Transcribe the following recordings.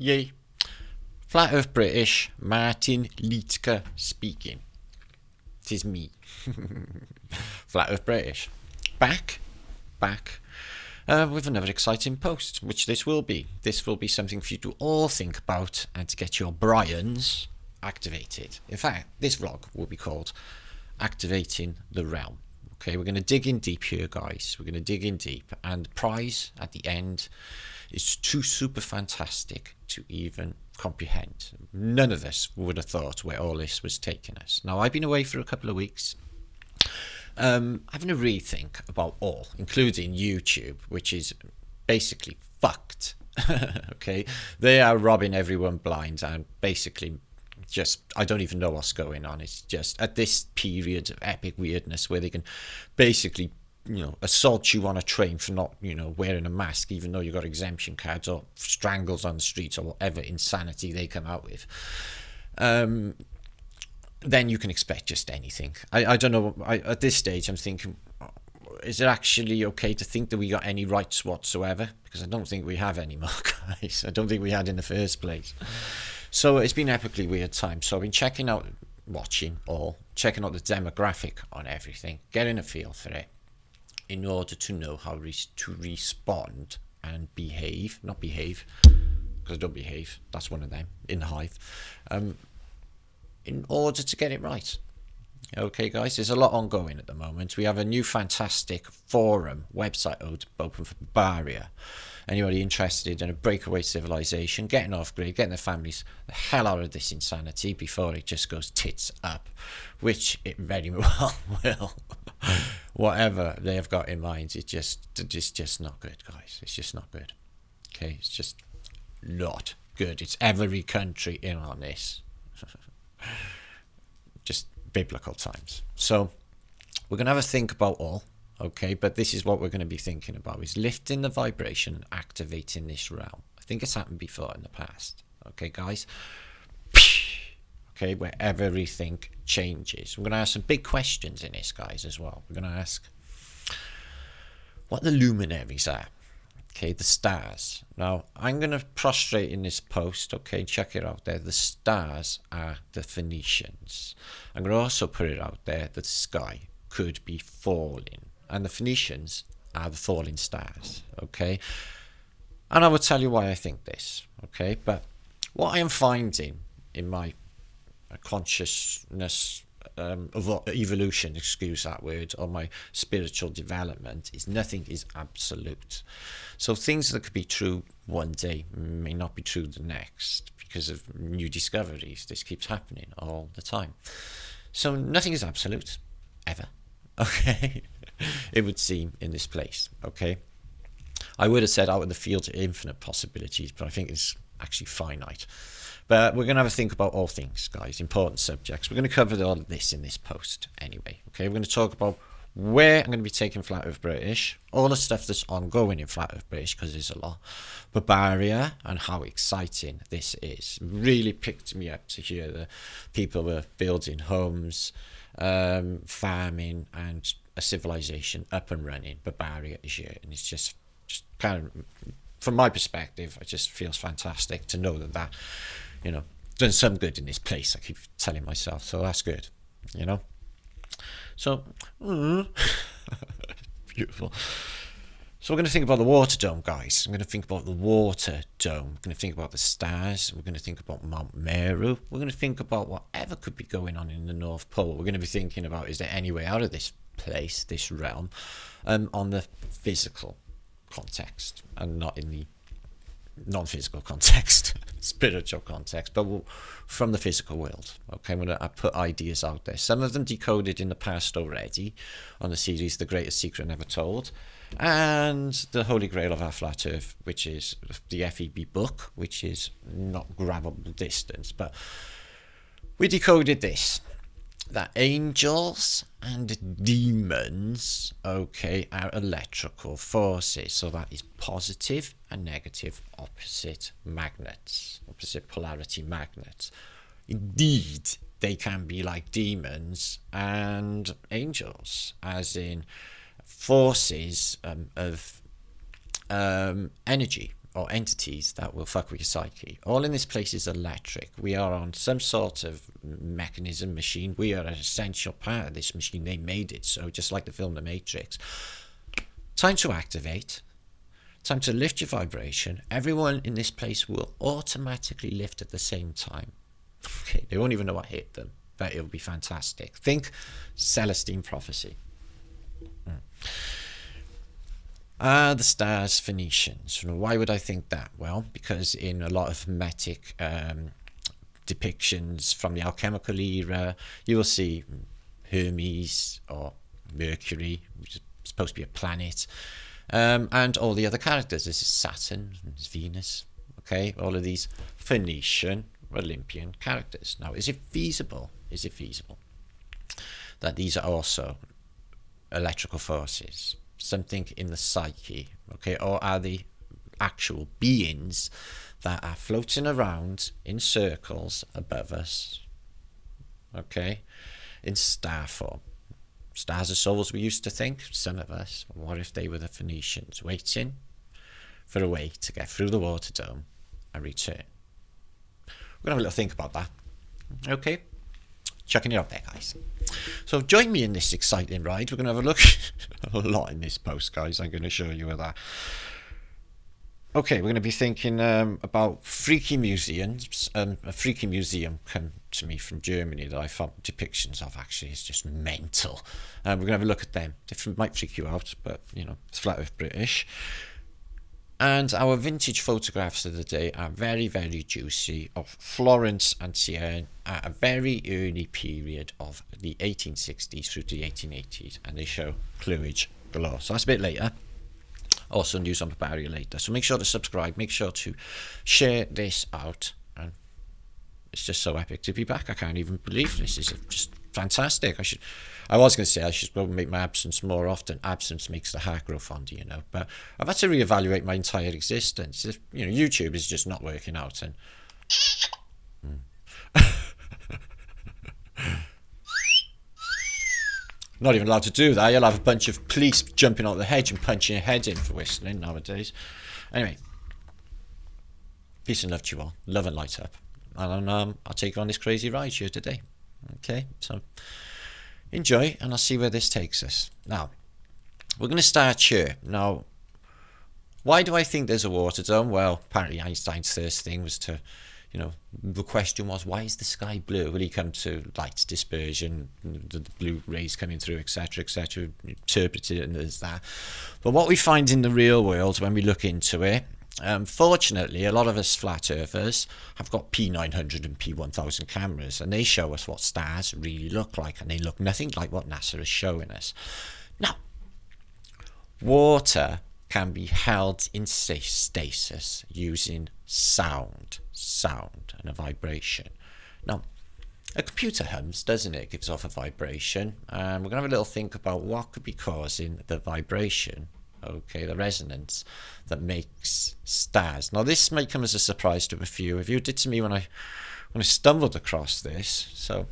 Yay. Flat Earth British, Martin Liedtke speaking. It is me. Flat Earth British. Back. With another exciting post, which this will be. This will be something for you to all think about and to get your Brians activated. In fact, this vlog will be called Activating the Realm. Okay, we're going to dig in deep here, guys. We're going to dig in deep, and the prize at the end is too super fantastic to even comprehend. None of us would have thought where all this was taking us. Now, I've been away for a couple of weeks, having a rethink about all, including YouTube, which is basically fucked. Okay, they are robbing everyone blind and basically just, I don't even know what's going on. It's just at this period of epic weirdness where they can basically, assault you on a train for not, wearing a mask, even though you've got exemption cards, or strangles on the streets, or whatever insanity they come out with. Then you can expect just anything. I don't know. At this stage, I'm thinking, is it actually okay to think that we got any rights whatsoever? Because I don't think we have any more, guys. I don't think we had in the first place. So it's been epically weird time. So I've been checking out the demographic on everything, getting a feel for it, in order to know how to respond and behave. Not behave, because I don't behave. That's one of them in the hive. In order to get it right. Okay, guys, there's a lot ongoing at the moment. We have a new fantastic forum website open for Barbaria. Anybody interested in a breakaway civilization, getting off grid, getting their families the hell out of this insanity before it just goes tits up, which it very well will. Whatever they have got in mind, it's just not good, guys. It's just not good. Okay, it's just not good. It's every country in on this. Just biblical times. So we're going to have a think about all, okay, but this is what we're going to be thinking about, is lifting the vibration and activating this realm. I think it's happened before in the past, okay, guys. Okay, where everything changes. We're going to ask some big questions in this, guys, as well. We're going to ask what the luminaries are. Okay, the stars. Now, I'm going to prostrate in this post, okay, check it out there. The stars are the Phoenicians. I'm going to also put it out there that the sky could be falling. And the Phoenicians are the falling stars, okay? And I will tell you why I think this, okay? But what I am finding in my consciousness of evolution, excuse that word, or my spiritual development, is nothing is absolute. So things that could be true one day may not be true the next because of new discoveries. This keeps happening all the time. So nothing is absolute, ever. Okay? It would seem in this place, okay? I would have said out of the field of infinite possibilities, but I think it's actually finite. But we're going to have a think about all things, guys, important subjects. We're going to cover all of this in this post anyway, okay? We're going to talk about where I'm going to be taking Flat Earth British, all the stuff that's ongoing in Flat Earth British, because there's a lot, Barbaria, and how exciting this is. Really picked me up to hear that people were building homes, farming, and a civilization up and running. Barbaria is here, and it's just kind of, from my perspective, it just feels fantastic to know that done some good in this place. I keep telling myself, so that's good, So, beautiful. So we're going to think about the water dome, guys. I'm going to think about the water dome. We're going to think about the stars. We're going to think about Mount Meru. We're going to think about whatever could be going on in the North Pole. We're going to be thinking about, is there any way out of this place, this realm, on the physical context and not in the non-physical context, spiritual context, but from the physical world. Okay, I'm going to put ideas out there. Some of them decoded in the past already on the series The Greatest Secret Never Told, and the Holy Grail of our Flat Earth, which is the FEB book, which is not grabbable distance. But we decoded this, that angels and demons, okay, are electrical forces. So that is positive and negative opposite magnets, opposite polarity magnets. Indeed, they can be like demons and angels, as in forces of energy, or entities that will fuck with your psyche. All in this place is electric. We are on some sort of mechanism, machine. We are an essential part of this machine. They made it so, just like the film The Matrix. Time to activate. Time to lift your vibration. Everyone in this place will automatically lift at the same time. Okay, they won't even know what hit them, but it'll be fantastic. Think Celestine prophecy. The stars, Phoenicians. Why would I think that? Well, because in a lot of Metic depictions from the alchemical era, you will see Hermes or Mercury, which is supposed to be a planet, and all the other characters. This is Saturn, this is Venus, okay, all of these Phoenician, Olympian characters. Now, is it feasible? Is it feasible that these are also electrical forces? Something in the psyche, okay, or are they actual beings that are floating around in circles above us, okay, in star form? Stars are souls, we used to think, some of us. What if they were the Phoenicians waiting for a way to get through the water dome and return? We're going to have a little think about that, okay? Chucking it out there, guys. So join me in this exciting ride. We're going to have a look a lot in this post, guys. I'm going to show you that. Okay, we're going to be thinking about freaky museums. A freaky museum came to me from Germany that I found depictions of. Actually, it's just mental. We're going to have a look at them. It might freak you out, but you know, it's flat Earth British. And our vintage photographs of the day are very, very juicy, of Florence Italy at a very early period of the 1860s through to the 1880s, and they show cleavage galore. So that's a bit later. Also news on Barbaria later. So make sure to subscribe, make sure to share this out, and it's just so epic to be back. I can't even believe this is just fantastic. I was going to say I should probably make my absence more often. Absence makes the heart grow fonder, you know. But I've had to reevaluate my entire existence. If, you know, YouTube is just not working out, and not even allowed to do that. You'll have a bunch of police jumping out the hedge and punching your head in for whistling nowadays. Anyway, peace and love to you all. Love and light up. And I'll take you on this crazy ride here today. Okay, so enjoy, and I'll see where this takes us. Now, we're going to start here. Now, why do I think there's a water dome? Well, apparently Einstein's first thing was to, you know, the question was, why is the sky blue? Will he come to light dispersion, the blue rays coming through, etc., etc., interpreted it as that. But what we find in the real world when we look into it, fortunately, a lot of us flat earthers have got P900 and P1000 cameras, and they show us what stars really look like, and they look nothing like what NASA is showing us. Now, water can be held in stasis using sound and a vibration. Now, a computer hums, doesn't it? It gives off a vibration, and we're going to have a little think about what could be causing the vibration, okay, the resonance that makes stars. Now, this might come as a surprise to a few of you. It did to me when I stumbled across this. So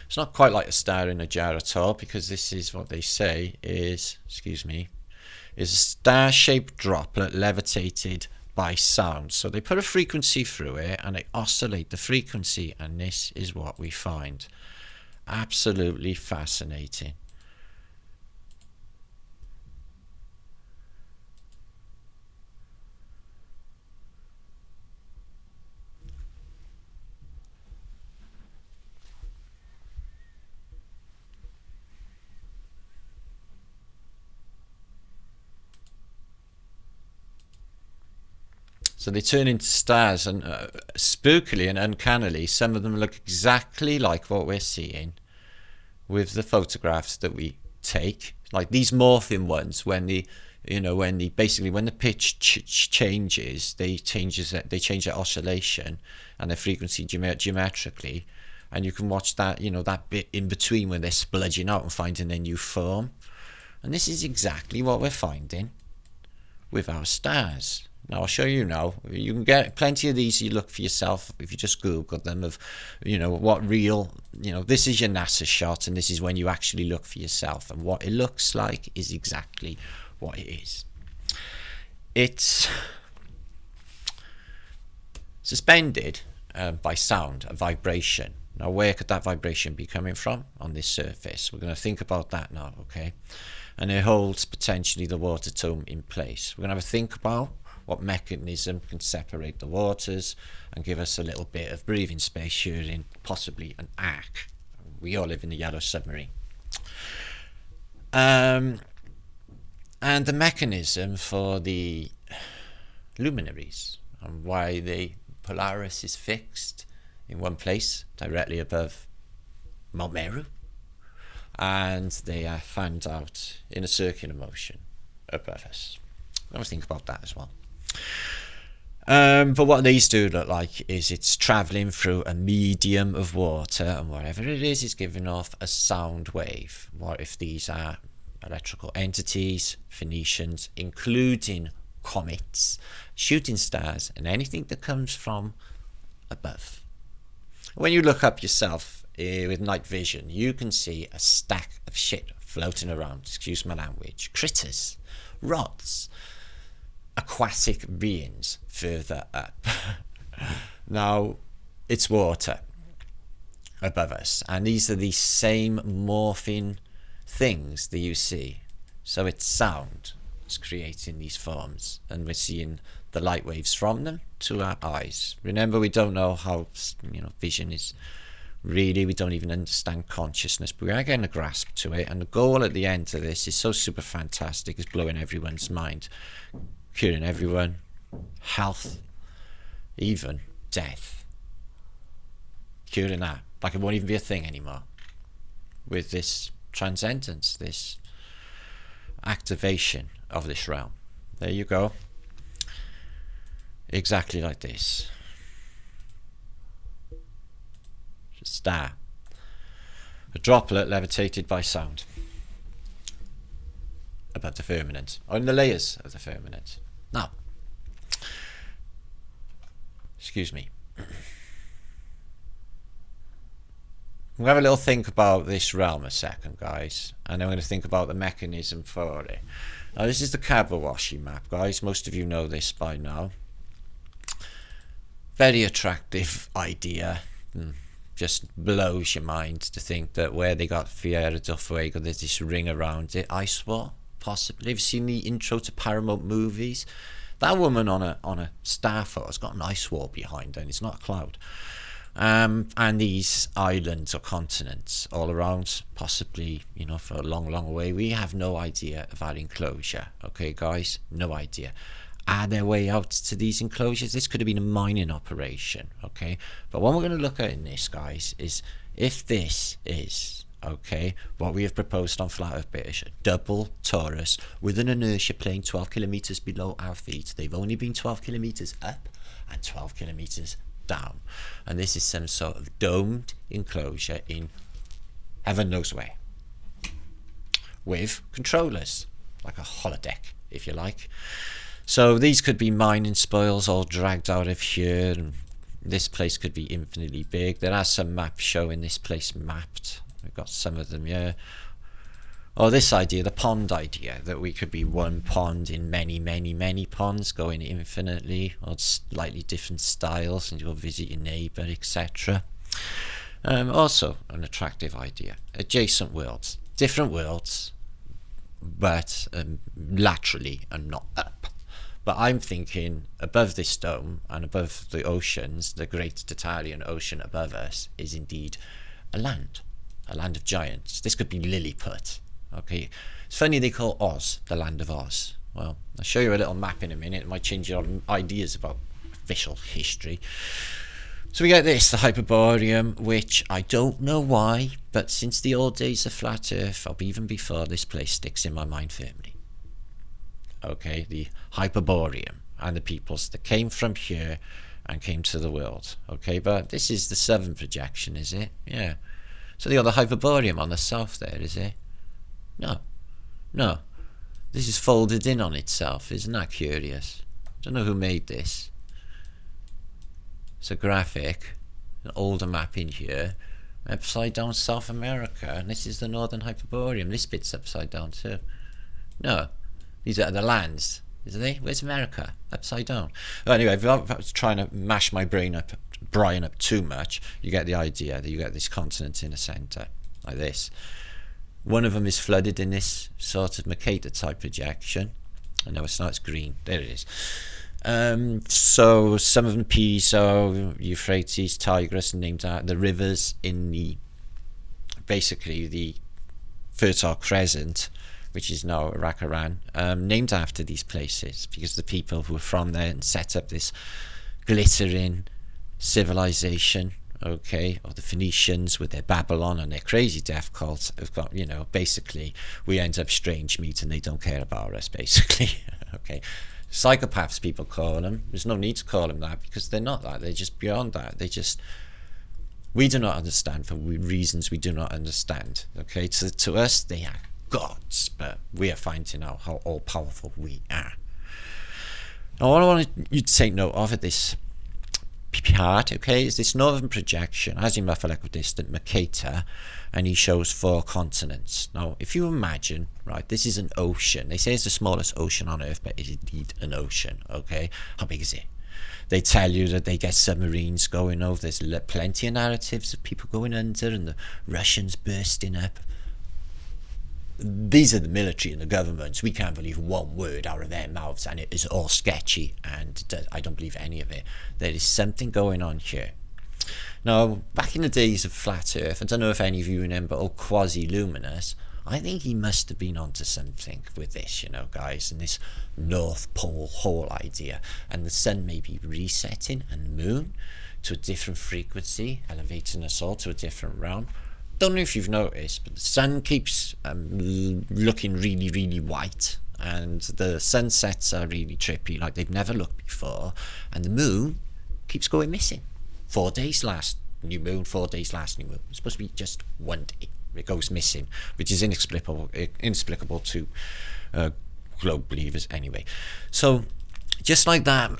it's not quite like a star in a jar at all, because this is what they say is, is a star-shaped droplet levitated by sound. So they put a frequency through it and they oscillate the frequency, and this is what we find. Absolutely fascinating. So they turn into stars, and spookily and uncannily, some of them look exactly like what we're seeing with the photographs that we take. Like these morphing ones, when the pitch changes, they change their oscillation and their frequency geometrically, and you can watch that, that bit in between when they're spludging out and finding their new form. And this is exactly what we're finding with our stars. Now, I'll show you now. You can get plenty of these. You look for yourself if you just Google them of, what real, this is your NASA shot, and this is when you actually look for yourself. And what it looks like is exactly what it is. It's suspended by sound, a vibration. Now, where could that vibration be coming from on this surface? We're going to think about that now, okay? And it holds potentially the water tone in place. We're going to have a think about what mechanism can separate the waters and give us a little bit of breathing space here in possibly an arc. We all live in the Yellow Submarine. And the mechanism for the luminaries and why the Polaris is fixed in one place directly above Mount Meru, and they are fanned out in a circular motion above us. I'll think about that as well. But what these do look like is it's travelling through a medium of water, and whatever it is giving off a sound wave. What if these are electrical entities, Phoenicians, including comets, shooting stars, and anything that comes from above? When you look up yourself with night vision, you can see a stack of shit floating around, excuse my language, critters, rods, aquatic beings further up. Now, it's water above us, and these are the same morphing things that you see. So it's sound, it's creating these forms, and we're seeing the light waves from them to our eyes. Remember, we don't know how, vision is really, we don't even understand consciousness, but we are getting a grasp to it, and the goal at the end of this is so super fantastic, it's blowing everyone's mind, curing everyone, health, even death, curing that, like it won't even be a thing anymore with this transcendence, this activation of this realm. There you go. Exactly like this. A star. A droplet levitated by sound above the firmament, or in the layers of the firmament. Now, excuse me. We'll have a little think about this realm a second, guys, and then we're going to think about the mechanism for it. Now, this is the Kabawashi map, guys. Most of you know this by now. Very attractive idea. Just blows your mind to think that where they got Fiera del Fuego, there's this ring around it. Ice War, possibly. Have you seen the intro to Paramount movies? That woman on a star photo has got an ice wall behind her, and it's not a cloud. And these islands or continents all around, possibly, for a long, long way. We have no idea of our enclosure. Okay, guys? No idea. Are there way out to these enclosures? This could have been a mining operation. Okay? But what we're going to look at in this, guys, is if this is, okay, what we have proposed on Flat Earth British, a double torus with an inertia plane 12 kilometers below our feet. They've only been 12 kilometers up and 12 kilometers down, and this is some sort of domed enclosure in heaven knows where, with controllers, like a holodeck, if you like. So these could be mining spoils all dragged out of here, and this place could be infinitely big. There are some maps showing this place mapped. We've got some of them here. Or this idea, the pond idea, that we could be one pond in many, many, many ponds going infinitely, or slightly different styles, and you'll visit your neighbour, etc. Also an attractive idea. Adjacent worlds. Different worlds, but laterally and not up. But I'm thinking above this dome and above the oceans, the great Tartarian ocean above us is indeed a land of giants. This could be Lilliput. Okay, it's funny they call Oz the land of Oz. Well, I'll show you a little map in a minute. It might change your ideas about official history. So we get this, the Hyperborean, which I don't know why, but since the old days of Flat Earth, or even before, this place sticks in my mind firmly. Okay, the Hyperborean and the peoples that came from here and came to the world. Okay, but this is the southern projection, is it? Yeah. So the other Hyperborean on the south there, is it? No. This is folded in on itself. Isn't that curious? I don't know who made this. It's a graphic, an older map in here. Upside down South America, and this is the Northern Hyperborean. This bit's upside down too. No, these are the lands. Is it there? Where's America? Upside down. Well, anyway, if I was trying to mash my brain up, Brian up too much, you get the idea that you get this continent in the centre, like this. One of them is flooded in this sort of Mercator type projection. I know it's not, it's green. There it is. So some of them Piso, Euphrates, Tigris, named after the rivers in the basically the Fertile Crescent, which is now Iraq, Iran, named after these places because the people who were from there and set up this glittering civilization, okay, or the Phoenicians with their Babylon and their crazy death cult have got, you know, basically we end up strange meat and they don't care about us, basically. Okay, psychopaths people call them. There's no need to call them that because they're not that. They're just beyond that. They just, we do not understand for reasons we do not understand. Okay, to us they are gods, but we are finding out how all powerful we are. Now what I want you to take note of at this part, okay, is this northern projection azimuthal equidistant Mercator, and he shows 4 continents. Now if you imagine, right, this is an ocean. They say it's the smallest ocean on earth, but it is indeed an ocean. Okay, how big is it? They tell you that they get submarines going over. There's plenty of narratives of people going under and the Russians bursting up. These are the military and the governments. We can't believe one word out of their mouths, and it is all sketchy, and I don't believe any of it. There is something going on here. Now, back in the days of Flat Earth, I don't know if any of you remember old Quasi-Luminous. I think he must have been onto something with this, you know, guys, and this North Pole whole idea. And the sun may be resetting, and the moon to a different frequency, elevating us all to a different realm. Don't know if you've noticed, but the sun keeps looking really, really white, and the sunsets are really trippy, like they've never looked before, and the moon keeps going missing. 4 days last new moon, 4 days last new moon. It's supposed to be just 1 day. It goes missing, which is inexplicable to globe believers anyway. So, just like that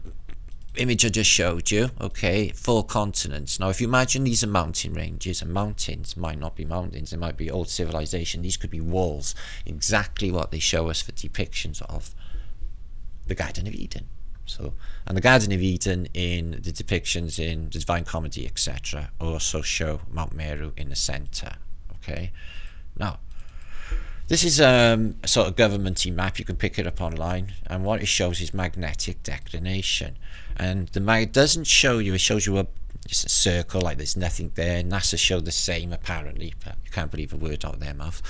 image I just showed you, okay, 4 continents. Now if you imagine these are mountain ranges, and mountains might not be mountains, they might be old civilization, these could be walls, exactly what they show us for depictions of the Garden of Eden. So, and the Garden of Eden in the depictions in the Divine Comedy, etc., also show Mount Meru in the center. Okay, now this is a sort of governmenty map. You can pick it up online, and what it shows is magnetic declination. And the mag doesn't show you, it shows you just a circle, like there's nothing there. NASA showed the same apparently, but you can't believe a word out of their mouth.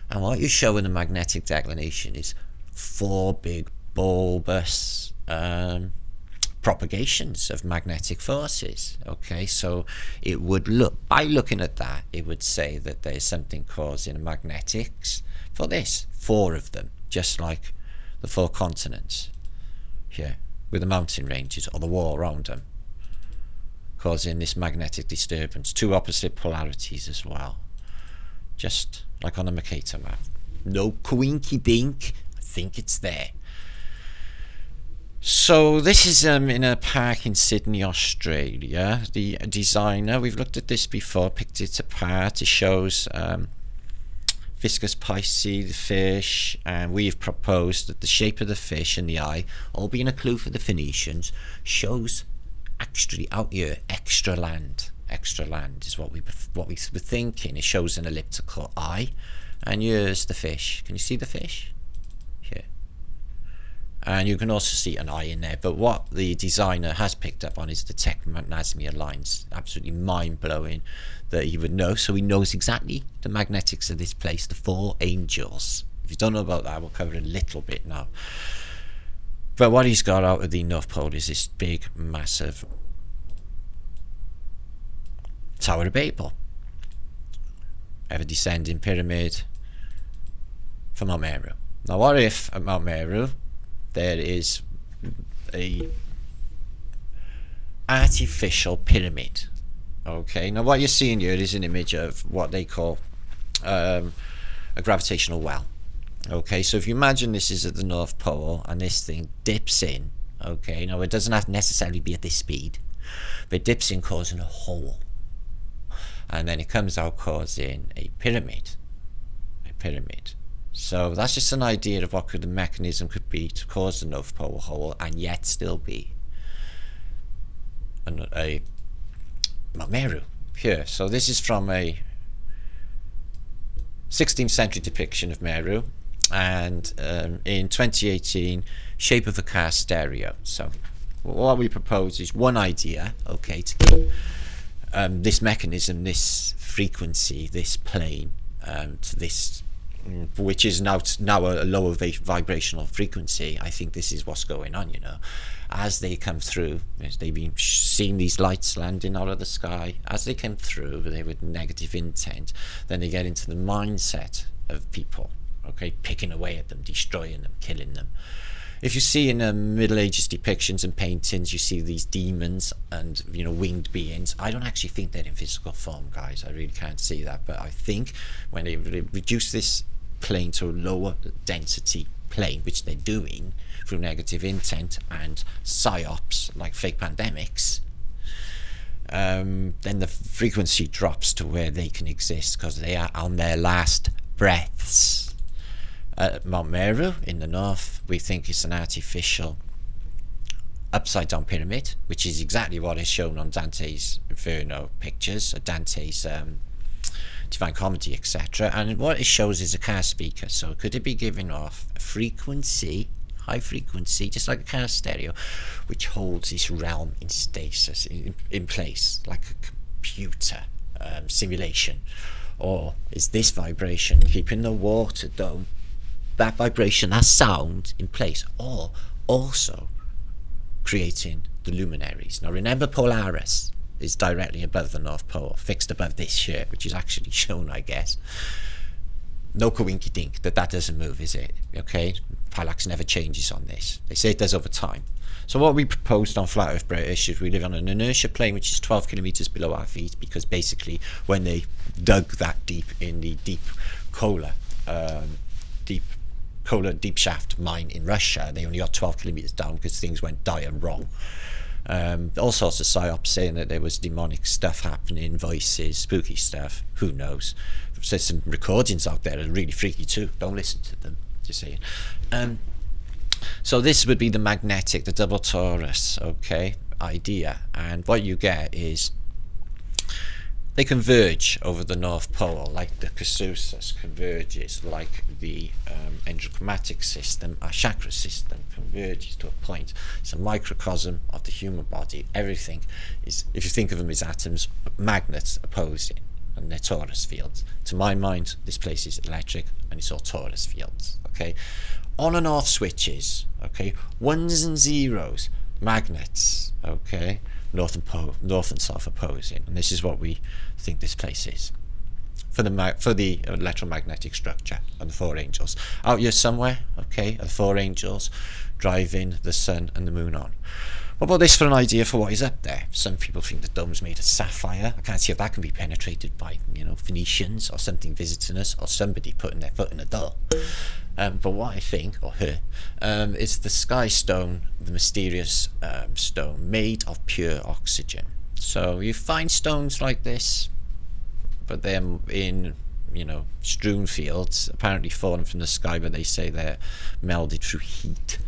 And what you show in the magnetic declination is 4 big bulbous propagations of magnetic forces. Okay, so it would look, by looking at that, it would say that there's something causing magnetics for this, 4 of them, just like the 4 continents here with the mountain ranges or the wall around them, causing this magnetic disturbance. 2 opposite polarities as well, just like on the Mercator map. No coinky dink, I think it's there. So this is in a park in Sydney, Australia. The designer, we've looked at this before, picked it apart. It shows viscous Pisces, the fish, and we've proposed that the shape of the fish and the eye, all being a clue for the Phoenicians, shows actually out here extra land. Extra land is what we were thinking. It shows an elliptical eye, and here's the fish. Can you see the fish? Here. And you can also see an eye in there, but what the designer has picked up on is the Tecnasmia lines. Absolutely mind-blowing that he would know. So he knows exactly the magnetics of this place, the 4 angels. If you don't know about that, we'll cover a little bit now. But what he's got out of the North Pole is this big, massive Tower of Babel, ever-descending pyramid for Mount Meru. Now what if at Mount Meru there is a artificial pyramid? Okay, now what you're seeing here is an image of what they call a gravitational well. Okay, so if you imagine this is at the North Pole and this thing dips in, okay, now it doesn't have to necessarily be at this speed, but it dips in causing a hole, and then it comes out causing a pyramid. So that's just an idea of what the mechanism could be to cause the North Pole hole and yet still be a Meru here. So this is from a 16th century depiction of Meru, and in 2018, shape of a car stereo. So what we propose is one idea, okay, to keep this mechanism, this frequency, this plane, to this, which is now a lower vibrational frequency. I think this is what's going on, you know, as they come through, as they've been seeing these lights landing out of the sky, as they come through, they with negative intent, then they get into the mindset of people, okay, picking away at them, destroying them, killing them. If you see in Middle Ages depictions and paintings, you see these demons and, you know, winged beings. I don't actually think they're in physical form, guys. I really can't see that. But I think when they reduce this plane to a lower density plane, which they're doing through negative intent and psyops, like fake pandemics, then the frequency drops to where they can exist because they are on their last breaths. Mount Meru in the north, we think it's an artificial upside down pyramid, which is exactly what is shown on Dante's Inferno pictures, Dante's Divine Comedy, etc. And what it shows is a car speaker. So could it be giving off a frequency, high frequency, just like a car stereo, which holds this realm in stasis, in place, like a computer simulation? Or is this vibration keeping the water dome, that vibration, that sound in place, or also creating the luminaries? Now remember, Polaris is directly above the North Pole, fixed above this here, which is actually shown, I guess. No coinky dink that doesn't move, is it? Okay, parallax never changes on this. They say it does over time. So what we proposed on Flat Earth British is we live on an inertia plane which is 12 kilometers below our feet, because basically when they dug that deep in the deep deep shaft mine in Russia, they only got 12 kilometers down because things went dire wrong. All sorts of psyops saying that there was demonic stuff happening, voices, spooky stuff. Who knows? There's some recordings out there that are really freaky too. Don't listen to them, just saying. So this would be the magnetic, the double torus, okay, idea. And what you get is they converge over the North Pole, like the Casus converges, like the endochromatic system, our chakra system converges to a point. It's a microcosm of the human body. Everything is, if you think of them as atoms, magnets opposing, and they're torus fields. To my mind, this place is electric, and it's all torus fields, okay? On and off switches, okay? Ones and zeros, magnets, okay? North and south opposing, and this is what we think this place is for the electromagnetic structure. And the four angels out here somewhere, okay, are the four angels driving the sun and the moon on. What about this for an idea for what is up there? Some people think the dome's made of sapphire. I can't see if that can be penetrated by, you know, Phoenicians or something visiting us, or somebody putting their foot in the door. But what I think, or her, is the sky stone, the mysterious stone made of pure oxygen. So you find stones like this, but they're in, you know, strewn fields, apparently fallen from the sky, but they say they're melded through heat.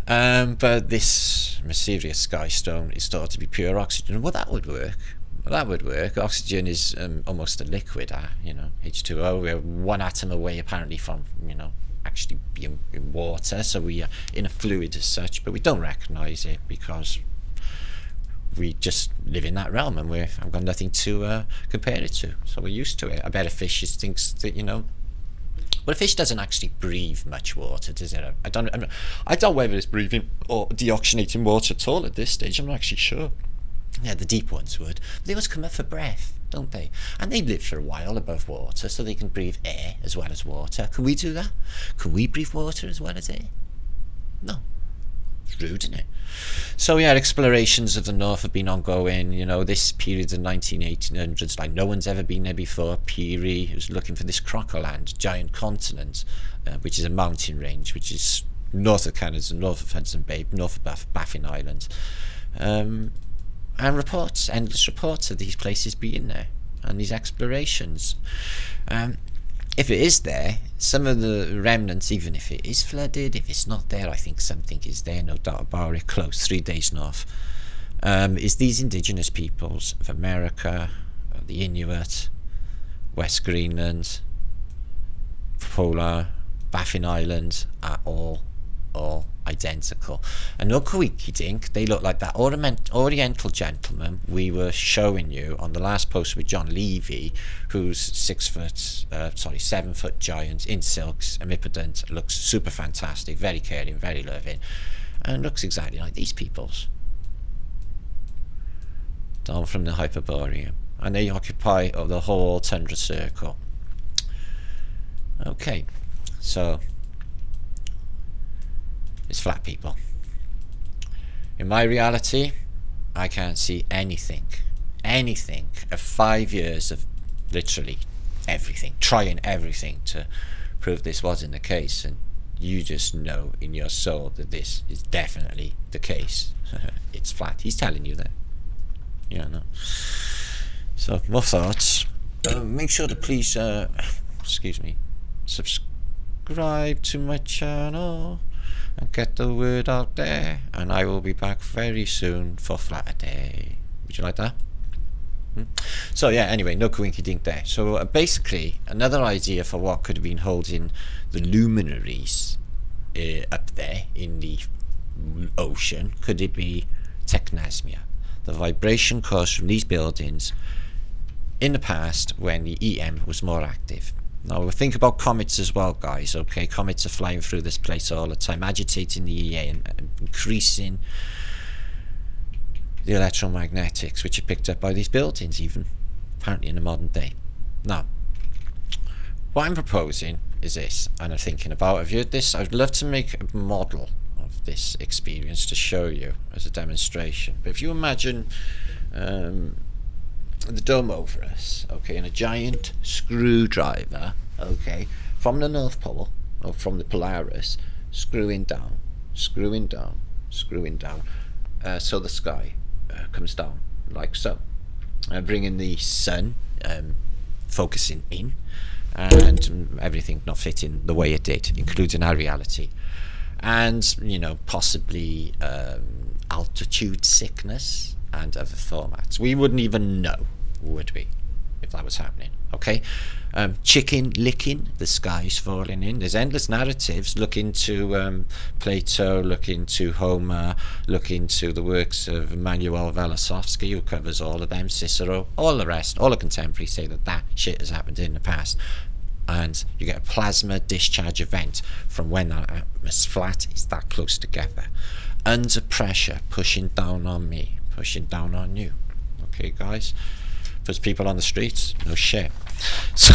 But this mysterious sky stone is thought to be pure oxygen. Well, that would work. Oxygen is almost a liquid, you know, H2O. We're one atom away, apparently, from, you know, actually being in water. So we are in a fluid as such, but we don't recognise it because we just live in that realm, and I've got nothing to compare it to. So we're used to it. I bet a fish just thinks that, you know, well, a fish doesn't actually breathe much water, does it? I don't know whether it's breathing or deoxygenating water at all at this stage. I'm not actually sure. Yeah, the deep ones would. But they always come up for breath, don't they? And they live for a while above water, so they can breathe air as well as water. Can we do that? Can we breathe water as well as air? No. It's rude, isn't it? So yeah, explorations of the north have been ongoing. You know, this period of the 1800s, like no one's ever been there before. Peary was looking for this Crocoland, giant continent, which is a mountain range, which is north of Canada, north of Hudson Bay, north of Baffin Island. And reports, endless reports of these places being there, and these explorations. if it is there, some of the remnants, even if it is flooded, if it's not there, I think something is there, no doubt about it. Close, 3 days north, is these indigenous peoples of America, the Inuit, West Greenland, Polar, Baffin Islands are all identical. And no coincidence, they look like that Oriental gentleman we were showing you on the last post with John Levy, who's 7 foot giant in silks, omnipotent, looks super fantastic, very caring, very loving, and looks exactly like these peoples. Down from the Hyperborean. And they occupy the whole tundra circle. Okay, so it's flat people. In my reality, I can't see anything of 5 years of literally everything, trying everything to prove this wasn't the case, and you just know in your soul that this is definitely the case. It's flat. He's telling you that. Yeah, no. So, more thoughts. Make sure to please, subscribe to my channel and get the word out there, and I will be back very soon for Flat Day. Would you like that? So yeah, anyway, no coinky dink there. So basically, another idea for what could have been holding the luminaries up there in the ocean, could it be technosmia, the vibration caused from these buildings in the past when the EM was more active. Now we'll think about comets as well, guys. Okay, comets are flying through this place all the time, agitating the EM and increasing the electromagnetics which are picked up by these buildings, even apparently in the modern day. Now, what I'm proposing is this, and I'm thinking about, I've heard this, I'd love to make a model of this experience to show you as a demonstration. But if you imagine the dome over us, okay, and a giant screwdriver, okay, from the North Pole, or from the Polaris, screwing down, so the sky comes down like so, bringing the sun focusing in, and everything not fitting the way it did, including our reality, and possibly altitude sickness and other formats. We wouldn't even know, would we, if that was happening? Okay, chicken licking, the sky's falling in. There's endless narratives. Look into Plato, look into Homer, look into the works of Emanuel Velosovsky, who covers all of them, Cicero, all the rest, all the contemporaries say that shit has happened in the past. And you get a plasma discharge event from when that atmosphere flat is that close together, under pressure, pushing down on me, pushing down on you. Okay, guys? There's people on the streets, no shit. So,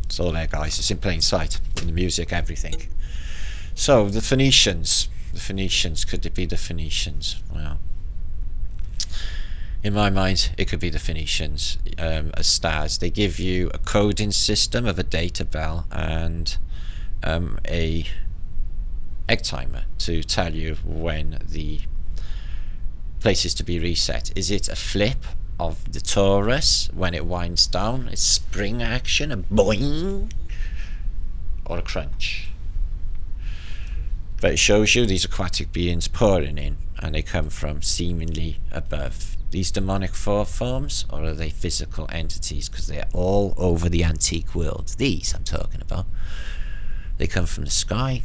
it's all there, guys. It's in plain sight, in the music, everything. So the Phoenicians, could it be the Phoenicians? Well, in my mind, it could be the Phoenicians as stars. They give you a coding system of a data bell and a egg timer to tell you when the place is to be reset. Is it a flip of the torus when it winds down? It's spring action, a boing, or a crunch? But it shows you these aquatic beings pouring in, and they come from seemingly above. These demonic forms, or are they physical entities? Because they're all over the antique world. These I'm talking about. They come from the sky.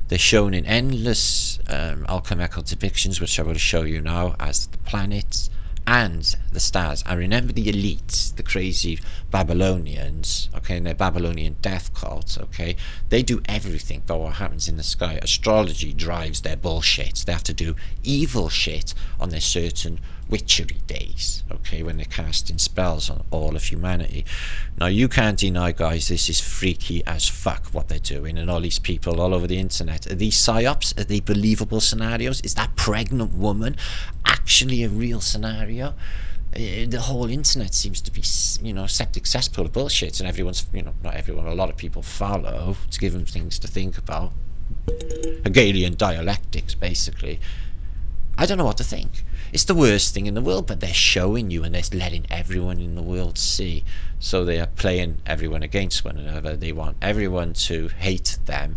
They're shown in endless alchemical depictions, which I will show you now, as the planets and the stars. I remember the elites, the crazy Babylonians, okay, and their Babylonian death cult, okay, they do everything but what happens in the sky. Astrology drives their bullshit. They have to do evil shit on their certain witchery days, okay, when they're casting spells on all of humanity. Now you can't deny, guys, this is freaky as fuck what they're doing, and all these people all over the internet. Are these psyops? Are they believable scenarios? Is that pregnant woman actually a real scenario? The whole internet seems to be, septic cesspool of bullshit, and everyone's, not everyone, a lot of people follow to give them things to think about. Hegelian dialectics, basically. I don't know what to think. It's the worst thing in the world, but they're showing you and they're letting everyone in the world see. So they are playing everyone against one another. They want everyone to hate them,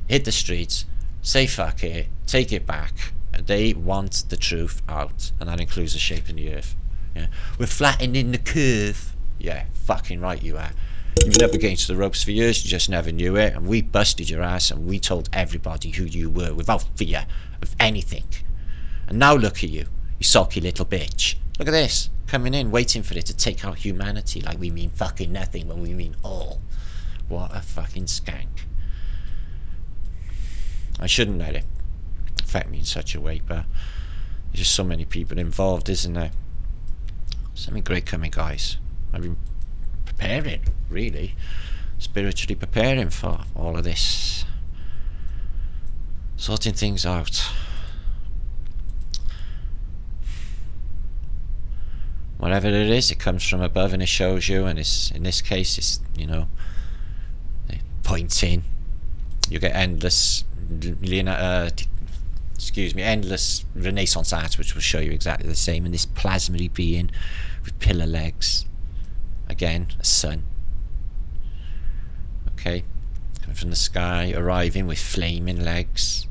hit the streets, say fuck it, take it back. They want the truth out, and that includes the shape of the earth. Yeah, we're flattening the curve. Yeah, fucking right you are. You've been up against the ropes for years, you just never knew it, and we busted your ass and we told everybody who you were without fear of anything. And now look at you, you sulky little bitch. Look at this, coming in, waiting for it to take out humanity like we mean fucking nothing when we mean all. What a fucking skank. I shouldn't let it affect me in such a way, but there's just so many people involved, isn't there? Something great coming, guys. I've been preparing, really, spiritually preparing for all of this, sorting things out. Whatever it is, it comes from above and it shows you, and it's, in this case, it's, you know, pointing. You get endless endless Renaissance art which will show you exactly the same, and this plasmody being with pillar legs, again a sun, okay, coming from the sky, arriving with flaming legs.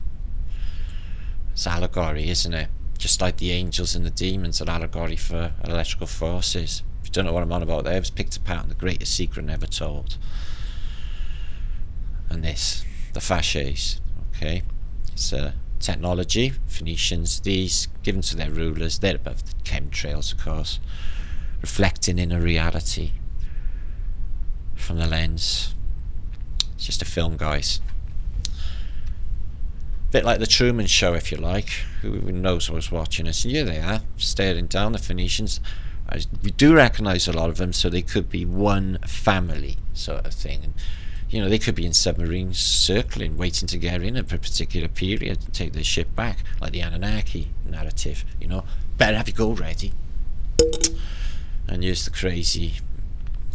It's allegory, isn't it? Just like the angels and the demons are allegory for electrical forces. If you don't know what I'm on about there, it was picked apart in The Greatest Secret Never Told. And this, the fasces, okay, it's a technology, Phoenicians, these given to their rulers. They're above the chemtrails, of course, reflecting in a reality from the lens. It's just a film, guys. Bit like the Truman Show, if you like. Who knows what's watching us? And here they are, staring down, the Phoenicians. We do recognise a lot of them, so they could be one family sort of thing. And, you know, they could be in submarines circling, waiting to get in at a particular period and take their ship back, like the Anunnaki narrative, you know. Better have your gold ready. And here's the crazy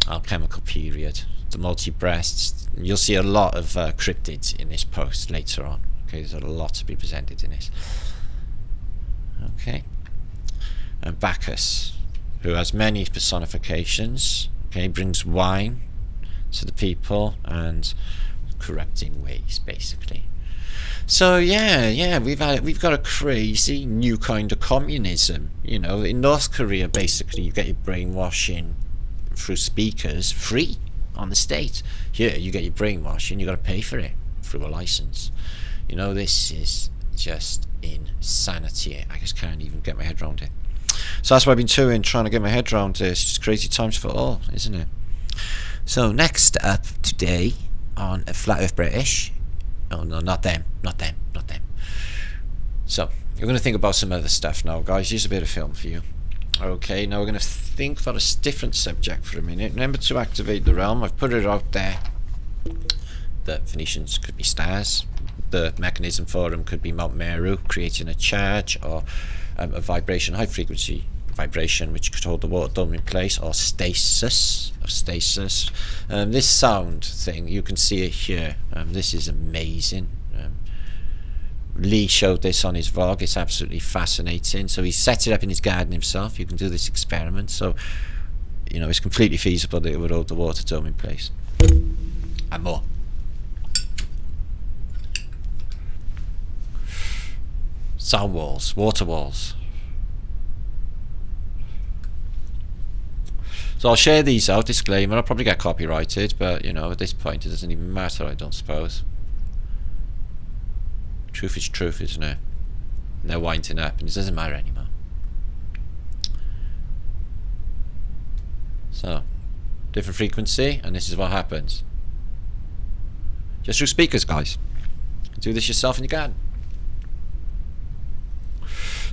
alchemical period, the multi-breasts. You'll see a lot of cryptids in this post later on. Okay, there's a lot to be presented in this. Okay. And Bacchus, who has many personifications, okay, brings wine to the people and corrupting ways, basically. So yeah, we've got a crazy new kind of communism. You know, in North Korea, basically, you get your brainwashing through speakers free on the state. Here, you get your brainwashing, you got to pay for it through a license. You know, this is just insanity. I just can't even get my head around it. So that's why I've been trying to get my head around it. It's just crazy times for all, isn't it? So next up today on Flat Earth British. Oh no, not them. So we're going to think about some other stuff now, guys. Here's a bit of film for you. Okay, now we're going to think for a different subject for a minute. Remember to activate the realm. I've put it out there that Phoenicians could be stars. The mechanism for them could be Mount Meru, creating a charge, or a vibration, high frequency vibration, which could hold the water dome in place, or stasis. This sound thing, you can see it here. This is amazing. Lee showed this on his vlog. It's absolutely fascinating. So he set it up in his garden himself. You can do this experiment. So, you know, it's completely feasible that it would hold the water dome in place. And more. Sound walls, water walls. So I'll share these out, disclaimer, I'll probably get copyrighted, but you know, at this point it doesn't even matter, I don't suppose. Truth is truth, isn't it? And they're winding up and it doesn't matter anymore. So, different frequency, and this is what happens. Just through speakers, guys. Do this yourself in your garden.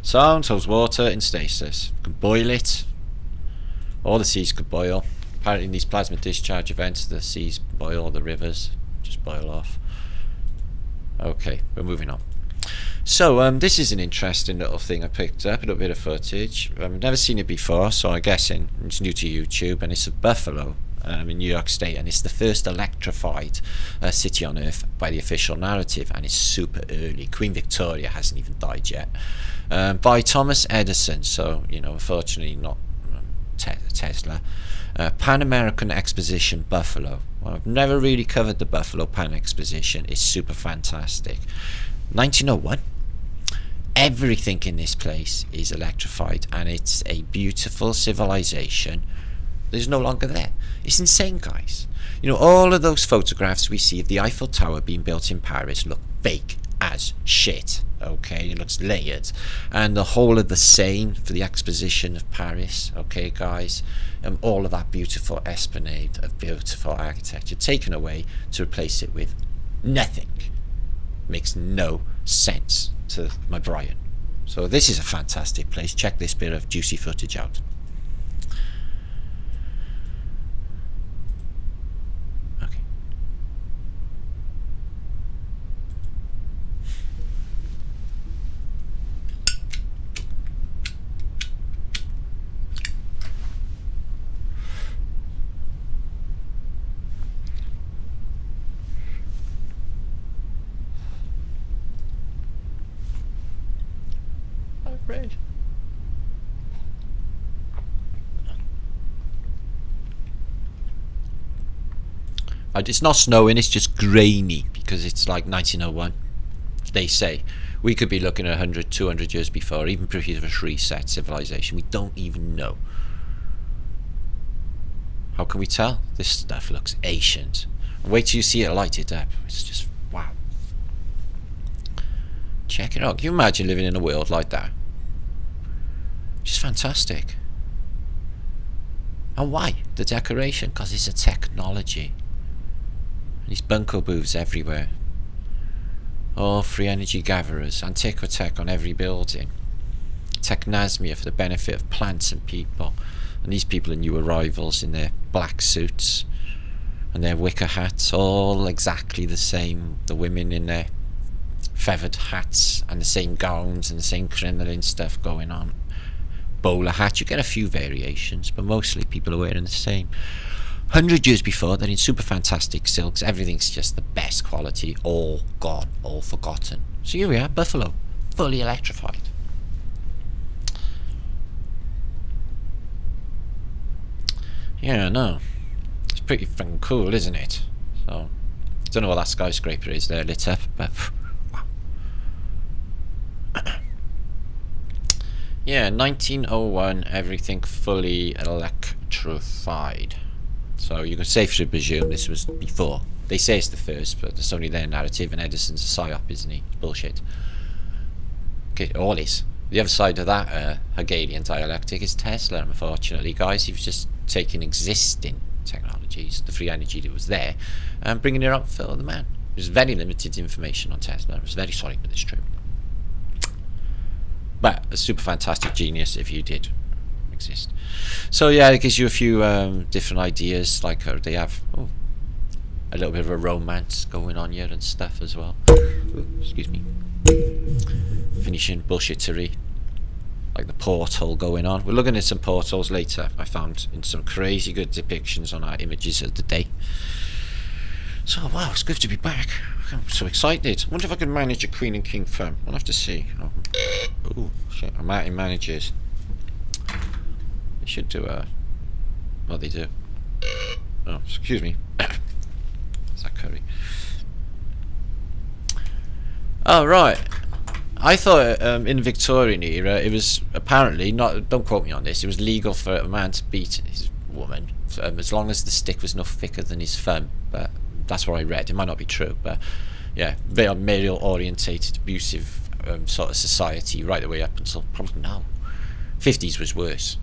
Sound holds water in stasis. You can boil it. All the seas could boil. Apparently in these plasma discharge events, the seas boil, the rivers just boil off. Okay, we're moving on. So this is an interesting little thing I picked up, a little bit of footage. I've never seen it before, so I'm guessing it's new to YouTube, and it's a buffalo in New York State, and it's the first electrified city on Earth by the official narrative, and it's super early. Queen Victoria hasn't even died yet. By Thomas Edison, so unfortunately not Tesla. Pan American Exposition, Buffalo. Well, I've never really covered the Buffalo Pan Exposition. It's super fantastic. 1901. Everything in this place is electrified, and it's a beautiful civilization that is no longer there. It's insane, guys. All of those photographs we see of the Eiffel Tower being built in Paris look fake as shit. Okay, it looks layered, and the whole of the Seine for the Exposition of Paris, okay guys, all of that beautiful esplanade of beautiful architecture taken away to replace it with nothing. Makes no sense to my Brian. So this is a fantastic place. Check this bit of juicy footage out. Red. It's not snowing, it's just grainy because it's like 1901. They say we could be looking at 100, 200 years before, even previous reset civilization. We don't even know. How can we tell? This stuff looks ancient. Wait till you see it lighted up. It's just wow. Check it out. Can you imagine living in a world like that? Just fantastic. And why? The decoration, because it's a technology. These bunko booths everywhere. Oh, free energy gatherers, Antiquitech on every building. Technasmia for the benefit of plants and people. And these people are new arrivals in their black suits and their wicker hats, all exactly the same. The women in their feathered hats and the same gowns and the same crinoline stuff going on. Bowler hat, you get a few variations, but mostly people are wearing the same. 100 years before, they're in super fantastic silks. Everything's just the best quality, all gone, all forgotten. So here we are, Buffalo, fully electrified. Yeah, I know. It's pretty fucking cool, isn't it? So, I don't know what that skyscraper is there lit up, but wow. Yeah, 1901, everything fully electrified. So you can safely presume this was before. They say it's the first, but it's only their narrative, and Edison's a psyop, isn't he? It's bullshit. Okay, all is. The other side of that Hegelian dialectic is Tesla, unfortunately, guys. He's just taking existing technologies, the free energy that was there, and bringing it up for the man. There's very limited information on Tesla. I was very sorry, but it's true. But a super fantastic genius if you did exist. So yeah, it gives you a few different ideas, like they have a little bit of a romance going on here and stuff as well. Ooh, excuse me. Phoenician bullshittery, like the portal going on. We're looking at some portals later. I found in some crazy good depictions on our images of the day. So wow, it's good to be back. I'm so excited. I wonder if I can manage a Queen and King firm. I'll have to see. Oh shit, I'm out in managers. They should do what they do. Oh, excuse me. Is that curry? Oh right. I thought in Victorian era it was apparently not. Don't quote me on this. It was legal for a man to beat his woman as long as the stick was no thicker than his thumb. But that's what I read. It might not be true, but yeah, very male-orientated, abusive sort of society right the way up until probably now. 50s was worse.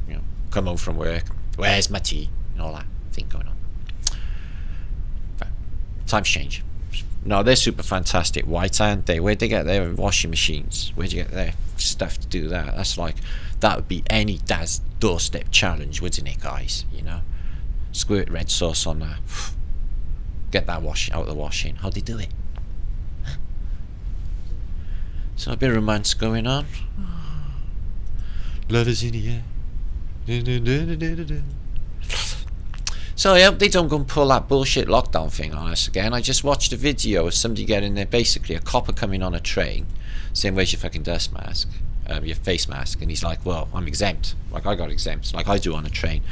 You know, come home from work, where's my tea, and all that thing going on. But times change. No, they're super fantastic. White, aren't they? Where'd they get their washing machines? Where'd you get their stuff to do that? That's like, that would be any dad's doorstep challenge, wouldn't it, guys? You know, squirt red sauce on that. Get that wash out of the washing. How'd they do it? Huh? So a bit of romance going on. Love is in the air. So I hope they don't go and pull that bullshit lockdown thing on us again. I just watched a video of somebody getting there, basically a copper coming on a train, saying, where's your fucking dust mask? Your face mask. And he's like, well, I'm exempt. Like, I got exempt, like I do on a train.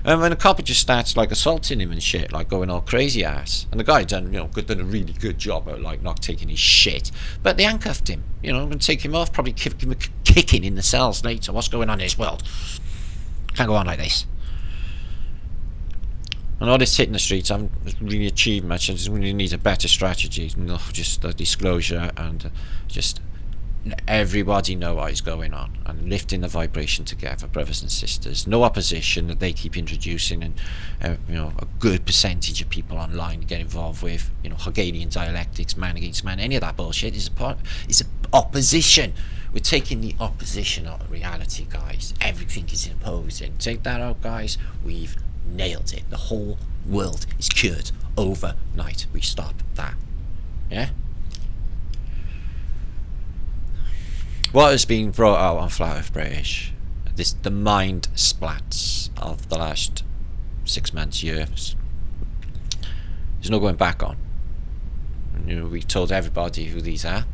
And the copper just starts like assaulting him and shit, like going all crazy ass. And the guy done a really good job of like not taking his shit. But they handcuffed him, and take him off, probably give him a kicking in the cells later. What's going on in this world? Can't go on like this. And all this hitting the streets haven't really achieved much. I just really need a better strategy, just a disclosure and just everybody know what is going on and lifting the vibration together, brothers and sisters. No opposition that they keep introducing, and a good percentage of people online get involved with Hegelian dialectics, man against man. Any of that bullshit is opposition. We're taking the opposition out of reality, guys. Everything is opposing. Take that out, guys. We've nailed it. The whole world is cured overnight. We stop that. Yeah. What has been brought out on Flat Earth British, the mind splats of the last 6 months, years, there's no going back on. We told everybody who these are.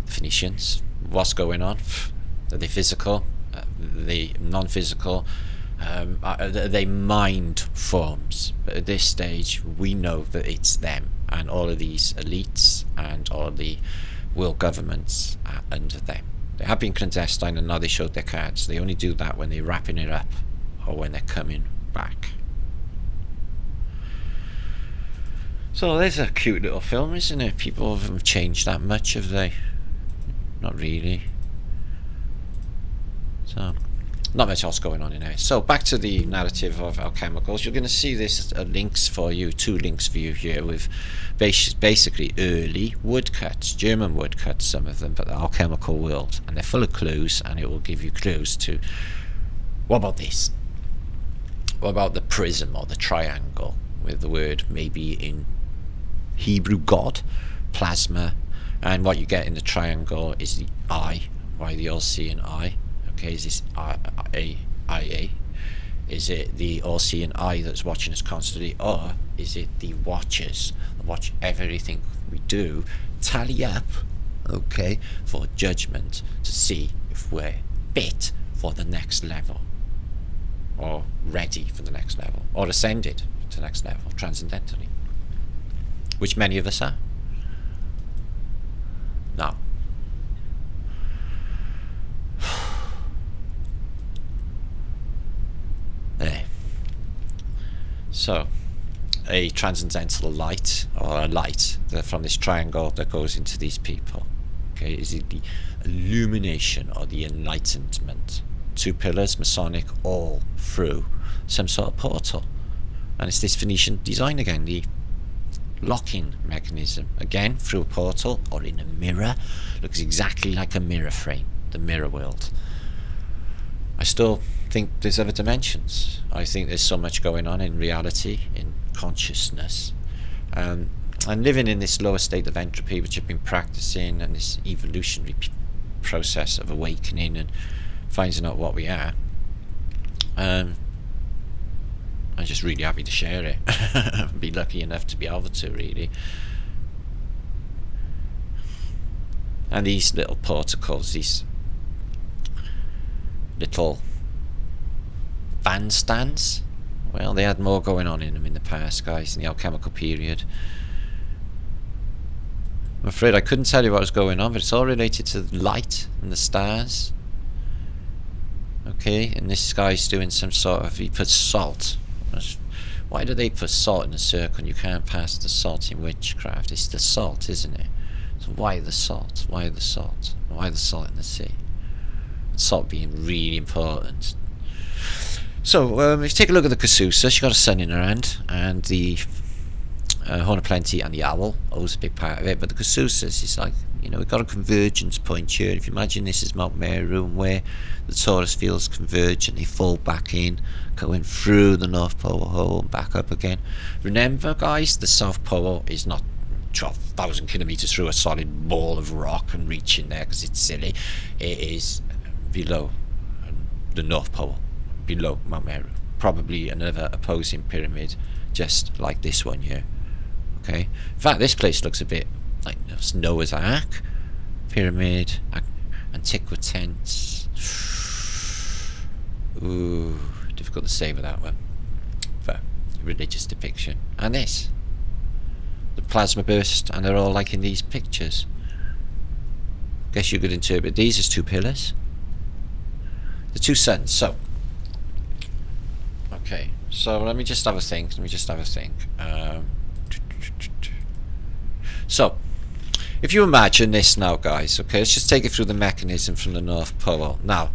The Phoenicians. What's going on? Are they physical? Are they non-physical? Are they mind forms? But at this stage, we know that it's them, and all of these elites and all the world governments are under them. They have been clandestine, and now they showed their cards. They only do that when they're wrapping it up or when they're coming back. So there's a cute little film, isn't it? People haven't changed that much, have they? Not really. So not much else going on in there. So back to the narrative of alchemicals. You're going to see this links for you, 2 links for you here with basically early woodcuts, German woodcuts, some of them, but the alchemical world, and they're full of clues, and it will give you clues to what about this? What about the prism or the triangle with the word maybe in Hebrew God, plasma, and what you get in the triangle is the eye, why the all-seeing eye. Okay, is this IA? Is it the all-seeing eye that's watching us constantly, or is it the watchers that watch everything we do, tally up, okay, for judgment to see if we're fit for the next level, or ready for the next level, or ascended to the next level transcendentally, which many of us are. Now, there. So, a transcendental light, or a light from this triangle that goes into these people. Okay, is it the illumination or the enlightenment? 2 pillars, Masonic, all through some sort of portal. And it's this Phoenician design again, the locking mechanism, again through a portal or in a mirror. Looks exactly like a mirror frame, the mirror world. I still think there's other dimensions. I think there's so much going on in reality, in consciousness, and living in this lower state of entropy which I've been practicing, and this evolutionary process of awakening and finding out what we are. I'm just really happy to share it. Be lucky enough to be able to, really. And these little particles, these little bandstands, well, they had more going on in them in the past, guys, in the alchemical period. I'm afraid I couldn't tell you what was going on, but it's all related to light and the stars. Okay, and this guy's doing some sort of, he puts salt. Why do they put salt in a circle? You can't pass the salt in witchcraft. It's the salt, isn't it? So why the salt? Why the salt? Why the salt in the sea? Salt being really important. So if you take a look at the Cazuza, she's got a sun in her hand, and the Horn of Plenty and the owl, always a big part of it. But the Cazuzas is like, we've got a convergence point here. If you imagine this is Mount Meru, and where the Taurus fields converge and they fall back in, going through the North Pole hole and back up again. Remember, guys, the South Pole is not 12,000 kilometers through a solid ball of rock and reaching there because it's silly. It is below the North Pole, below Mount Meru. probably another opposing pyramid, just like this one here. Okay. In fact, this place looks a bit like Noah's Ark pyramid, antiquitents. Ooh, difficult to say with that one. But religious depiction, and this, the plasma burst, and they're all like in these pictures. Guess you could interpret these as two pillars, the two suns. So, okay, so let me just have a think. So, if you imagine this now, guys, okay, let's just take it through the mechanism from the North Pole. Now,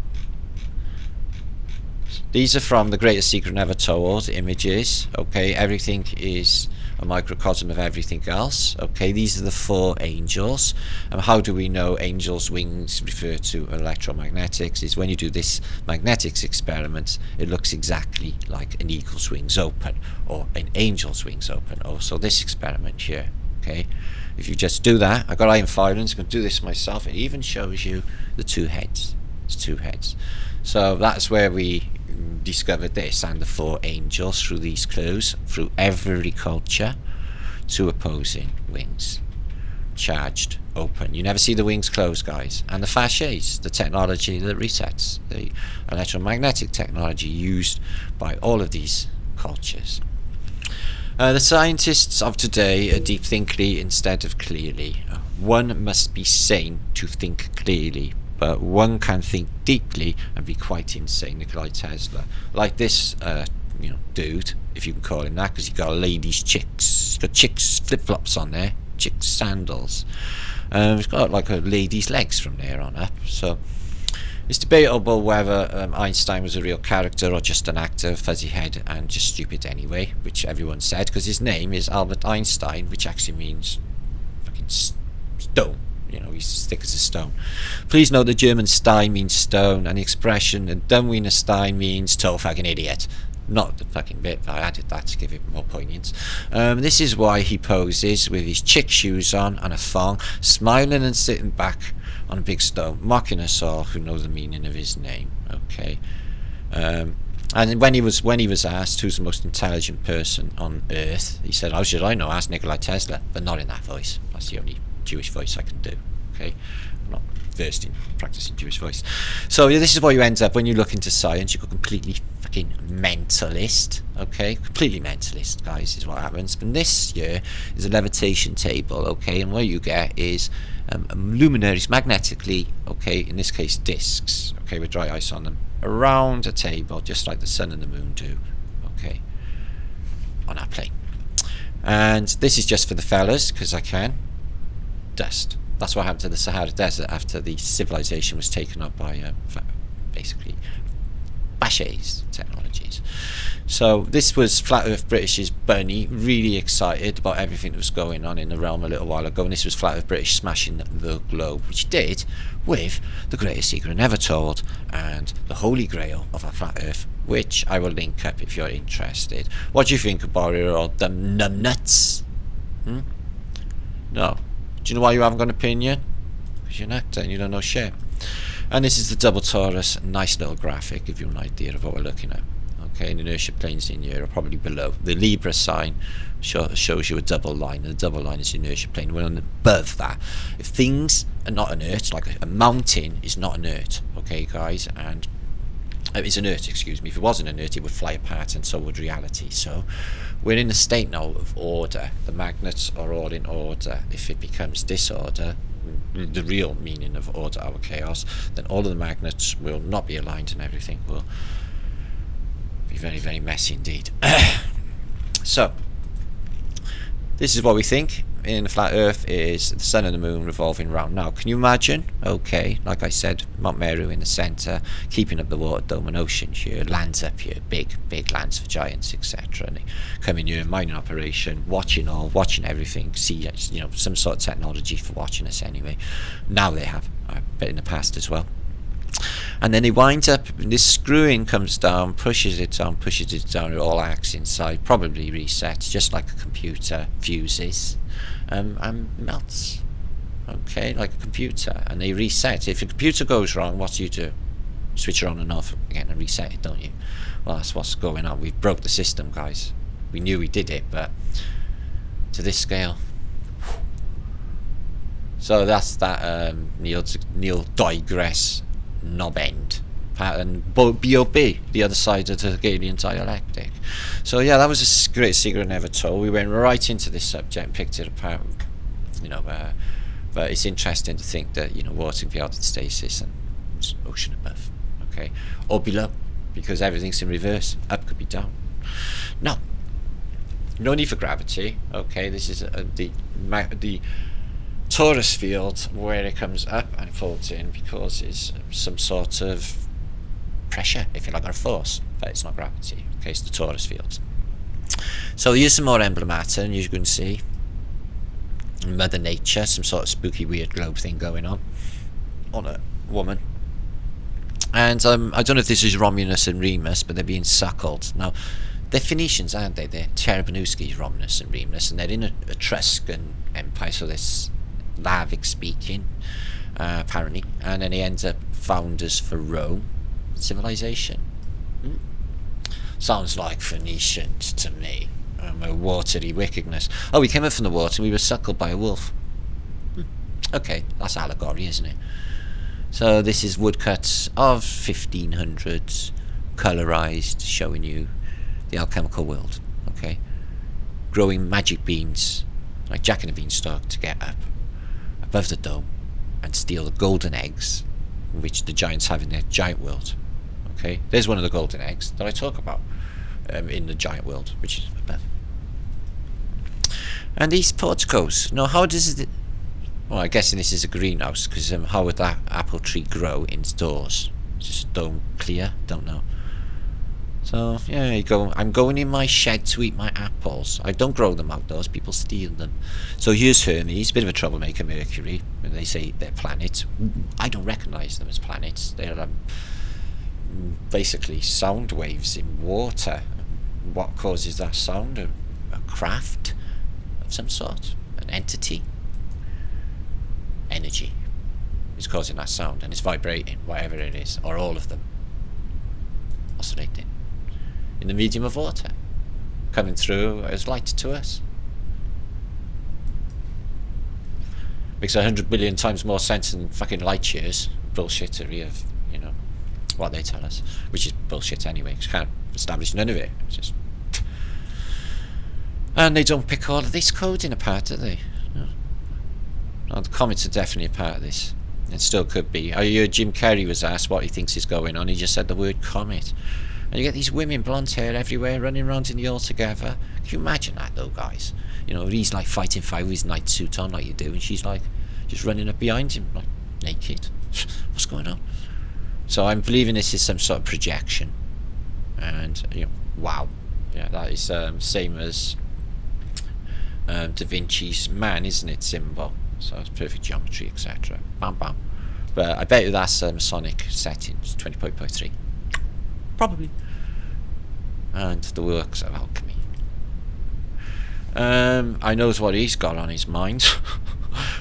these are from the Greatest Secret Never Told images, okay, everything is a microcosm of everything else, okay, these are the four angels. And how do we know angels' wings refer to electromagnetics? Is when you do this magnetics experiment, it looks exactly like an eagle's wings open, or an angel's wings open. Also this experiment here, okay, if you just do that, I've got iron filings, I'm going to do this myself, it even shows you the two heads. It's two heads. So that's where we discovered this, and the four angels through these clues, through every culture, two opposing wings, charged, open. You never see the wings close, guys. And the fasces, the technology that resets, the electromagnetic technology used by all of these cultures. The scientists of today deep thinkly instead of clearly. One must be sane to think clearly, but one can think deeply and be quite insane. Nikola Tesla, like this, dude, if you can call him that, because he got ladies' chicks. He's got chicks flip-flops on there, chicks sandals. He's got like a lady's legs from there on up. So it's debatable whether Einstein was a real character or just an actor, fuzzy head, and just stupid anyway, which everyone said, because his name is Albert Einstein, which actually means fucking stone. You know, he's as thick as a stone. Please note the German Stein means stone, and the expression and Dumbwiener Stein means toe fucking idiot. Not the fucking bit, but I added that to give it more poignance. This is why he poses with his chick shoes on and a thong, smiling and sitting back on a big stone, mocking us all who know the meaning of his name. Okay. And when he was asked who's the most intelligent person on earth, he said, "How should I know? Ask Nikola Tesla," but not in that voice. That's the only Jewish voice I can do. Okay, I'm not versed in practicing Jewish voice. So this is what you end up when you look into science. You go completely fucking mentalist. Okay, completely mentalist, guys, is what happens. But this here is a levitation table. Okay, and what you get is luminaries magnetically. Okay, in this case discs. Okay, with dry ice on them around a table, just like the sun and the moon do. Okay, on our plane. And this is just for the fellas, because I can. Dust. That's what happened to the Sahara Desert after the civilization was taken up by basically Bashay's technologies. So this was Flat Earth British's Bunny, really excited about everything that was going on in the realm a little while ago, and this was Flat Earth British smashing the globe, which he did with the Greatest Secret Never Told and the Holy Grail of our Flat Earth, which I will link up if you're interested. What do you think about it all, them numbnuts? No. Do you know why you haven't got an opinion? Because you're an actor and you don't know shit. And this is the double torus, nice little graphic, give you an idea of what we're looking at. Okay, and inertia planes in here are probably below. The Libra sign shows you a double line, and the double line is the inertia plane. We're on above that. If things are not inert, like a mountain is not inert, okay, guys, and it's inert, excuse me. If it wasn't inert, it would fly apart, and so would reality. So we're in a state now of order. The magnets are all in order. If it becomes disorder, the real meaning of order, our chaos, then all of the magnets will not be aligned, and everything will be very, very messy indeed. So this is what we think in the flat earth is the sun and the moon revolving round. Now, can you imagine? Okay, like I said, Mount Meru in the centre, keeping up the water dome and ocean here, lands up here, big lands for giants, etc. And they come in here, mining operation, watching everything, see, some sort of technology for watching us anyway. Now they have, I bet in the past as well. And then it winds up, and this screwing comes down, pushes it down, it all acts inside, probably resets, just like a computer fuses, and melts. Okay, like a computer, and they reset. If a computer goes wrong, what do? switch it on and off again and reset it, don't you? Well, that's what's going on. We've broke the system, guys. We knew we did it, but to this scale. So that's that Neil digress knob end pattern, BOB, the other side of the Hegelian dialectic. So yeah, that was a great secret never told. We went right into this subject and picked it apart, you know, but it's interesting to think that, you know, water can be out in stasis and ocean above, okay, or below, because everything's in reverse. Up could be down. No need for gravity. Okay, this is the torus field where it comes up and folds in because it's some sort of pressure, if you like, or a force, but it's not gravity. Okay, it's the torus field. So here's some more emblematum, and you can see Mother Nature, some sort of spooky weird globe thing going on a woman. And I don't know if this is Romulus and Remus, but they're being suckled. Now, they're Phoenicians, aren't they? They're Cherubinowski's Romulus and Remus, and they're in a Etruscan empire, so they're Slavic speaking, apparently. And then he ends up founders for Rome civilization. Sounds like Phoenicians to me. A watery wickedness. Oh, we came up from the water and we were suckled by a wolf. Okay, that's allegory, isn't it? So this is woodcuts of 1500s, colorized, showing you the alchemical world. Okay, growing magic beans like Jack and the Beanstalk to get up above the dome and steal the golden eggs which the giants have in their giant world. Okay, there's one of the golden eggs that I talk about in the giant world, which is above. And these porticos. Now, how does it? Well, I'm guessing this is a greenhouse, because how would that apple tree grow indoors? Just dome clear? Don't know. So yeah, you go. I'm going in my shed to eat my apples. I don't grow them outdoors. People steal them. So here's Hermes, bit of a troublemaker. Mercury. When they say they're planets, I don't recognise them as planets. They're basically sound waves in water. What causes that sound? A craft of some sort, an entity, energy is causing that sound, and it's vibrating, whatever it is, or all of them oscillating in the medium of water, coming through as light to us. Makes 100 billion times more sense than fucking light years bullshittery of, you know, what they tell us, which is bullshit anyway, because can't establish none of it. It's just, and they don't pick all of this coding apart, do they? No. No, the comets are definitely a part of this. It still could be. I heard Jim Carrey was asked what he thinks is going on. He just said the word comet. And you get these women, blonde hair everywhere, running around in the all together. Can you imagine that, though, guys? You know, he's like fighting fire with his night suit on, like you do, and she's like just running up behind him, like naked. What's going on? So I'm believing this is some sort of projection. And, you know, wow. Yeah, that is same as Da Vinci's man, isn't it, symbol? So it's perfect geometry, etc. Bam bam. But I bet you that's Masonic settings, 20.3. Probably. And the works of alchemy. I knows what he's got on his mind.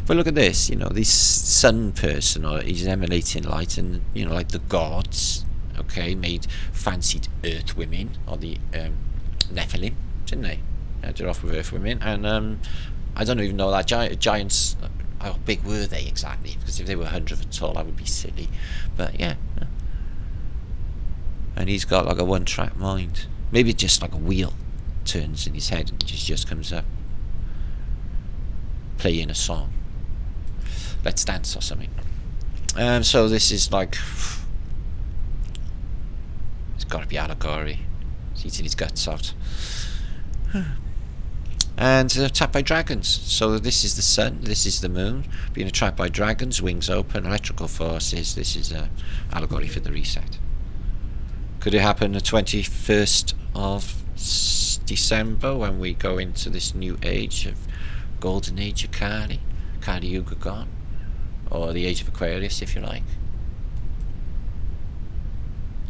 But look at this, you know, this sun person, or he's emanating light, and, you know, like the gods, okay, made fancied earth women, or the Nephilim, didn't they? They're off with earth women, and I don't even know that giants, how big were they exactly? Because if they were 100 foot tall, that would be silly. But yeah. And he's got like a one-track mind. Maybe just like a wheel turns in his head and just comes up, playing a song. Let's Dance or something. So this is like, it's got to be allegory. He's eating his guts out. And attacked by dragons. So this is the sun, this is the moon, being attacked by dragons, wings open, electrical forces. This is allegory for the reset. Could it happen the 21st of December, when we go into this new age of golden age of Kali Yuga gone, or the age of Aquarius, if you like,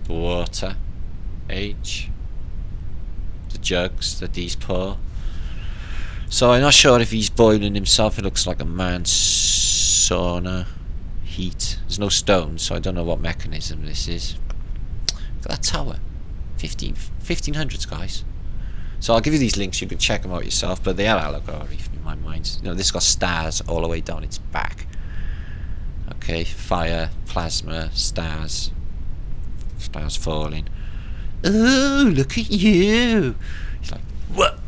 the water age, the jugs that these pour. So I'm not sure if he's boiling himself. It looks like a man's sauna heat. There's no stones, so I don't know what mechanism this is. Look at that tower. 1500s, guys. So I'll give you these links, you can check them out yourself, but they are allegory in my mind. You know, this got stars all the way down its back. Okay, fire, plasma, stars falling. Oh, look at you! He's like, what?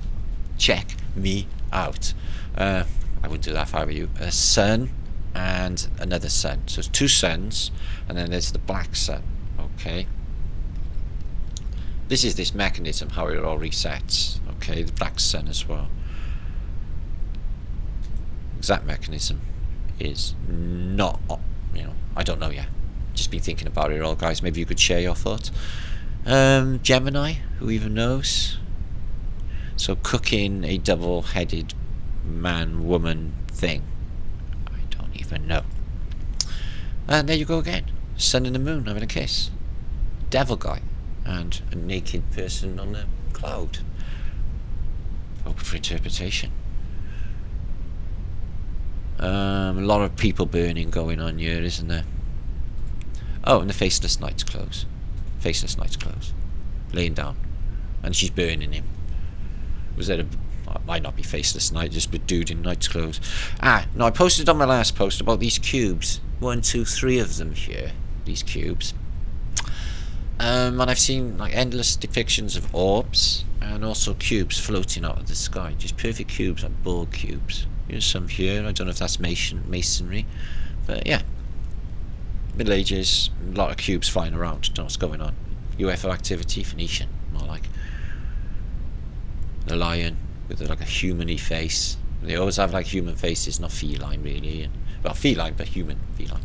Check me out. I wouldn't do that if I were you. A sun and another sun. So it's two suns, and then there's the black sun. Okay. This is this mechanism, how it all resets. Okay, the black sun as well. Exact mechanism is not, you know, I don't know yet. Just been thinking about it all, guys. Maybe you could share your thoughts. Gemini, who even knows? So cooking a double-headed man-woman thing. I don't even know. And there you go again. Sun and the moon having a kiss. Devil guy. And a naked person on a cloud. Open for interpretation. A lot of people burning going on here, isn't there? Oh, and the faceless knight's clothes. Faceless knight's clothes. Laying down. And she's burning him. Was there a... It might not be faceless knight, just a dude in knight's clothes. No, I posted on my last post about these cubes. 1, 2, 3 of them here. These cubes. And I've seen like endless depictions of orbs and also cubes floating out of the sky. Just perfect cubes, like ball cubes. Here's some here. I don't know if that's masonry, but yeah. Middle Ages, a lot of cubes flying around. Don't know what's going on. UFO activity, Phoenician, more like. The lion with like a human-y face. They always have like human faces, not feline really. Well, feline, but human feline.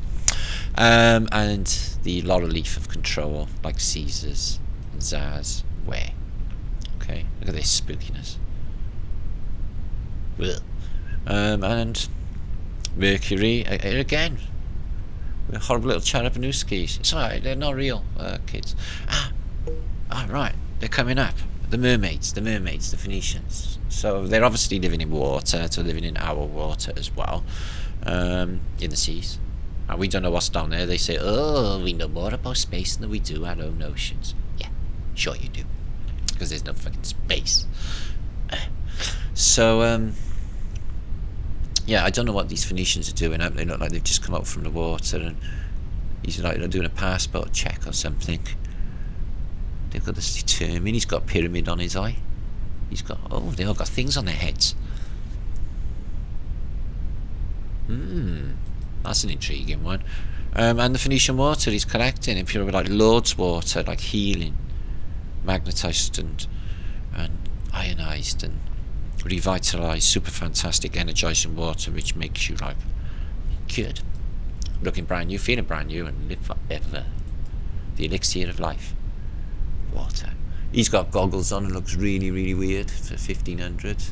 And the laurel leaf of control, like Caesar's and Tsars wear. Okay, look at this spookiness. And Mercury again. Horrible little Charabanouskis. It's alright, they're not real kids. Right, they're coming up. The mermaids, the Phoenicians. So they're obviously living in water, so living in our water as well, in the seas. And we don't know what's down there. They say, oh, we know more about space than we do our own oceans. Yeah, sure you do. Because there's no fucking space. So, yeah, I don't know what these Phoenicians are doing. They look like they've just come out from the water and he's like doing a passport check or something. They've got this determined. He's got a pyramid on his eye. He's got, oh, they all got things on their heads. That's an intriguing one. And the Phoenician water he's collecting, if you're like Lord's water, like healing, magnetized and ionized and revitalized, super fantastic, energizing water, which makes you like cured, looking brand new, feeling brand new, and live forever. The elixir of life, water. He's got goggles on and looks really, really weird for 1500.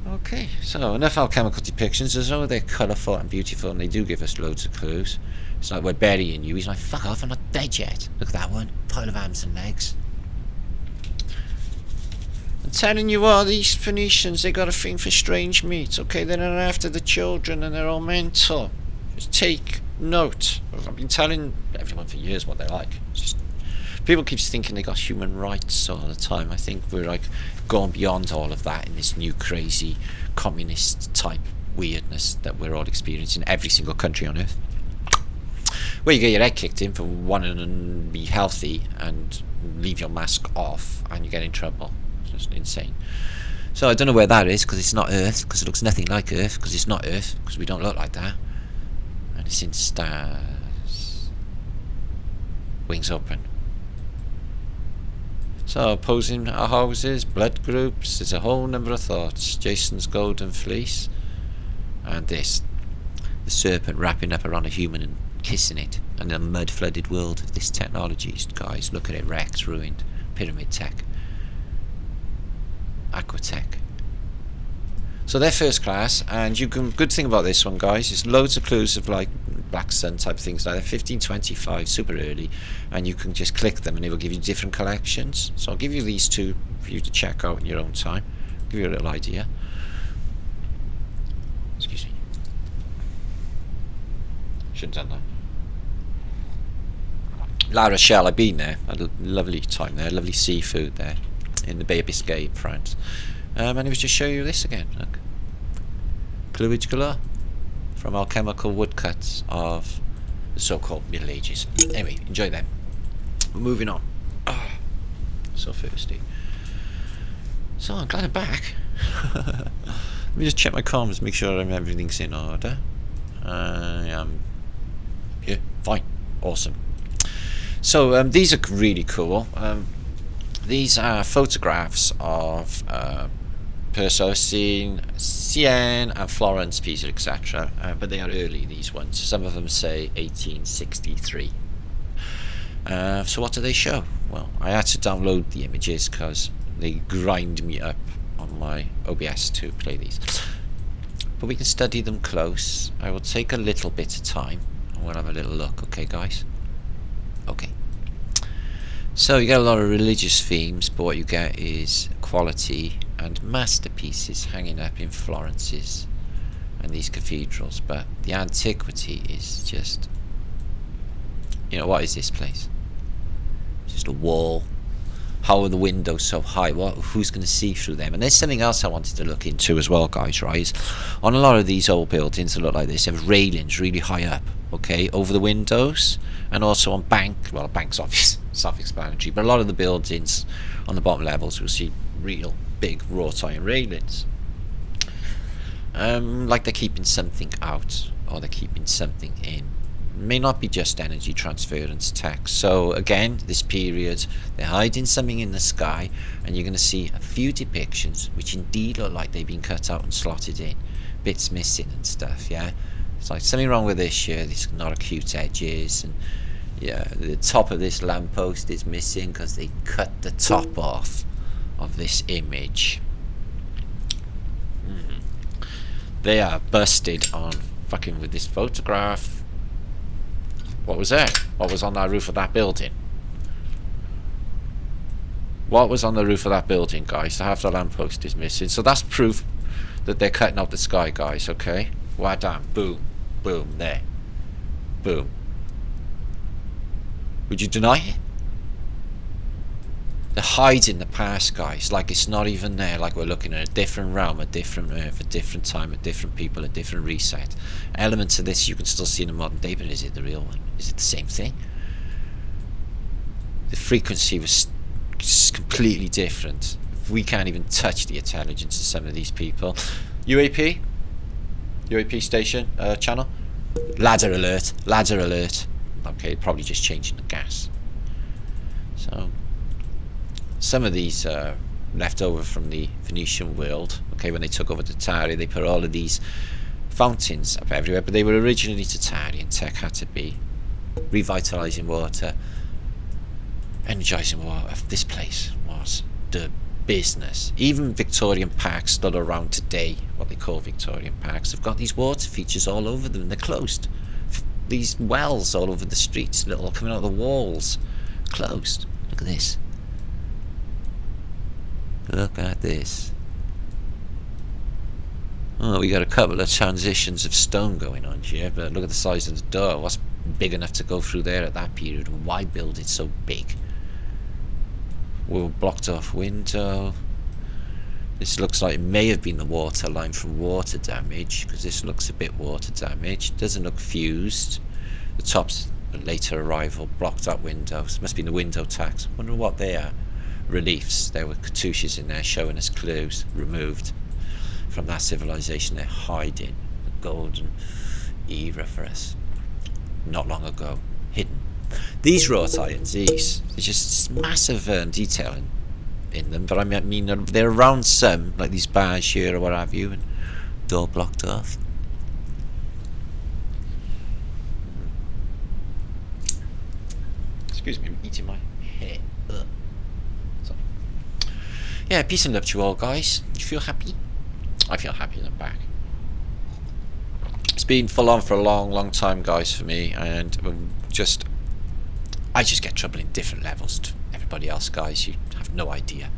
Okay, so enough alchemical depictions. As though they're colourful and beautiful, and they do give us loads of clues. It's like we're burying you. He's like, fuck off, I'm not dead yet. Look at that one, pile of arms and legs. I'm telling you what, these Phoenicians, they got a thing for strange meat. Okay, they're not after the children, and they're all mental. Just take note. I've been telling everyone for years what they're like. It's just, people keep thinking they got human rights all the time. I think we're like gone beyond all of that in this new crazy communist type weirdness that we're all experiencing in every single country on earth. Where you get your head kicked in for wanting to be healthy and leave your mask off and you get in trouble. It's just insane. So I don't know where that is, because it's not Earth, because it looks nothing like Earth, because it's not Earth, because we don't look like that. And it's in stars. Wings open. So, opposing houses, blood groups, there's a whole number of thoughts. Jason's golden fleece. And this. The serpent wrapping up around a human and kissing it. And a mud-flooded world of this technology. Guys, look at it, wrecked, ruined. Pyramid tech. Aquatech. So they're first class, and you can, good thing about this one, guys, is loads of clues of like black sun type things like that. 1525, super early, and you can just click them and it will give you different collections. So I'll give you these two for you to check out in your own time, give you a little idea. Excuse me. Should have done that. La Rochelle, I've been there. I had a lovely time there. Lovely seafood there in the Bay of Biscay, France. And it was just show you this again. Look, plumage galore from alchemical woodcuts of the so-called Middle Ages. Anyway, enjoy them. We're moving on. Oh, so thirsty. So I'm glad I'm back. Let me just check my comms, make sure everything's in order. Yeah, fine, awesome. So these are really cool. These are photographs of Perseus, Sienne and Florence, Pisa, etc. But they are early, these ones. Some of them say 1863. So what do they show? Well, I had to download the images because they grind me up on my OBS to play these. But we can study them close. I will take a little bit of time and we'll have a little look, okay guys? Okay. So you get a lot of religious themes, but what you get is quality and masterpieces hanging up in Florence's and these cathedrals. But the antiquity is just, you know, what is this place? It's just a wall. How are the windows so high? Who's going to see through them? And there's something else I wanted to look into as well, guys, right? On a lot of these old buildings that look like this, have railings really high up, okay, over the windows, and also on well, bank's obvious, self-explanatory, but a lot of the buildings on the bottom levels will see real big wrought iron railings. Like they're keeping something out, or they're keeping something in. May not be just energy transference tech. So again, this period, they're hiding something in the sky, and you're going to see a few depictions which indeed look like they've been cut out and slotted in, bits missing and stuff. Yeah, it's like something wrong with this here. These not acute edges, and yeah, the top of this lamppost is missing because they cut the top off of this image. They are busted on fucking with this photograph. What was there? What was on that roof of that building? What was on the roof of that building, guys? Half the lamppost is missing. So that's proof that they're cutting out the sky, guys, okay? Wadam. Boom. Boom. There. Boom. Would you deny it? They're hiding the past, guys. Like it's not even there. Like we're looking at a different realm, a different earth, a different time, a different people, a different reset. Elements of this you can still see in the modern day, but is it the real one? Is it the same thing? The frequency was completely different. We can't even touch the intelligence of some of these people. UAP station, channel. Ladder alert. Ladder alert. Okay, probably just changing the gas. So some of these left over from the Phoenician world. Okay, when they took over Tartarian, they put all of these fountains up everywhere, but they were originally Tartarian. Tech had to be revitalizing water, energizing water. This place was the business. Even Victorian parks that are around today, what they call Victorian parks, have got these water features all over them, and they're closed. These wells all over the streets, little coming out of the walls, closed. Look at this. Look at this. Oh, we got a couple of transitions of stone going on here, but look at the size of the door. What's big enough to go through there at that period, and why build it so big? We're blocked off window. This looks like it may have been the water line from water damage, because this looks a bit water damaged. Doesn't look fused. The top's a later arrival. Blocked up windows. Must be the window tax. Wonder what they are. Reliefs. There were cartouches in there showing us clues. Removed from that civilization. They're hiding the golden era for us. Not long ago. Hidden. These wrought irons, these, there's just massive detail in them, but I mean they're around some, like these bars here or what have you, and door blocked off. Excuse me, I'm eating my hair. Sorry. Yeah, peace and love to you all, guys. You feel happy? I feel happy that I'm back. It's been full on for a long time, guys, for me, and I just get trouble in different levels to everybody else, guys. You have no idea.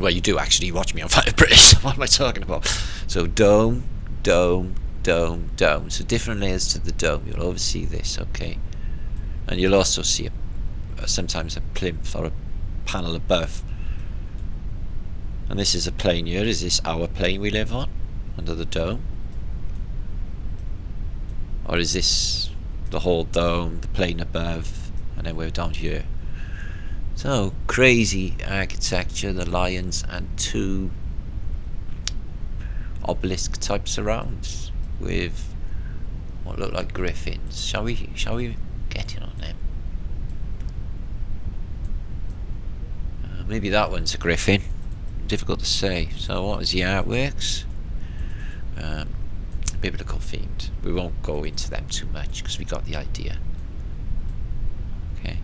Well, you do actually. You watch me on FEB British. What am I talking about? So dome, dome, dome. So different layers to the dome. You'll oversee this, okay? And you'll also see sometimes a plinth or a panel above. And this is a plane here. Is this our plane we live on? Under the dome? Or is this the whole dome, the plane above, and then we're down here? So, crazy architecture, the lions, and 2 obelisk type surrounds with what look like griffins. Shall we get in on them? Maybe that one's a griffin. Difficult to say. So what is the artworks? Biblical themed. We won't go into them too much because we got the idea. Okay.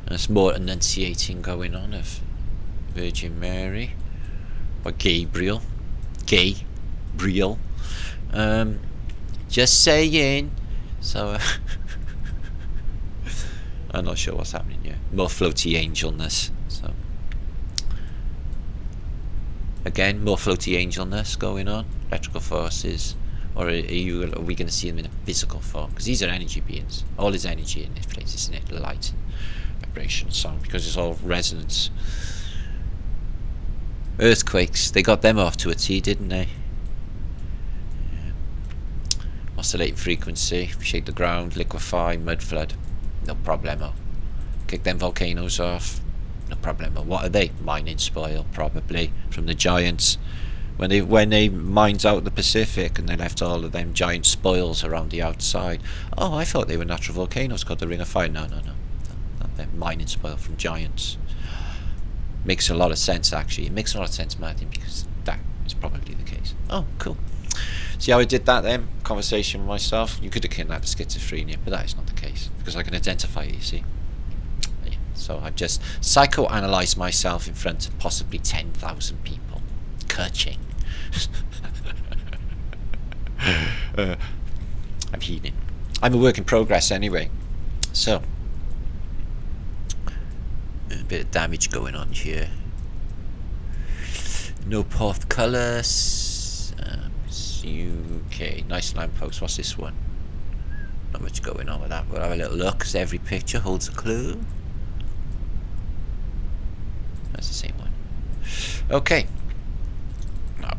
There's more enunciating going on of Virgin Mary by Gabriel. Just saying. So I'm not sure what's happening here. More floaty angelness. So again, more floaty angelness going on. Electrical forces. Or are we going to see them in a physical form? Because these are energy beings. All is energy in this place, isn't it? Light, vibration, sound. Because it's all resonance. Earthquakes. They got them off to a T, didn't they? Yeah. Oscillating frequency. Shake the ground. Liquefy. Mud flood. No problemo. Kick them volcanoes off. No problemo. What are they? Mining spoil, probably, from the giants. When they mined out the Pacific and they left all of them giant spoils around the outside. Oh, I thought they were natural volcanoes called the Ring of Fire. No. They're mining spoil from giants. Makes a lot of sense, actually. It makes a lot of sense, Martin, because that is probably the case. Oh, cool. See how I did that then? Conversation with myself. You could have kidnapped a schizophrenia, but that is not the case because I can identify it, you see. Yeah. So I've just psychoanalyzed myself in front of possibly 10,000 people. Kerching. I'm healing. I'm a work in progress anyway. So a bit of damage going on here. No path colours. Okay, nice lamppost. What's this one? Not much going on with that. We'll have a little look because every picture holds a clue. That's the same one. Okay. Now,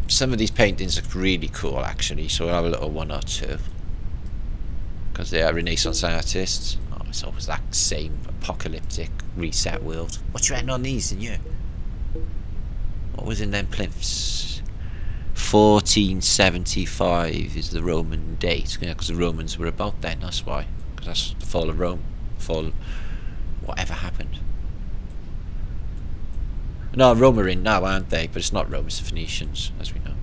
some of these paintings are really cool actually, so we'll have a little one or two. Because they are Renaissance artists. Oh, it's always that same apocalyptic reset world. What's your end on these in you? What was in them plinths? 1475 is the Roman date, because the Romans were about then, that's why. Because that's the fall of Rome. Fall, whatever happened. No, Rome are in now, aren't they? But it's not Rome, it's the Phoenicians, as we know.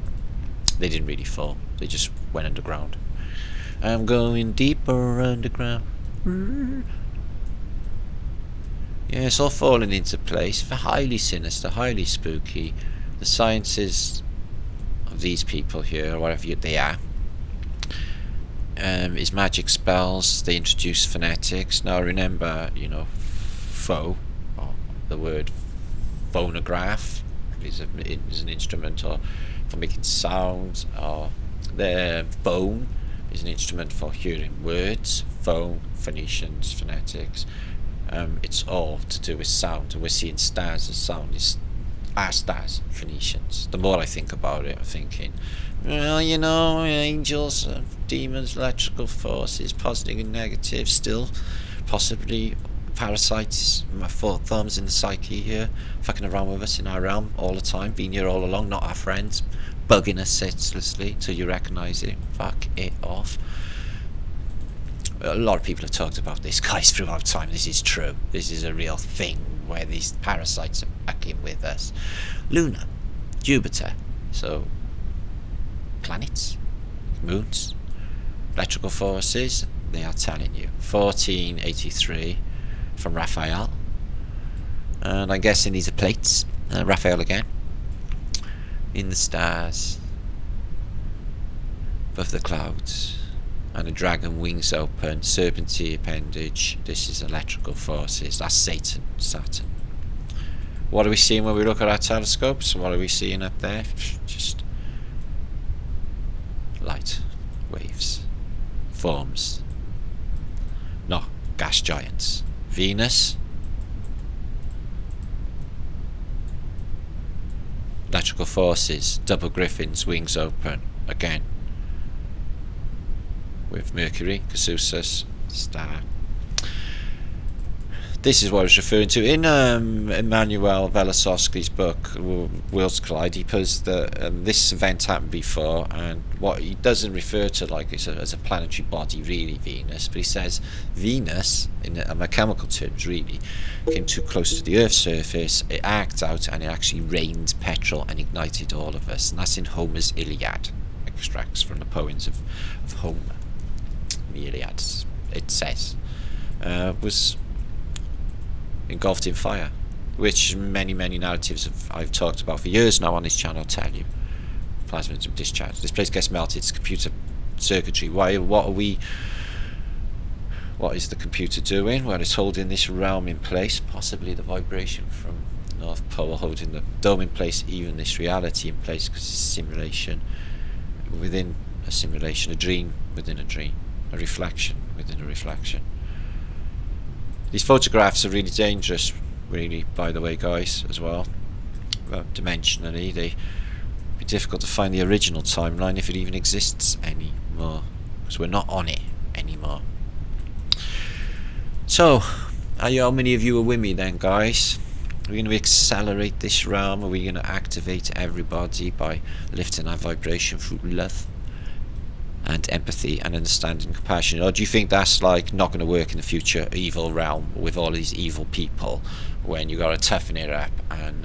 They didn't really fall, they just went underground. I'm going deeper underground. Yeah, it's all falling into place. They're highly sinister, highly spooky. The sciences of these people here, or whatever they are, is magic spells. They introduce phonetics. Now remember, you know, or the word phonograph is an instrument for making sounds, or the phone is an instrument for hearing words. Phone, Phoenicians, phonetics. It's all to do with sound, and we're seeing stars as sound. Our stars, Phoenicians. The more I think about it, I'm thinking, well, you know, angels, demons, electrical forces, positive and negative, still possibly parasites, my four thumbs in the psyche here, fucking around with us in our realm all the time, being here all along, not our friends, bugging us senselessly till you recognise it. Fuck it off. A lot of people have talked about this, guys, throughout time. This is true. This is a real thing where these parasites are fucking with us. Luna, Jupiter, so planets, moons, electrical forces, they are telling you. 1483 from Raphael. And I'm guessing these are plates. Raphael again. In the stars, above the clouds. And a dragon wings open, serpentine appendage. This is electrical forces. That's Satan, Saturn. What are we seeing when we look at our telescopes? What are we seeing up there? Just light waves, forms, not gas giants. Venus, electrical forces, double griffins, wings open again, with Mercury, Casus, star. This is what I was referring to in Emanuel Velosowski's book Worlds Collide. He puts that this event happened before, and what he doesn't refer to like as a planetary body, really, Venus, but he says Venus, in chemical terms, really came too close to the Earth's surface, it arced out, and it actually rained petrol and ignited all of us. And that's in Homer's Iliad, extracts from the poems of Homer. The Iliad, it says, was engulfed in fire, which many narratives I've talked about for years now on this channel tell you. Plasmas of discharge. This place gets melted. It's computer circuitry. What is the computer doing? Well, it's holding this realm in place, possibly the vibration from North Pole holding the dome in place, even this reality in place, because it's a simulation within a simulation, a dream within a dream, a reflection within a reflection. These photographs are really dangerous, really, by the way, guys, as well. Dimensionally, they'd be difficult to find the original timeline, if it even exists anymore, because we're not on it anymore. So, how many of you are with me then, guys? Are we going to accelerate this realm? Are we going to activate everybody by lifting our vibration through love and empathy and understanding and compassion? Or do you think that's like not going to work in the future evil realm with all these evil people, when you got to toughen it up and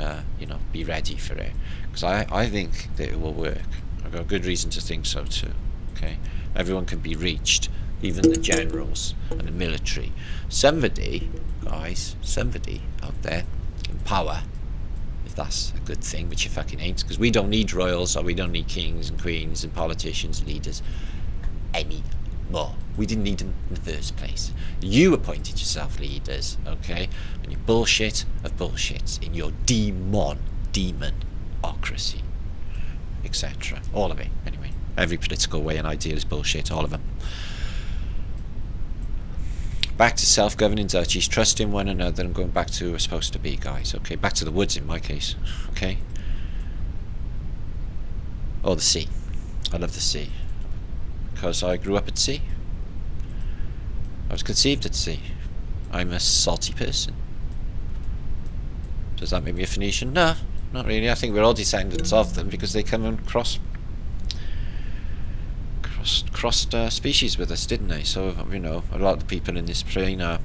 be ready for it? Because I think that it will work. I've got a good reason to think so too. Okay, everyone can be reached, even the generals and the military. Somebody, guys, somebody out there in power, if that's a good thing, which it fucking ain't, because we don't need royals, or we don't need kings and queens and politicians and leaders anymore. We didn't need them in the first place. You appointed yourself leaders, okay? And your bullshit of bullshits in your demonocracy, etc. All of it, anyway. Every political way and idea is bullshit, all of them. Back to self-governing duchies, trusting one another, and going back to who we're supposed to be, guys, okay? Back to the woods in my case, okay? Or the sea. I love the sea, because I grew up at sea. I was conceived at sea. I'm a salty person. Does that make me a Phoenician? No, not really. I think we're all descendants of them, because they come and crossed species with us, didn't they? So, a lot of the people in this plane are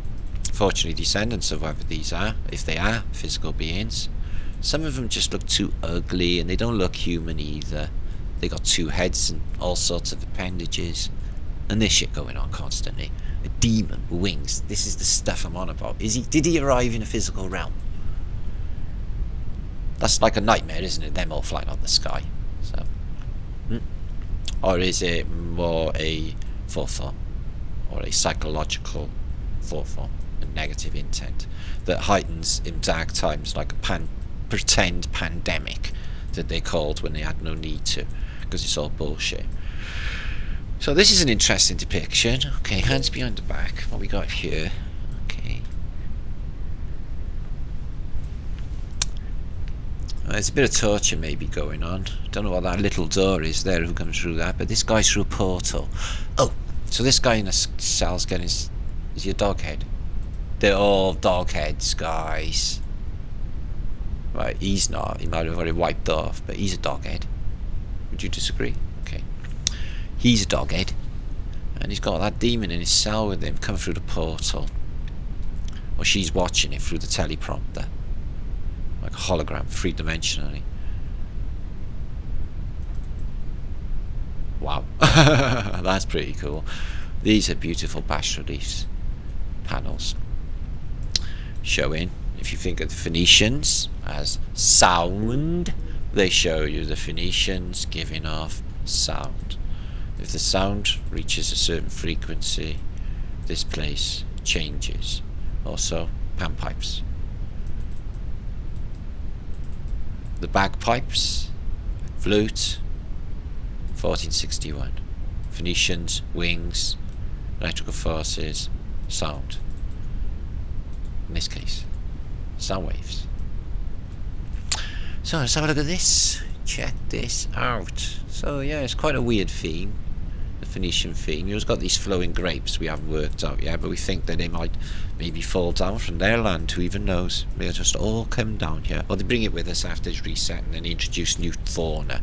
fortunately descendants of whoever these are, if they are physical beings. Some of them just look too ugly, and they don't look human either. They got two heads and all sorts of appendages, and this shit going on constantly. A demon with wings. This is the stuff I'm on about. Did he arrive in a physical realm? That's like a nightmare, isn't it? Them all flying on the sky. So, or is it more a thought form, or a psychological thought form, a negative intent that heightens in dark times, like a pretend pandemic that they called when they had no need to, because it's all bullshit. So this is an interesting depiction. Okay, hands behind the back. What we got here? Okay. There's a bit of torture maybe going on. Don't know what that little door is there, who comes through that, but this guy's through a portal. Oh, so this guy in the cell's getting is he a dog head? They're all dog heads, guys. Right, he's not. He might have already wiped off, but he's a dog head. Would you disagree? Okay. He's a dog head, and he's got that demon in his cell with him, come through the portal. Or she's watching it through the teleprompter. Like a hologram, three-dimensionally. Wow. That's pretty cool. These are beautiful bas reliefs panels, showing, if you think of the Phoenicians as sound, they show you the Phoenicians giving off sound. If the sound reaches a certain frequency, this place changes. Also, panpipes. The bagpipes, flute, 1461. Phoenicians, wings, electrical forces, sound. In this case, sound waves. So let's have a look at this. Check this out. So yeah, it's quite a weird theme, the Phoenician theme. You've got these flowing grapes we haven't worked out yet, but we think that they might maybe fall down from their land. Who even knows? They'll just all come down here. Or they bring it with us after it's reset and then introduce new fauna.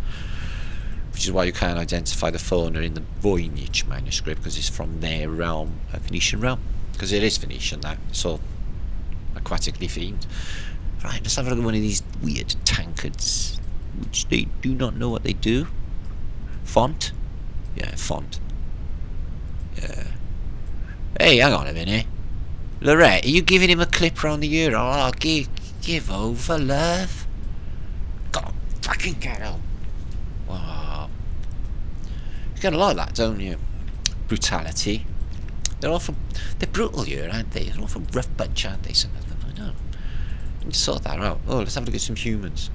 Which is why you can't identify the fauna in the Voynich manuscript, because it's from their realm, a Phoenician realm. Because it is Phoenician now, so aquatically themed. Right, let's have a look at one of these weird tankards, which they do not know what they do. Font? Yeah, font. Yeah. Hey, hang on a minute. Lorette, are you giving him a clip round the ear? Oh, give over, love. God, fucking get out. Wow. You get a lot of that, don't you? Brutality. They're brutal here, aren't they? They're an awful rough bunch, aren't they? Some of them, I know. You can sort that out. Oh, let's have a look at some humans.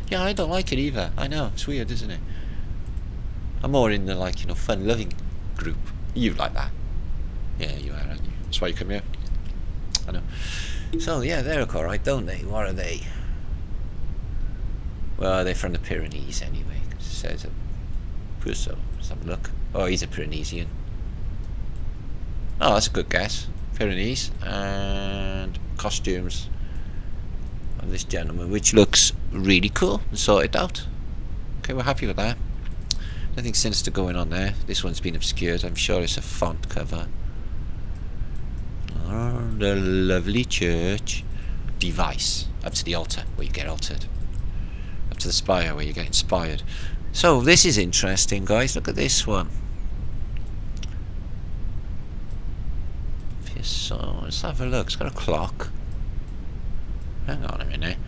Yeah, I don't like it either. I know, it's weird, isn't it? I'm more in the, like, you know, fun-loving group. You like that? Yeah, you are, aren't you? That's why you come here. I know. So, yeah, they look alright, don't they? What are they? Well, they're from the Pyrenees anyway. It says a Puso. Let's have a look. Oh, he's a Pyreneesian. Oh, that's a good guess. Pyrenees. And costumes of this gentleman, which looks really cool and sorted out. Okay, we're happy with that. Nothing sinister going on there. This one's been obscured. I'm sure it's a font cover. Oh, the lovely church. Device. Up to the altar, where you get altered. Up to the spire, where you get inspired. So, this is interesting, guys. Look at this one. So, let's have a look. It's got a clock. Hang on a minute.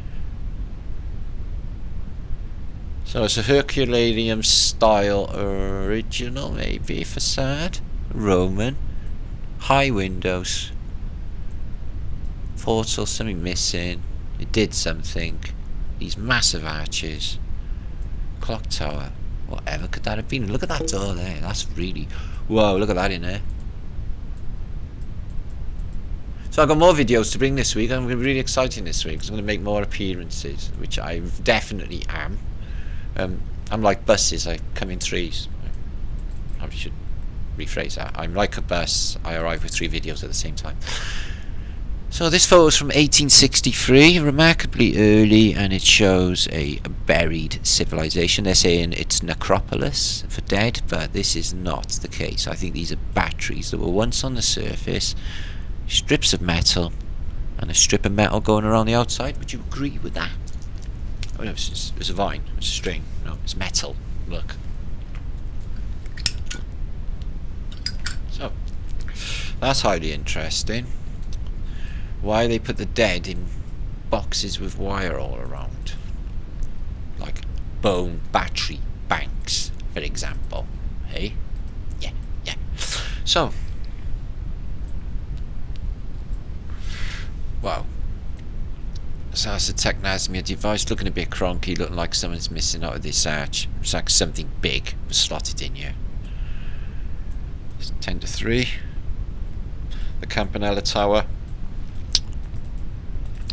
So it's a Herculaneum style original, maybe, facade. Roman. High windows. Portal, something missing. It did something. These massive arches. Clock tower. Whatever could that have been? Look at that door there. That's really... Whoa, look at that in there. So I've got more videos to bring this week. I'm going to be really exciting this week because I'm going to make more appearances, which I definitely am. I'm like buses, I come in threes. I probably should rephrase that. I'm like a bus, I arrive with 3 videos at the same time. So this photo is from 1863, remarkably early, and it shows a buried civilization. They're saying it's necropolis for dead, but this is not the case. I think these are batteries that were once on the surface, strips of metal, and a strip of metal going around the outside. Would you agree with that? Oh no, it's a vine, it's a string. No, it's metal. Look. So, that's highly interesting. Why they put the dead in boxes with wire all around, like bone battery banks, for example. Hey, yeah. So, wow. So that's a technosmia device, looking a bit cronky, looking like someone's missing out of this arch. It's like something big was slotted in here. It's 10 to 3. The Campanella Tower.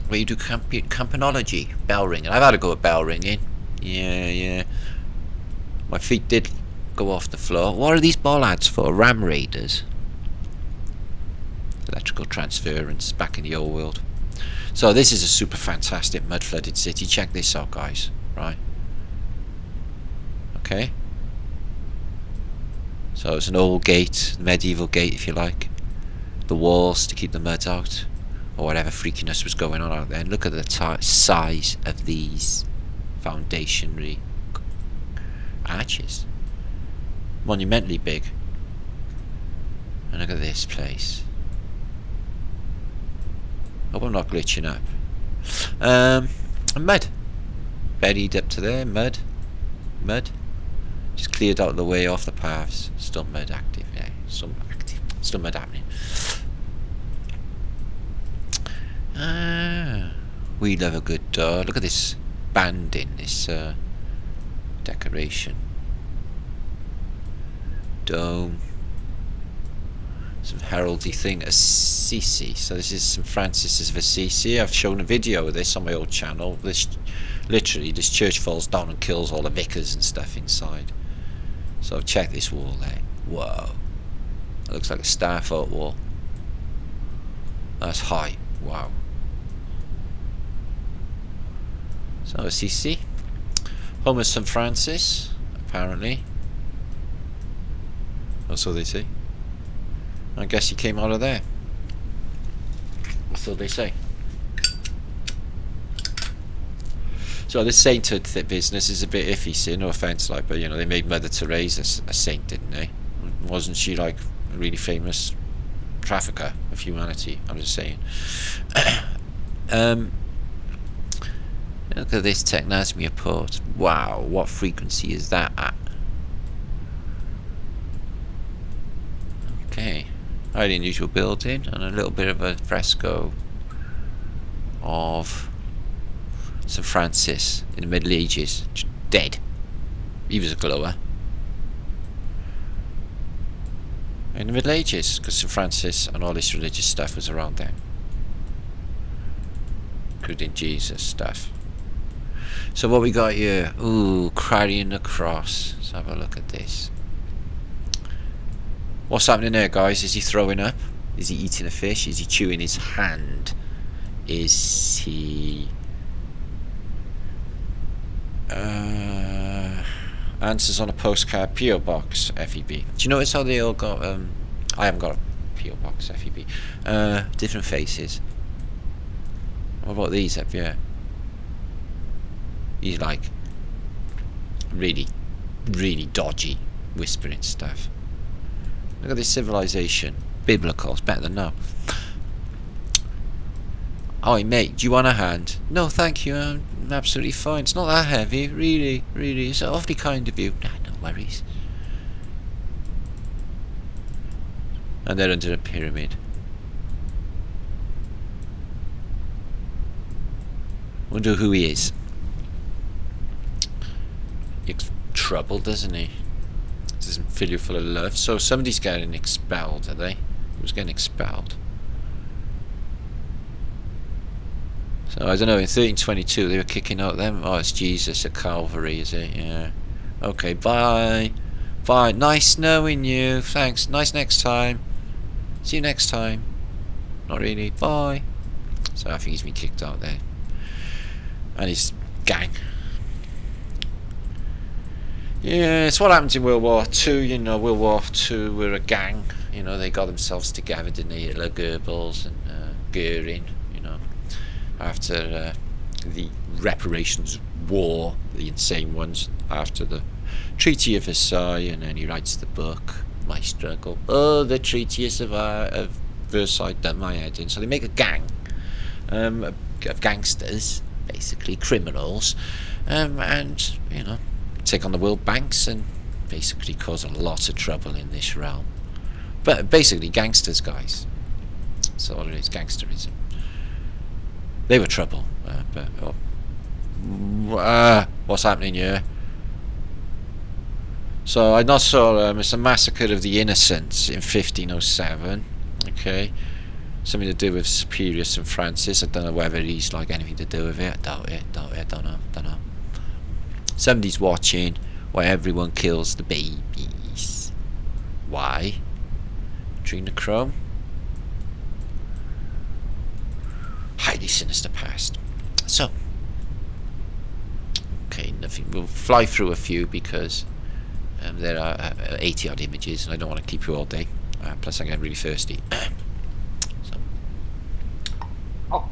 Where you do campanology, bell ringing. I've had a go at bell ringing. Yeah. My feet did go off the floor. What are these bollards for? Ram raiders. Electrical transference back in the old world. So this is a super fantastic mud flooded city. Check this out, guys. Right. Okay. So it's an old gate, medieval gate if you like. The walls to keep the mud out, or whatever freakiness was going on out there. And look at the size of these foundationary arches. Monumentally big. And look at this place. Hope I'm not glitching up. And mud. Buried up to there, mud. Just cleared out the way off the paths. Still mud active, yeah. Still mud happening. We love a good door. Look at this banding, this decoration. dome. Some heraldy thing. Assisi. So this is St. Francis of Assisi. I've shown a video of this on my old channel. This, literally, this church falls down and kills all the vicars and stuff inside. So check this wall there. Whoa. That looks like a Starfort wall. That's high. Wow. So Assisi. Home of St. Francis, apparently. That's what they say. I guess he came out of there. That's what they say. So this sainthood business is a bit iffy, see, no offence, like, but you know, they made Mother Teresa a saint, didn't they? Wasn't she like a really famous trafficker of humanity? I'm just saying. Look at this Technasmia port. Wow, what frequency is that at? Okay, highly unusual building, and a little bit of a fresco of St. Francis in the Middle Ages, dead. He was a glower. In the Middle Ages, because St. Francis and all this religious stuff was around then, including Jesus stuff. So what we got here? Ooh, carrying the cross. Let's have a look at this. What's happening there, guys? Is he throwing up? Is he eating a fish? Is he chewing his hand? Is he... answers on a postcard. P.O. Box, FEB. Do you notice how they all got... I haven't got a P.O. Box, FEB. Different faces. What about these up here? He's like... really, really dodgy whispering stuff. Look at this civilization. Biblical. It's better than no. Oh, mate, do you want a hand? No, thank you. I'm absolutely fine. It's not that heavy. Really, really. It's awfully kind of you. Nah, no worries. And they're under a pyramid. Wonder who he is. He looks troubled, doesn't he? Doesn't fill you full of love. So somebody's getting expelled, are they? Who's getting expelled? So I don't know, in 1322 they were kicking out them. Oh, it's Jesus at Calvary, is it? Yeah. Okay, bye. Bye. Nice knowing you. Thanks. Nice next time. See you next time. Not really. Bye. So I think he's been kicked out there. And his gang. Yeah, it's what happened in World War II, you know. World War II were a gang. You know, they got themselves together, didn't they? Hitler, Goebbels and Goering, you know. After the reparations war, the insane ones, after the Treaty of Versailles, and then he writes the book, My Struggle. Oh, the Treaty of Versailles done my head in. So they make a gang of gangsters, basically criminals, and, you know, take on the world banks and basically cause a lot of trouble in this realm. But basically gangsters, guys. So it is gangsterism. They were trouble. What's happening here? So I not saw it's a massacre of the innocents in 1507. Okay, something to do with Superior St. Francis. I don't know whether he's like anything to do with it. I doubt it. Don't know. Somebody's watching why everyone kills the babies. Why? Adrenochrome. Highly sinister past. So, okay, nothing. We'll fly through a few because there are 80 odd images and I don't want to keep you all day. Plus I'm getting really thirsty. So. Oh.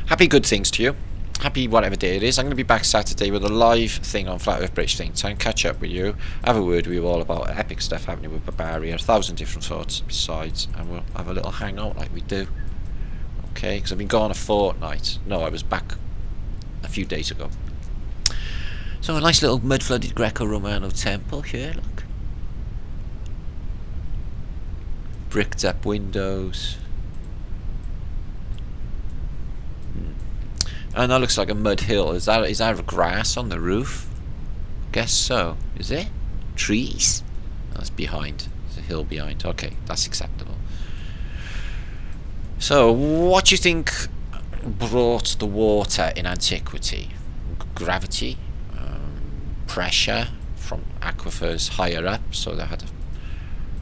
Happy good things to you. Happy whatever day it is. I'm going to be back Saturday with a live thing on Flat Earth British Think Tank. Catch up with you. Have a word with you all about epic stuff happening with Barbaria. 1,000 different thoughts besides. And we'll have a little hangout like we do. Okay, because I've been gone a fortnight. No, I was back a few days ago. So a nice little mud-flooded Greco-Romano temple here, look. Bricked up windows. And that looks like a mud hill. Is that grass on the roof? Guess so. Is it? trees. That's behind. There's a hill behind. Okay, that's acceptable. So, what do you think brought the water in antiquity? Gravity, pressure from aquifers higher up, so they had to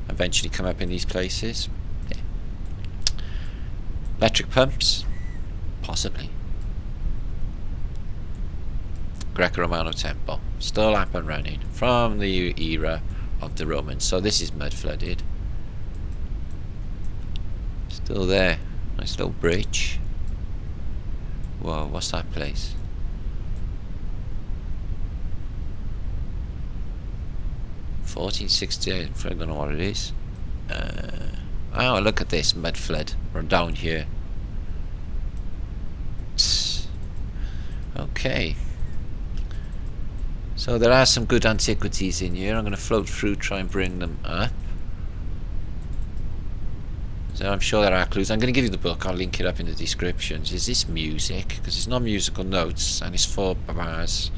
eventually come up in these places. Yeah. Electric pumps, possibly. Greco-Romano temple, still up and running from the era of the Romans. So this is mud flooded. Still there. Nice little bridge. Whoa, what's that place? $1468. I don't know what it is. Oh, look at this mud flood. We're down here. Okay. So there are some good antiquities in here. I'm going to float through, try and bring them up. So I'm sure there are clues. I'm going to give you the book. I'll link it up in the descriptions. Is this music? Because it's not musical notes and it's 4 bars.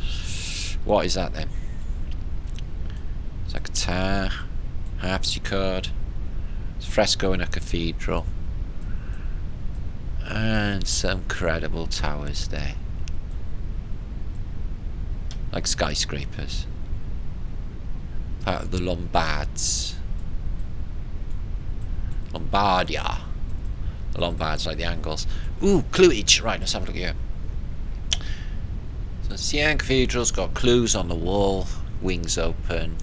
What is that then? It's a guitar, harpsichord. It's a fresco in a cathedral. And some credible towers there. Like skyscrapers. Part of the Lombards. Lombardia. The Lombards like the Angles. Ooh, cluage. Right, let's have a look here. So Siena Cathedral's got clues on the wall. Wings open.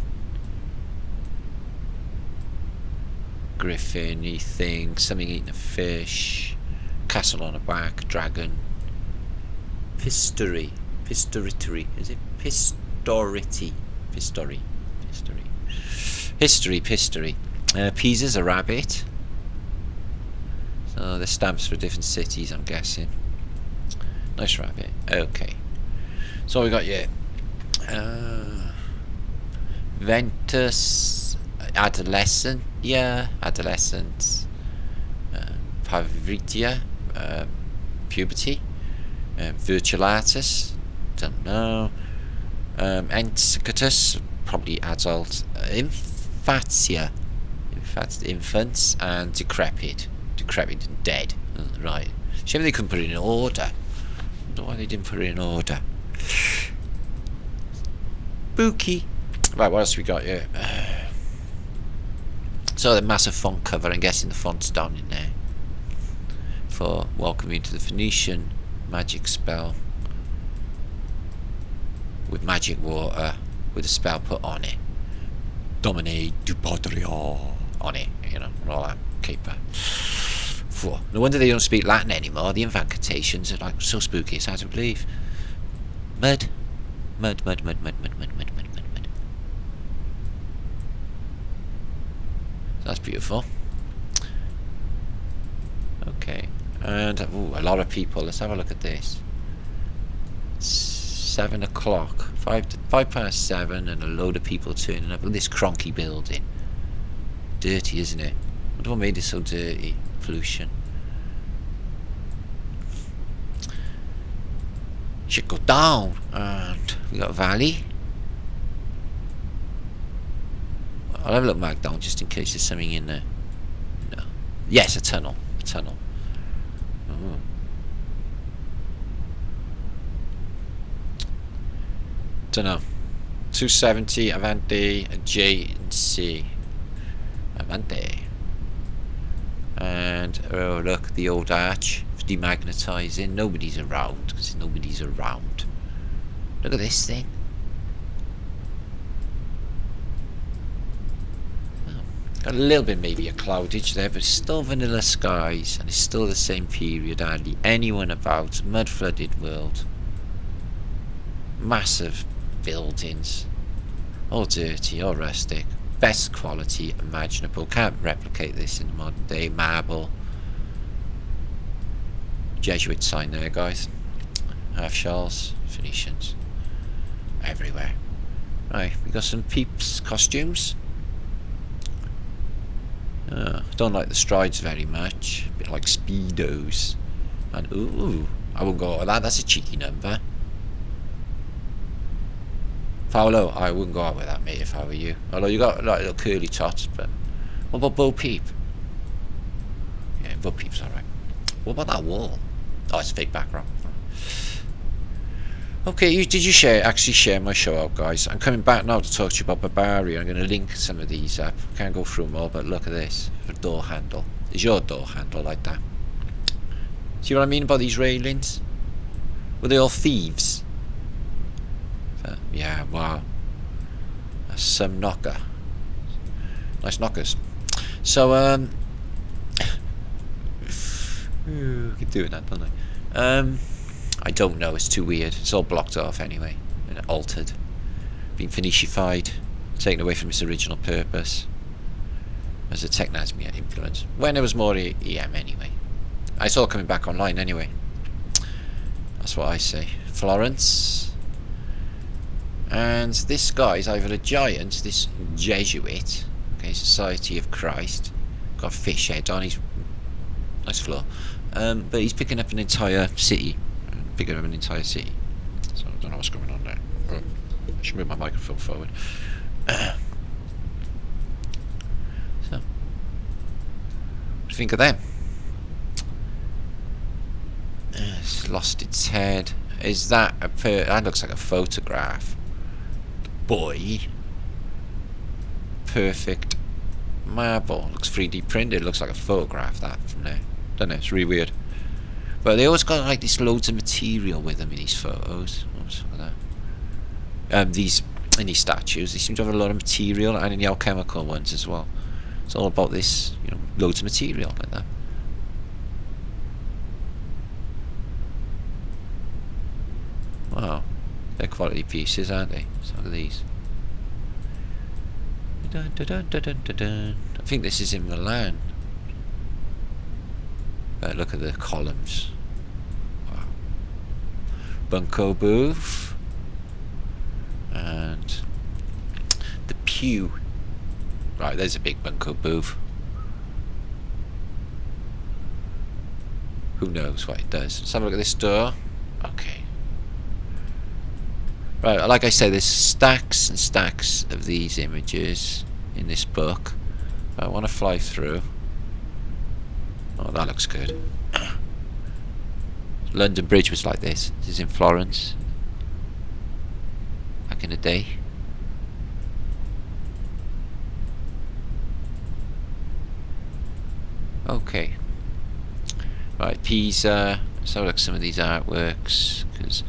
Griffin-y thing. Something eating a fish. Castle on a back. Dragon. Pistory. Pistoritory. Is it Pistority? Pistory. History. Pistory. Pisa's a rabbit. So there's stamps for different cities, I'm guessing. Nice rabbit. Okay. So what we got here. Ventus. Adolescent. Yeah. Adolescence. Pavritia. Puberty. Virtulatus. Don't know. Encecatus, probably adult. Infatia, infants, and decrepit and dead. Right. Shame they couldn't put it in order. I wonder why they didn't put it in order. Spooky. Right, what else we got here? So the massive font cover. I'm guessing the font's down in there for welcome you to the Phoenician magic spell. With magic water, with a spell put on it. Domine du Barbaria on it, you know, and all that caper. No wonder they don't speak Latin anymore. The incantations are like so spooky, it's hard to believe. Mud. That's beautiful. Okay, and ooh, a lot of people. Let's have a look at this. 7 o'clock, 5:07, and a load of people turning up. Look at this cronky building. Dirty, isn't it? I wonder what made it so dirty. Pollution. Should go down, and we got a valley. I'll have a look back down just in case there's something in there. No. Yes, a tunnel. Oh. Don't know. 270, Avante, a J and C. Avante. And oh look, the old arch demagnetizing. Nobody's around because nobody's around. Look at this thing. Oh, got a little bit maybe a cloudage there, but it's still vanilla skies and it's still the same period. Hardly anyone about. Mud flooded world. Massive buildings, all dirty, all rustic, best quality imaginable. Can't replicate this in the modern day. Marble, Jesuit sign there, guys. Half shells, Phoenicians, everywhere. Right, we got some peeps costumes. Don't like the strides very much. A bit like speedos. And ooh, I won't go over that. That's a cheeky number. Paolo, I wouldn't go out with that, mate, if I were you. Although you got like little curly tots, but what about Bo Peep? Yeah, Bo Peep's alright. What about that wall? Oh, it's a fake background. Okay, did you actually share my show out, guys? I'm coming back now to talk to you about Barbaria. I'm going to link some of these up. Can't go through them all, but look at this. A door handle. Is your door handle like that? See what I mean about these railings? Were they all thieves? Yeah, wow. That's some knocker. Nice knockers. So, I keep doing that, don't I? I don't know, it's too weird. It's all blocked off anyway, and altered. Been Phoenicified, taken away from its original purpose. As a Technasmia influence. When there was more EM anyway. It's all coming back online anyway. That's what I say. Florence. And this guy's either a giant, this Jesuit. Okay, Society of Christ. Got a fish head on his nice floor. But he's picking up an entire city. Bigger than an entire city. So I don't know what's going on there. I should move my microphone forward. So, what do you think of them? It's lost its head. Is that that looks like a photograph. Boy. Perfect marble. Looks 3D printed. Looks like a photograph, that, from there. Don't know, it's really weird. But they always got like this loads of material with them in these photos. What's that? These in these statues, they seem to have a lot of material, and in the alchemical ones as well. It's all about this, you know, loads of material like that. Wow, they're quality pieces, aren't they? So look at these. Dun, dun, dun, dun, dun, dun. I think this is in Milan. Look at the columns. Wow. Bunko booth. And the pew. Right, there's a big bunko booth. Who knows what it does? Let's have a look at this door. Okay. Right, like I said, there's stacks and stacks of these images in this book. I want to fly through. Oh, that looks good. London Bridge was like this. This is in Florence. Back in the day. Okay. Right, Pisa. Let's have a look at some of these artworks, because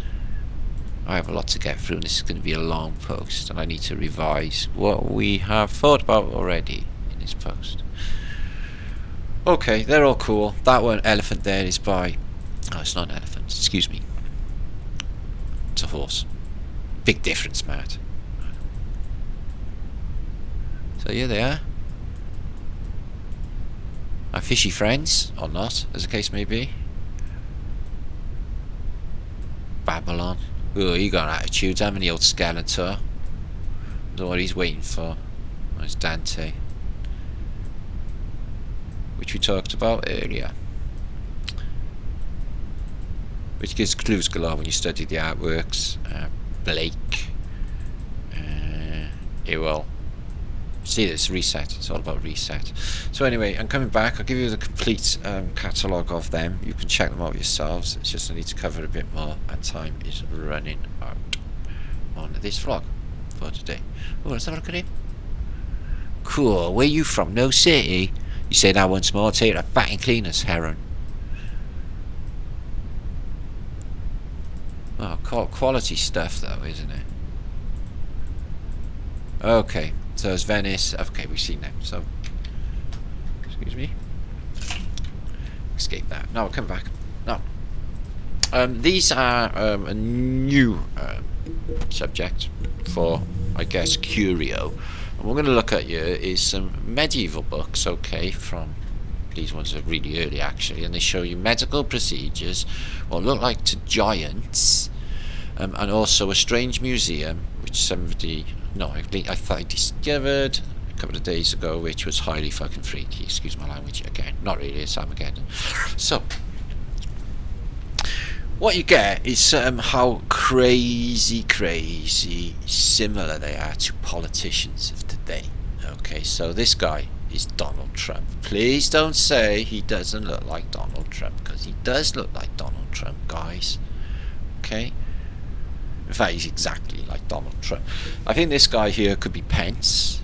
I have a lot to get through and this is going to be a long post, and I need to revise what we have thought about already in this post. Okay, they're all cool. That one elephant there is by... Oh, it's not an elephant. Excuse me. It's a horse. Big difference, Matt. So here they are. Our fishy friends, or not, as the case may be. Babylon. Oh, he got attitudes. How many old Skeletor? I don't know what he's waiting for. Oh, it's Dante, which we talked about earlier, which gives clues galore when you study the artworks. Blake, it will see this reset. It's all about reset. So anyway, I'm coming back. I'll give you the complete catalogue of them. You can check them out yourselves. It's just I need to cover a bit more, and time is running out on this vlog for today. Oh, let's have a look at him. Cool. Where you from? No city? You say that once more. Take a back and clean us, Heron. Oh, quality stuff though, isn't it? Okay, so it's Venice. Okay, we've seen them. So, excuse me. Escape that. Now we'll come back. Now, these are a new subject for, I guess, curio. And what we're going to look at here is some medieval books. Okay, from these ones are really early actually, and they show you medical procedures, what look like to giants, and also a strange museum which somebody, no, I thought I discovered a couple of days ago, which was highly fucking freaky. Excuse my language again. Not really, it's Armageddon. So, what you get is how crazy similar they are to politicians of today. Okay, so this guy is Donald Trump. Please don't say he doesn't look like Donald Trump, because he does look like Donald Trump, guys. Okay, in fact, he's exactly like Donald Trump. I think this guy here could be Pence.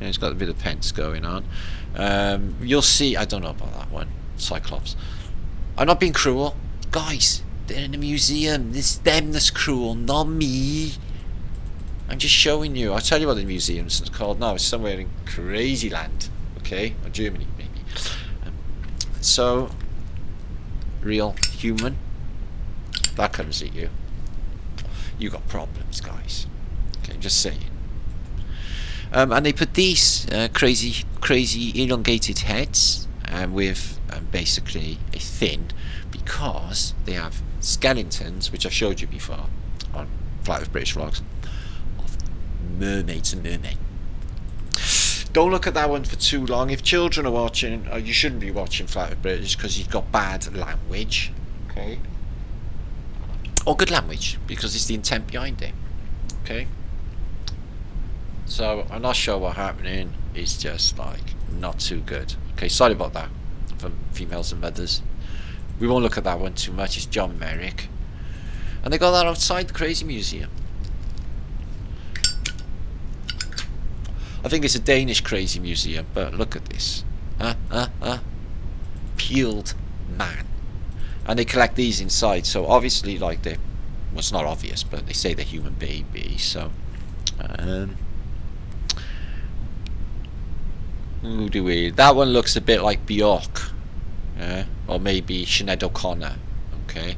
Yeah, he's got a bit of Pence going on. You'll see. I don't know about that one, Cyclops. I'm not being cruel, guys. They're in a museum. It's them that's cruel, not me. I'm just showing you. I'll tell you what the museum's called now. It's somewhere in crazy land. Okay? Or Germany, maybe. So, real human. That comes at you. You got problems, guys. Okay, just saying. And they put these crazy elongated heads with basically a fin, because they have skeletons, which I've showed you before on Flat Earth British Vlogs, of mermaids and mermen. Don't look at that one for too long. If children are watching, you shouldn't be watching Flat Earth British, because you've got bad language, okay? Or good language, because it's the intent behind it, okay? So I'm not sure what's happening. It's just like not too good. Okay, sorry about that from females and mothers. We won't look at that one too much. It's John Merrick, and they got that outside the Crazy Museum. I think it's a Danish Crazy Museum, but look at this. Peeled man. And they collect these inside, so obviously, like, well, it's not obvious, but they say they're human babies, so who do we? That one looks a bit like Bjork, or maybe Sinead O'Connor. Okay,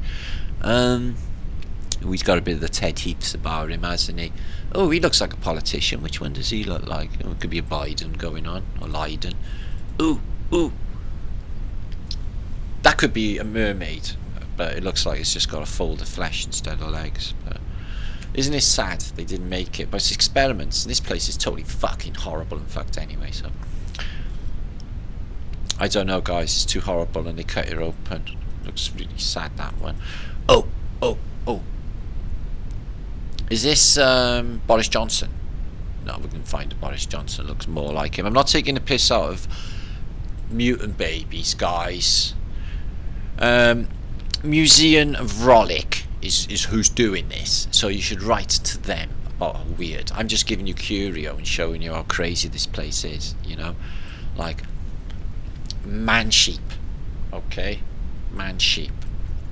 he's got a bit of the Ted Heaps about him, hasn't he? Oh, he looks like a politician. Which one does he look like? Oh, it could be a Biden going on, or Leiden. Ooh, that could be a mermaid, but it looks like it's just got a fold of flesh instead of legs. But isn't it sad they didn't make it? But it's experiments, and this place is totally fucking horrible and fucked anyway, so I don't know, guys. It's too horrible, and they cut it open. Looks really sad, that one. Oh. Is this Boris Johnson? No, we can find a Boris Johnson. Looks more like him. I'm not taking the piss out of mutant babies, guys. Museum Vrolic is who's doing this, so you should write to them about how weird. I'm just giving you curio and showing you how crazy this place is, you know, like man sheep. Okay, man sheep.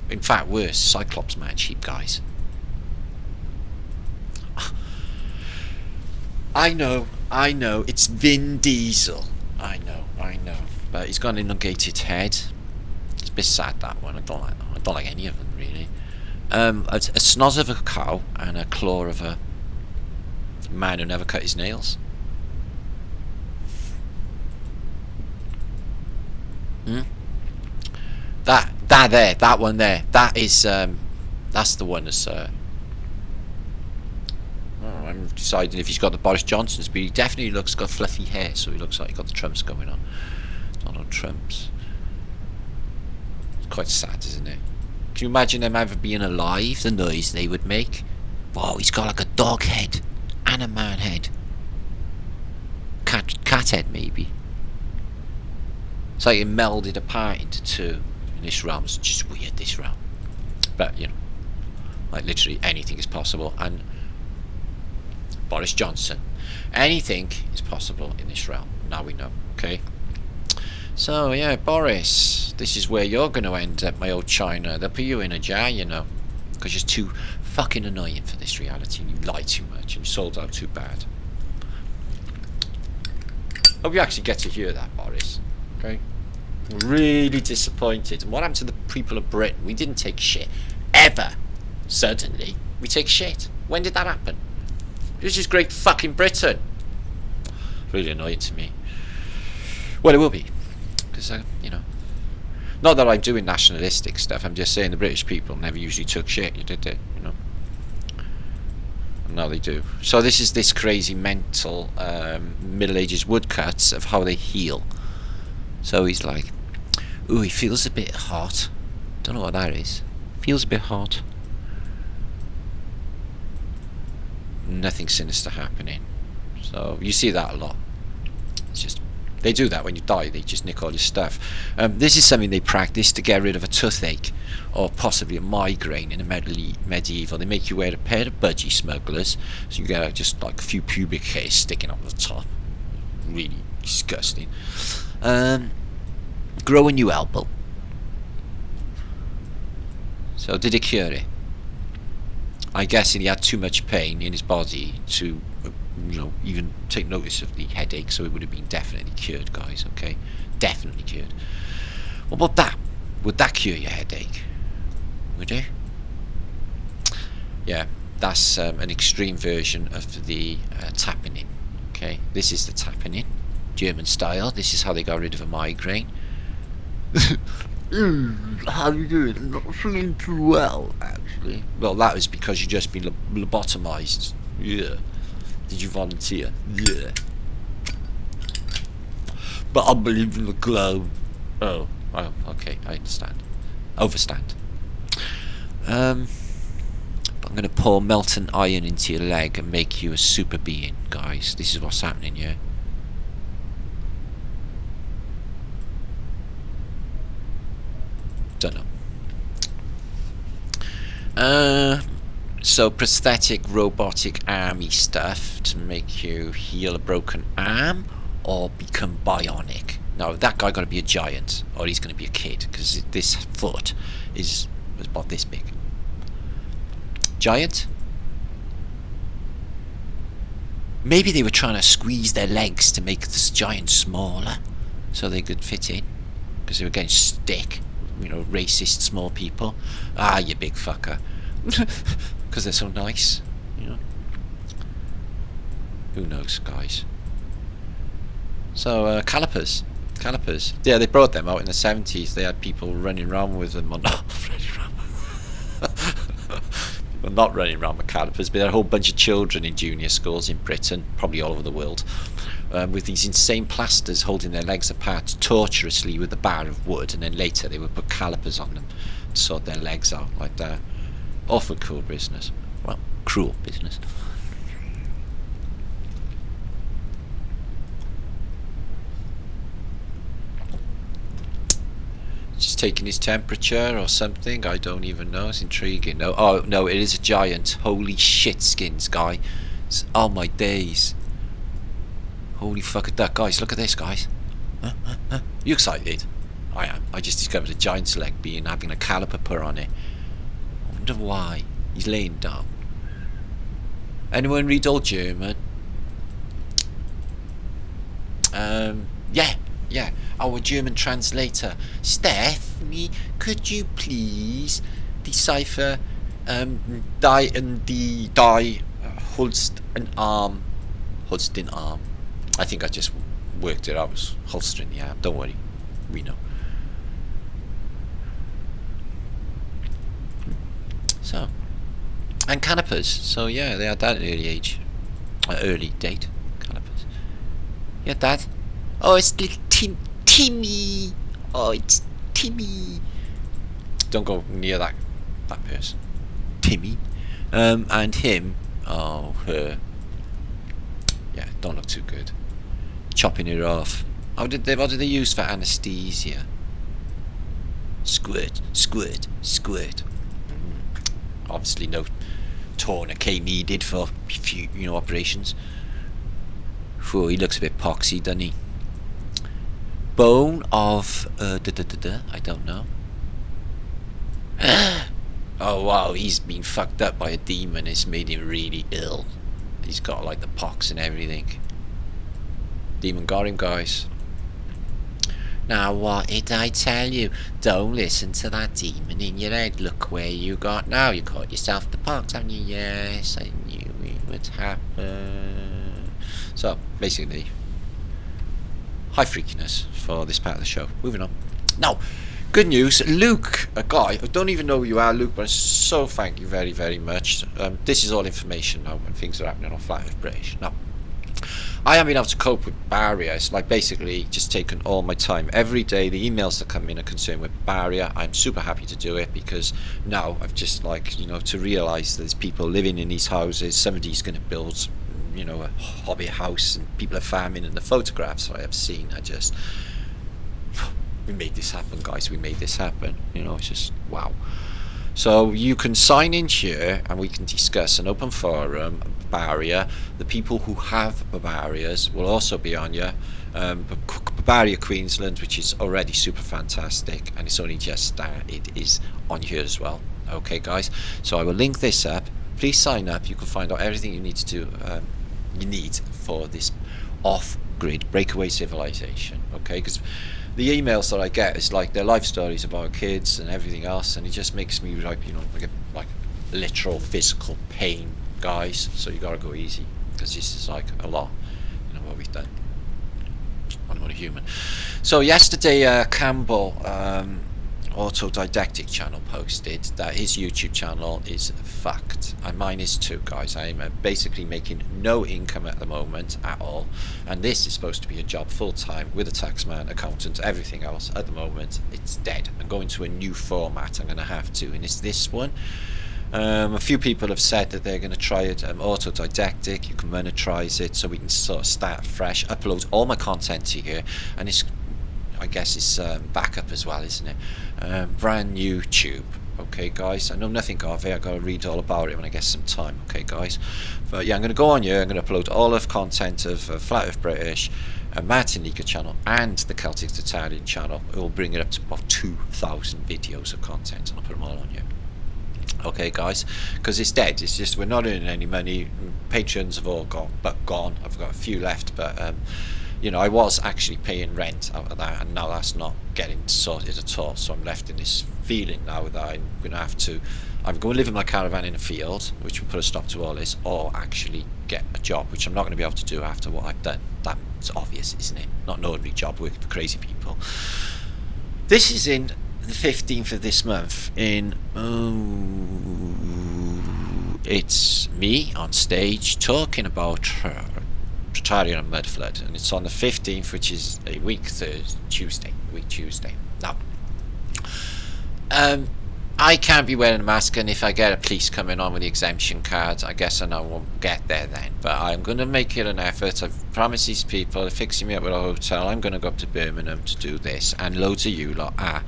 In fact, worse, Cyclops man sheep, guys. I know, it's Vin Diesel. I know, but he's got an elongated head. It's a bit sad, that one. I don't like that. I don't like any of them, really. A snoz of a cow and a claw of a man who never cut his nails. That one there. That is that's the one that's I'm deciding if he's got the Boris Johnson's, but he definitely got fluffy hair, so he looks like he got the Trumps going on. Donald Trumps. It's quite sad, isn't it? Can you imagine them ever being alive? The noise they would make. Wow, he's got like a dog head and a man head. Cat head, maybe. It's like it melded apart into two in this realm. It's just weird, this realm. But, you know, like literally anything is possible. And Boris Johnson, anything is possible in this realm. Now we know, okay? So, yeah, Boris, this is where you're going to end up, my old China. They'll put you in a jar, you know, because you're too fucking annoying for this reality, and you lie too much, and you sold out too bad. Hope you actually get to hear that, Boris. Okay? Really disappointed. And what happened to the people of Britain? We didn't take shit. Ever. Suddenly, we take shit. When did that happen? This is Great fucking Britain. Really annoying to me. Well, it will be. Because, you know. Not that I'm doing nationalistic stuff. I'm just saying the British people never usually took shit. You did it, you know. And now they do. So this is this crazy mental Middle Ages woodcuts of how they heal. So he's like, ooh, he feels a bit hot. Don't know what that is. Feels a bit hot. Nothing sinister happening. So you see that a lot. It's just, they do that when you die. They just nick all your stuff. This is something they practice to get rid of a toothache or possibly a migraine in a medieval. They make you wear a pair of budgie smugglers, so you get just like a few pubic hairs sticking up the top. Really disgusting. Grow a new elbow. So did it cure it? I guess he had too much pain in his body to, even take notice of the headache, so it would have been definitely cured, guys, okay? Definitely cured. What about that? Would that cure your headache? Would it? Yeah, that's an extreme version of the tapping in, okay? This is the tapping in, German style. This is how they got rid of a migraine. How you doing? Not feeling too well, actually. Well, that was because you've just been lobotomized. Yeah. Did you volunteer? Yeah. But I believe in the glow. Oh, okay, I understand. Overstand. But I'm going to pour molten iron into your leg and make you a super being, guys. This is what's happening here. Don't know. So prosthetic robotic army stuff to make you heal a broken arm or become bionic. Now that guy got to be a giant or he's going to be a kid, because this foot was about this big. Giant? Maybe they were trying to squeeze their legs to make this giant smaller so they could fit in, because they were getting stick. Racist small people. Ah, you big fucker. Because they're so nice, Who knows, guys? So, calipers. Yeah, they brought them out in the 70s. They had people running around with them. Well, not running around with calipers, but they had a whole bunch of children in junior schools in Britain, probably all over the world, with these insane plasters holding their legs apart torturously with a bar of wood, and then later they would put calipers on them to sort their legs out like that. Awful cool business. Well, cruel business. Just taking his temperature or something, I don't even know. It's intriguing. No, oh no, it is a giant. Holy shit skins, guy. Oh my days. Holy fuck at that, guys. Look at this, guys. You excited? I am. I just discovered a giant's leg having a caliper put on it. I wonder why. He's laying down. Anyone read Old German? Yeah. Our German translator, Stephanie, could you please decipher die Holst an arm. Holsten arm. I think I just worked it out. I was holstering the arm. Don't worry, we know. So, and canapers. So yeah, they had that at an early date. Canapers. Yeah, Dad. Oh, it's little Timmy. Oh, it's Timmy. Don't go near that person. Timmy. And him. Oh, her. Yeah, don't look too good. Chopping her off. What did they use for anesthesia? Squirt. Obviously no tourniquet needed for operations. Whew, he looks a bit poxy, doesn't he? Bone of I don't know. Oh wow, he's been fucked up by a demon. It's made him really ill. He's got like the pox and everything. Demon got him, guys. Now what did I tell you? Don't listen to that demon in your head. Look where you got now. You caught yourself the pox, haven't you? Yes, I knew it would happen. So basically, high freakiness for this part of the show. Moving on. Now, good news. Luke, a guy, I don't even know who you are, Luke, but so thank you very, very much. This is all information now when things are happening on Flat Earth British. Now, I haven't been able to cope with Barbaria. It's like basically just taken all my time. Every day the emails that come in are concerned with Barbaria. I'm super happy to do it because now I've just like, you know, to realise there's people living in these houses. Somebody's going to build, you know, a hobby house and people are farming, and the photographs I have seen are just, we made this happen, guys. We made this happen. You know, it's just wow. So you can sign in here and we can discuss an open forum. Barbaria. The people who have Barbarias will also be on here. Barbaria Queensland, which is already super fantastic, and it's only just started, is on here as well. Okay, guys. So I will link this up. Please sign up. You can find out everything you need to do. You need for this off-grid breakaway civilization. Okay, because the emails that I get is like their life stories about kids and everything else, and it just makes me like, you know, like literal physical pain, guys. So you gotta go easy because this is like a lot, you know, what we've done. I'm not a human. So yesterday, Campbell, autodidactic channel, posted that his YouTube channel is fucked, and mine is too, guys. I'm basically making no income at the moment at all, and this is supposed to be a job full-time with a taxman, accountant, everything else. At the moment it's dead. I'm going to a new format. I'm going to have to, and it's this one. A few people have said that they're going to try it autodidactic. You can monetize it so we can sort of start fresh, upload all my content to here, and it's, I guess it's backup as well, isn't it? Brand new tube. Okay, guys, I know nothing of it. I've got to read all about it when I get some time. Okay, guys, but yeah, I'm going to go on here. I'm going to upload all of content of Flat Earth British, Martin Liedtke channel, and the Celtic Tartarian channel. It will bring it up to about 2,000 videos of content, and I'll put them all on here. Okay, guys, because it's dead. It's just we're not earning any money. Patrons have all gone. I've got a few left, but you know, I was actually paying rent out of that, and now that's not getting sorted at all. So I'm left in this feeling now that I'm going to have to either go and live in my caravan in a field, which will put a stop to all this, or actually get a job, which I'm not going to be able to do after what I've done. That's obvious, isn't it? Not an ordinary job working for crazy people. This is in the 15th of this month. It's me on stage talking about Tartarian and Mudflood, and it's on the 15th, which is a week Tuesday. Now, I can't be wearing a mask, and if I get a police coming on with the exemption cards, I guess I won't get there then. But I'm going to make it an effort. I've promised these people, they're fixing me up with a hotel. I'm going to go up to Birmingham to do this, and loads of you lot are.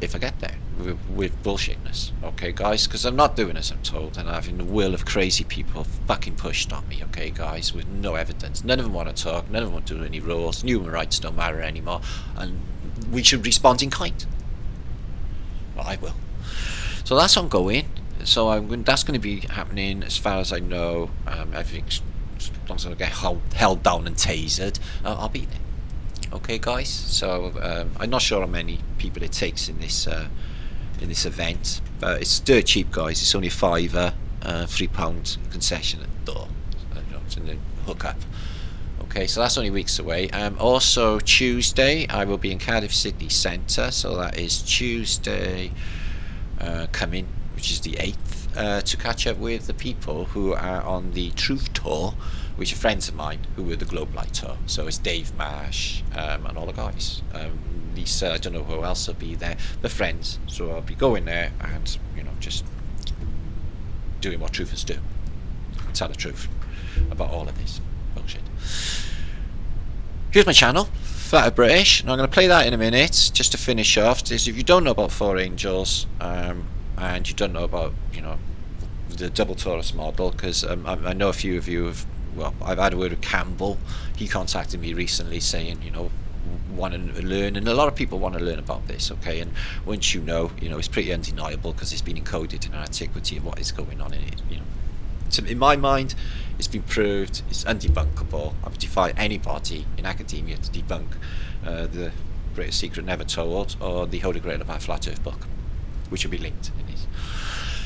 If I get there with bullshitness, okay, guys, because I'm not doing as I'm told, and having the will of crazy people fucking pushed on me, okay, guys, with no evidence. None of them want to talk, none of them want to do any rules. Human rights don't matter anymore, and we should respond in kind. Well, I will. So that's ongoing. So that's going to be happening as far as I know. Everything's, as long as I don't get held down and tasered, I'll be there. Okay, guys. So I'm not sure how many people it takes in this event, but it's dirt cheap, guys. It's only a £5, £3 concession at the door, and then hook up. Okay, so that's only weeks away. Also Tuesday I will be in Cardiff City Centre, so that is Tuesday coming, which is the 8th, to catch up with the people who are on the Truth Tour, which are friends of mine who were the Globe Light Tour. So it's Dave Marsh and all the guys. Lisa, I don't know who else will be there. The friends. So I'll be going there and, you know, just doing what truthers do. Tell the truth about all of this bullshit. Here's my channel, Flat Earth British, and I'm going to play that in a minute just to finish off. If you don't know about Four Angels and you don't know about, you know, the double torus model, because I know a few of you have, well, I've had a word with Campbell. He contacted me recently saying, you know, want to learn, and a lot of people want to learn about this, okay, and once you know, it's pretty undeniable because it's been encoded in our antiquity of what is going on in it, you know. So in my mind, it's been proved, it's undebunkable. I would defy anybody in academia to debunk the Greatest Secret Never Told or the Holy Grail of our Flat Earth book, which will be linked in this.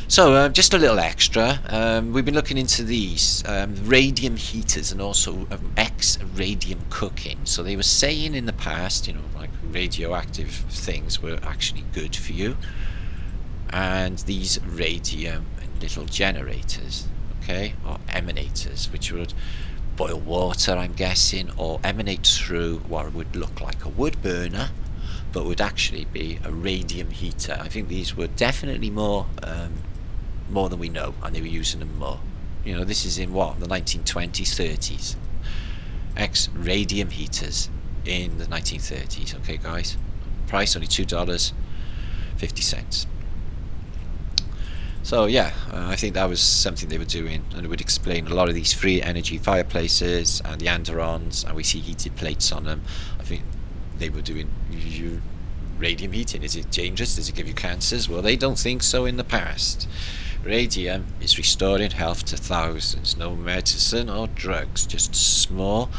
So just a little extra, we've been looking into these radium heaters and also X-radium cooking. So they were saying in the past, you know, like radioactive things were actually good for you, and these radium little generators, okay, or emanators, which would boil water, I'm guessing, or emanate through what would look like a wood burner, but would actually be a radium heater. I think these were definitely more than we know, and they were using them more. You know, this is in what, the 1920s, 30s. Radium heaters in the 1930s. Okay, guys. Price only $2.50. So yeah, I think that was something they were doing, and it would explain a lot of these free energy fireplaces and the Anderons, and we see heated plates on them. I think they were doing radium heating. Is it dangerous? Does it give you cancers? Well, they don't think so in the past. Radium is restoring health to thousands. No medicine or drugs, just small,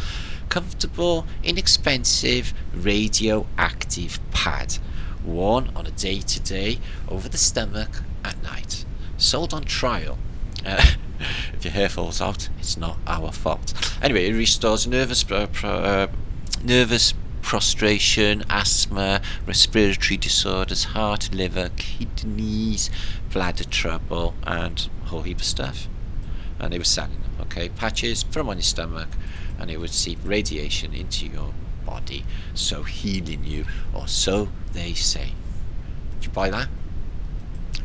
comfortable, inexpensive radioactive pad worn on a day-to-day over the stomach at night. Sold on trial. If your hair falls out, it's not our fault. Anyway, it restores nervous prostration, asthma, respiratory disorders, heart, liver, kidneys, bladder trouble, and a whole heap of stuff. And they were selling them, okay? Patches, put them on your stomach, and it would seep radiation into your body, so healing you, or so they say. Did you buy that?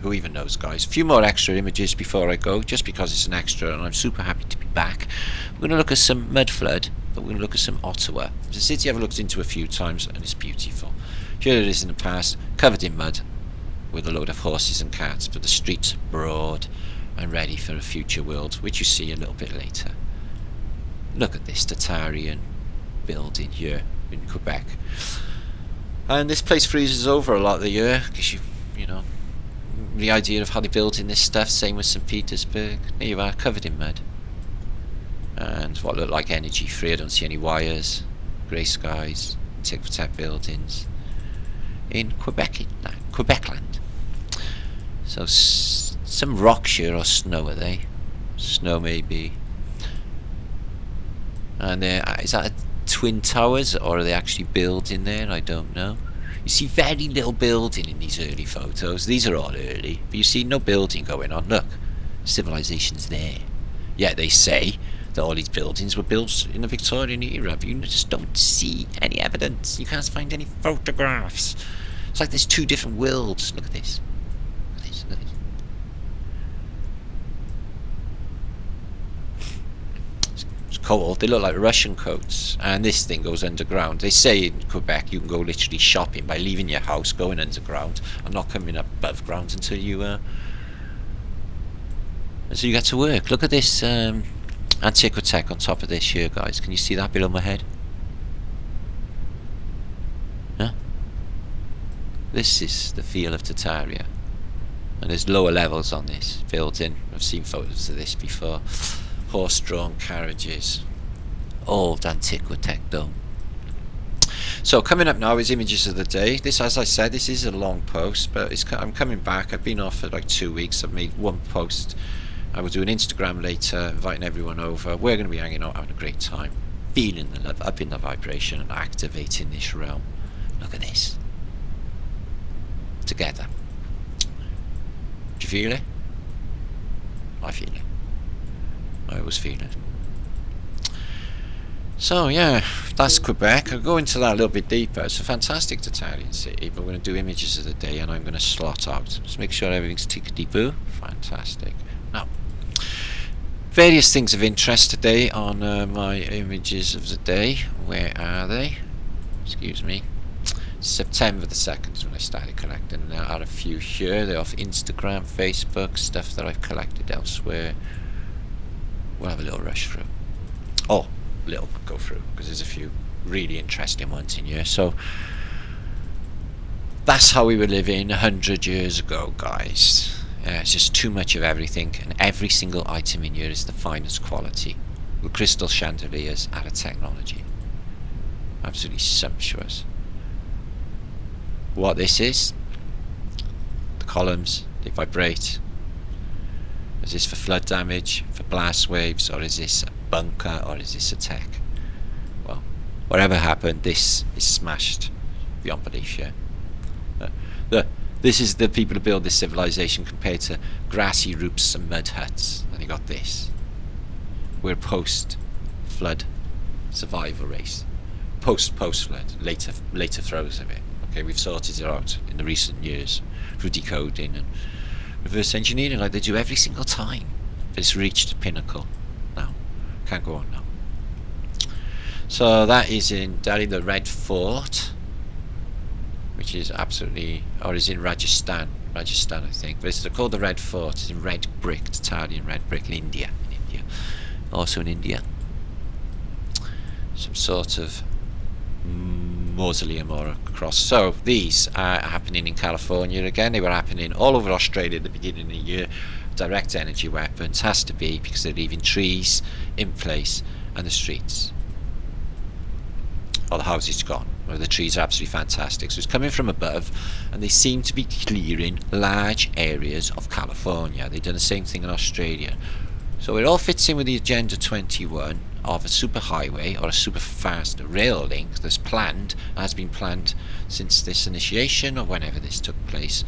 Who even knows, guys? A few more extra images before I go, just because it's an extra, and I'm super happy to be back. We're going to look at some mud flood, but we're going to look at some Ottawa. It's a city I've looked into a few times, and it's beautiful. Here it is in the past, covered in mud, with a load of horses and cats, but the streets broad and ready for a future world, which you see a little bit later. Look at this Tartarian building here in Quebec. And this place freezes over a lot of the year, because you know, the idea of how they build in this stuff, same with St. Petersburg. There you are, covered in mud. And what look like energy free, I don't see any wires, grey skies, tic-tac buildings in Quebecland. So some rocks here, or snow, are they? Snow maybe. And is that a twin towers, or are they actually building there? I don't know. You see very little building in these early photos. These are all early, but you see no building going on. Look, civilization's there. Yet they say that all these buildings were built in the Victorian era, but you just don't see any evidence. You can't find any photographs. It's like there's two different worlds. Look at this. Look at this. Look at this. It's cold. They look like Russian coats. And this thing goes underground. They say in Quebec you can go literally shopping by leaving your house, going underground, and not coming up above ground until you get to work. Look at this Antiquitech on top of this here, guys. Can you see that below my head? Huh? This is the feel of Tartaria. And there's lower levels on this building. I've seen photos of this before. Horse-drawn carriages. Old Antiquitech dome. So coming up now is images of the day. This, as I said, this is a long post, but I'm coming back. I've been off for like 2 weeks. I've made one post. I will do an Instagram later, inviting everyone over. We're going to be hanging out, having a great time, feeling the love, up in the vibration, and activating this realm. Look at this. Together. Do you feel it? I feel it. I always feel it. So yeah, that's Quebec. I'll go into that a little bit deeper. It's a fantastic Tartarian city, but we're going to do images of the day, and I'm going to slot out. Just make sure everything's tickety-boo. Fantastic. Now, various things of interest today on my images of the day. Where are they? Excuse me. September the 2nd is when I started collecting. There are a few here. They're off Instagram, Facebook, stuff that I've collected elsewhere. We'll have a little rush through. Oh, little go through, because there's a few really interesting ones in here. So that's how we were living 100 years ago, guys. It's just too much of everything, and every single item in here is the finest quality, with crystal chandeliers out of technology. Absolutely sumptuous. What this is, the columns, they vibrate. Is this for flood damage, for blast waves, or is this a bunker, or is this a tech? Well, whatever happened, this is smashed beyond belief, yeah. This is the people who build this civilization compared to grassy roofs and mud huts. And you got this. We're post flood survival race. Post-flood, later throes of it. Okay, we've sorted it out in the recent years through decoding and reverse engineering, like they do every single time. But it's reached a pinnacle now. Can't go on now. So that is in Delhi, the Red Fort, which is absolutely, or is in Rajasthan, I think. But it's called the Red Fort. It's in red brick, Tartarian red brick in India. Also in India. Some sort of mausoleum or a cross. So these are happening in California again. They were happening all over Australia at the beginning of the year. Direct energy weapons has to be, because they're leaving trees in place and the streets, or the houses gone, where the trees are absolutely fantastic. So it's coming from above, and they seem to be clearing large areas of California. They've done the same thing in Australia. So it all fits in with the Agenda 21 of a super highway or a super fast rail link that's planned, has been planned since this initiation or whenever this took place,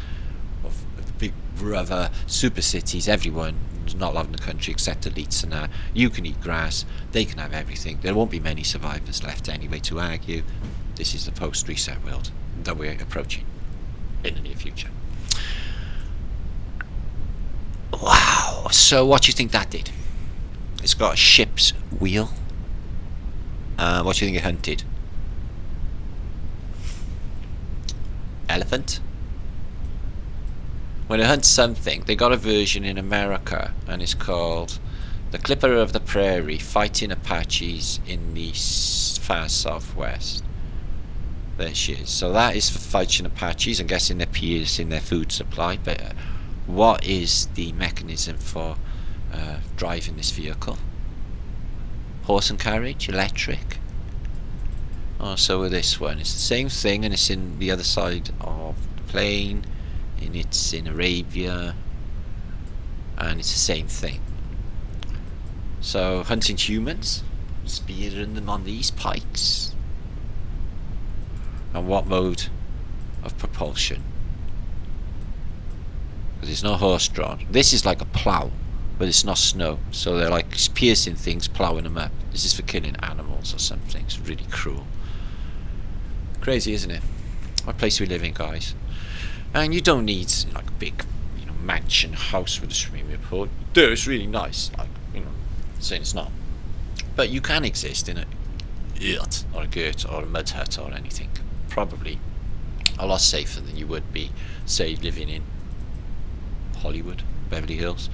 of the big brother super cities. Everyone is not allowed in the country except elites, and now you can eat grass, they can have everything. There won't be many survivors left anyway to argue. This is the post-reset world that we're approaching in the near future. Wow, so what do you think that did? It's got a ship's wheel. What do you think it hunted? Elephant? When it hunts something, they got a version in America, and it's called The Clipper of the Prairie, Fighting Apaches in the Far Southwest. There she is. So that is for fighting Apaches. I'm guessing they're piercing their food supply, but what is the mechanism for driving this vehicle? Horse and carriage, electric. Oh, so with this one, it's the same thing, and it's in the other side of the plane, and it's in Arabia, and it's the same thing. So hunting humans, spearing them on these pikes. And what mode of propulsion? Because it's not horse-drawn. This is like a plough, but it's not snow. So they're like piercing things, ploughing them up. This is for killing animals or something. It's really cruel. Crazy, isn't it? What place we live in, guys. And you don't need like a big, mansion house with a swimming pool. Dude, it's really nice. Like, saying it's not. But you can exist in a yurt or a girt or a mud hut or anything. Probably a lot safer than you would be, say, living in Hollywood, Beverly Hills.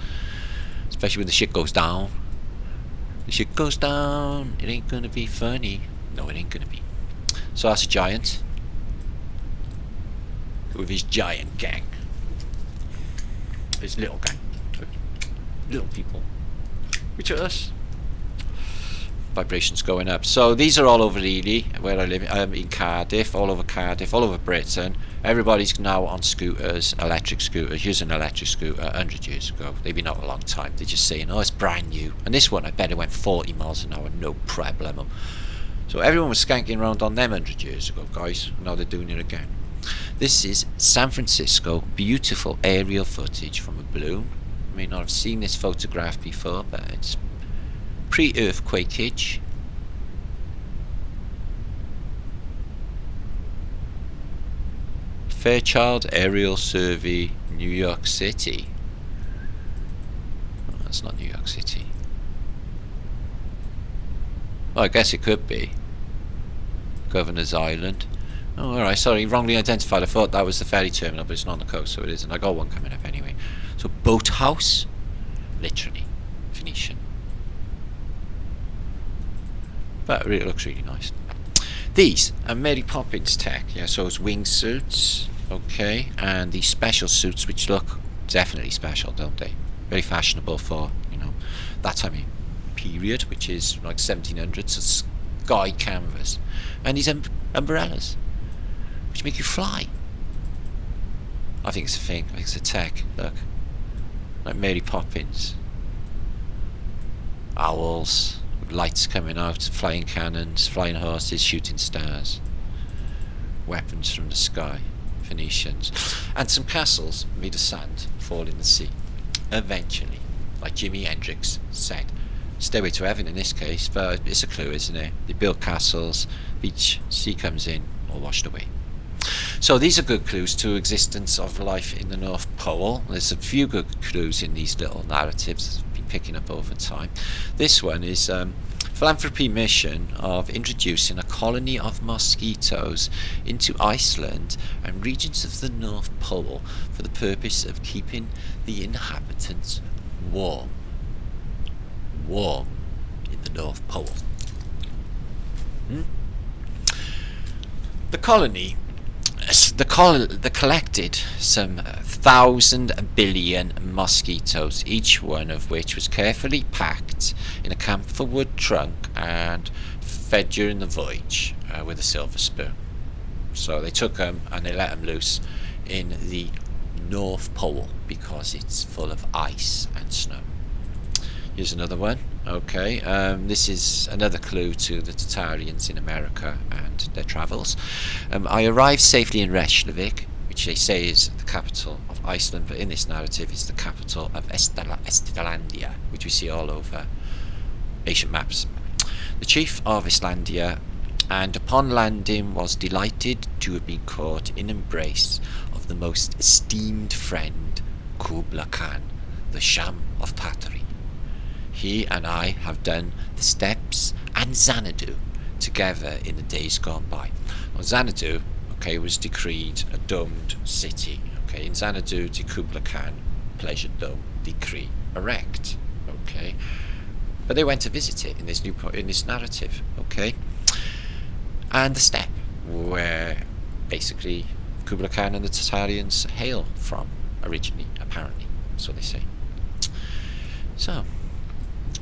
Especially when the shit goes down. The shit goes down. It ain't gonna be funny. No, it ain't gonna be. So that's a giant with his giant gang. His little gang. Little people. Which are us. Vibrations going up. So these are all over Ely, where I live in Cardiff, all over Cardiff, all over Britain. Everybody's now on scooters, electric scooters, using an electric scooter 100 years ago. They've been out a long time. They're just saying, oh, it's brand new. And this one, I bet it went 40 miles an hour, no problem. So everyone was skanking around on them 100 years ago, guys. Now they're doing it again. This is San Francisco, beautiful aerial footage from a balloon. You may not have seen this photograph before, but it's pre-earthquakeage. Fairchild Aerial Survey, New York City. Oh, that's not New York City. Well, I guess it could be. Governor's Island. Oh, alright, sorry, wrongly identified. I thought that was the ferry terminal, but it's not on the coast, so it isn't. I got one coming up anyway. So, boathouse, literally, Phoenician. But it really looks really nice. These are Mary Poppins tech, yeah, so it's wingsuits, okay, and these special suits, which look definitely special, don't they? Very fashionable for, that time of period, which is like 1700s, so sky canvas. And these umbrellas, which make you fly. I think it's a thing, I think it's a tech, look. Like Mary Poppins. Owls. Lights coming out, flying cannons, flying horses, shooting stars, weapons from the sky, Phoenicians, and some castles made of sand fall in the sea. Eventually, like Jimi Hendrix said, Stairway to Heaven in this case, but it's a clue, isn't it? They built castles, beach, sea comes in, all washed away. So these are good clues to existence of life in the North Pole. There's a few good clues in these little narratives that I've been picking up over time. This one is philanthropy mission of introducing a colony of mosquitoes into Iceland and regions of the North Pole for the purpose of keeping the inhabitants warm. Warm in the North Pole. The colony collected some 1,000 billion mosquitoes, each one of which was carefully packed in a camphor wood trunk and fed during the voyage with a silver spoon. So they took them and they let them loose in the North Pole because it's full of ice and snow. Here's another one. Okay, this is another clue to the Tartarians in America and their travels. I arrived safely in Reykjavik, which they say is the capital of Iceland, but in this narrative is the capital of Estlandia, which we see all over ancient maps. The chief of Estlandia, and upon landing was delighted to have been caught in embrace of the most esteemed friend, Kubla Khan, the Sham of Tartary. He and I have done the steps and Xanadu together in the days gone by. Well, Xanadu, okay, was decreed a domed city. Okay, in Xanadu, the Kubla Khan pleasure dome decree erect. Okay, but they went to visit it in this narrative. Okay, and the steppe, where basically Kubla Khan and the Tartarians hail from originally, apparently, that's what they say. So.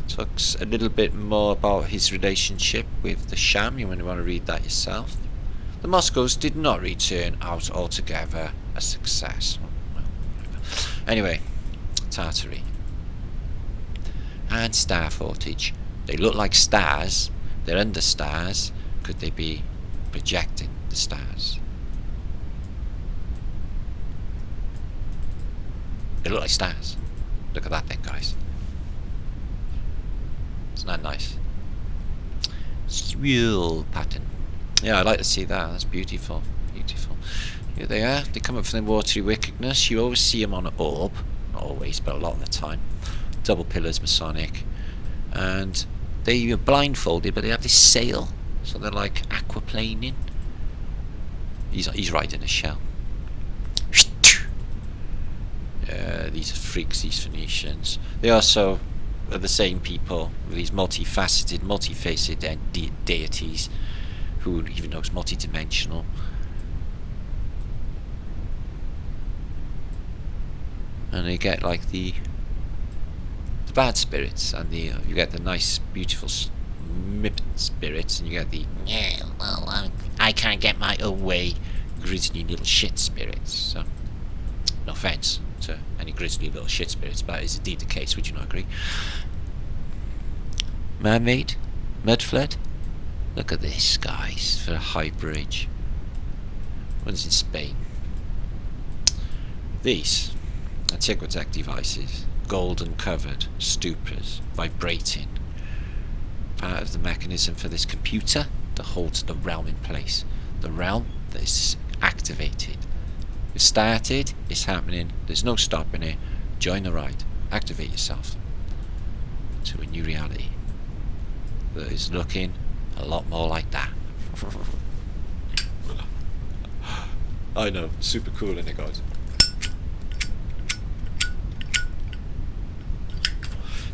Talks a little bit more about his relationship with the Sham. You want to read that yourself. The Moscows did not return out altogether a success. Anyway, Tartary and star footage. They look like stars. They're under stars. Could they be projecting the stars? They look like stars. Look at that thing, guys. Isn't that nice? Swirl pattern. Yeah, I'd like to see that. That's beautiful. Beautiful. Here they are. They come up from the watery wickedness. You always see them on an orb. Not always, but a lot of the time. Double pillars, Masonic. And they are blindfolded, but they have this sail. So they're like aquaplaning. He's riding a shell. These are freaks, these Phoenicians. They also are the same people with these multifaceted, multi-faced deities who even though it's multi-dimensional. And they get like the bad spirits, and you get the nice, beautiful spirits, and you get the I can't get my own way, grisly little shit spirits. So, no offence to any grisly little shit spirits, but that is indeed the case. Would you not agree? Mermaid, mud flood. Look at this, guys, for a high bridge. One's in Spain. These are Tic-Tac devices, golden covered, stupas, vibrating. Part of the mechanism for this computer that holds the realm in place. The realm that is activated. It started, it's happening, there's no stopping it. Join the ride. Activate yourself to a new reality that is looking a lot more like that. I know, super cool, isn't it, guys?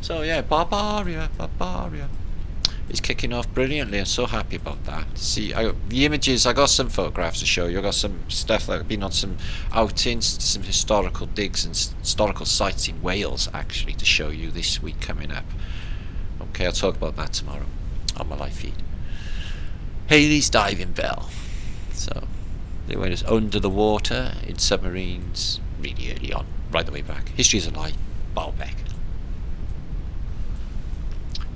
So yeah, Barbaria is kicking off brilliantly. I'm so happy about that. See, the images, I got some photographs to show you. I got some stuff that I've been on some outings, some historical digs and historical sites in Wales actually to show you this week coming up. Okay, I'll talk about that tomorrow on my live feed. Haley's diving bell. So they went us under the water in submarines really early on, right the way back. History is a lie. Baalbek.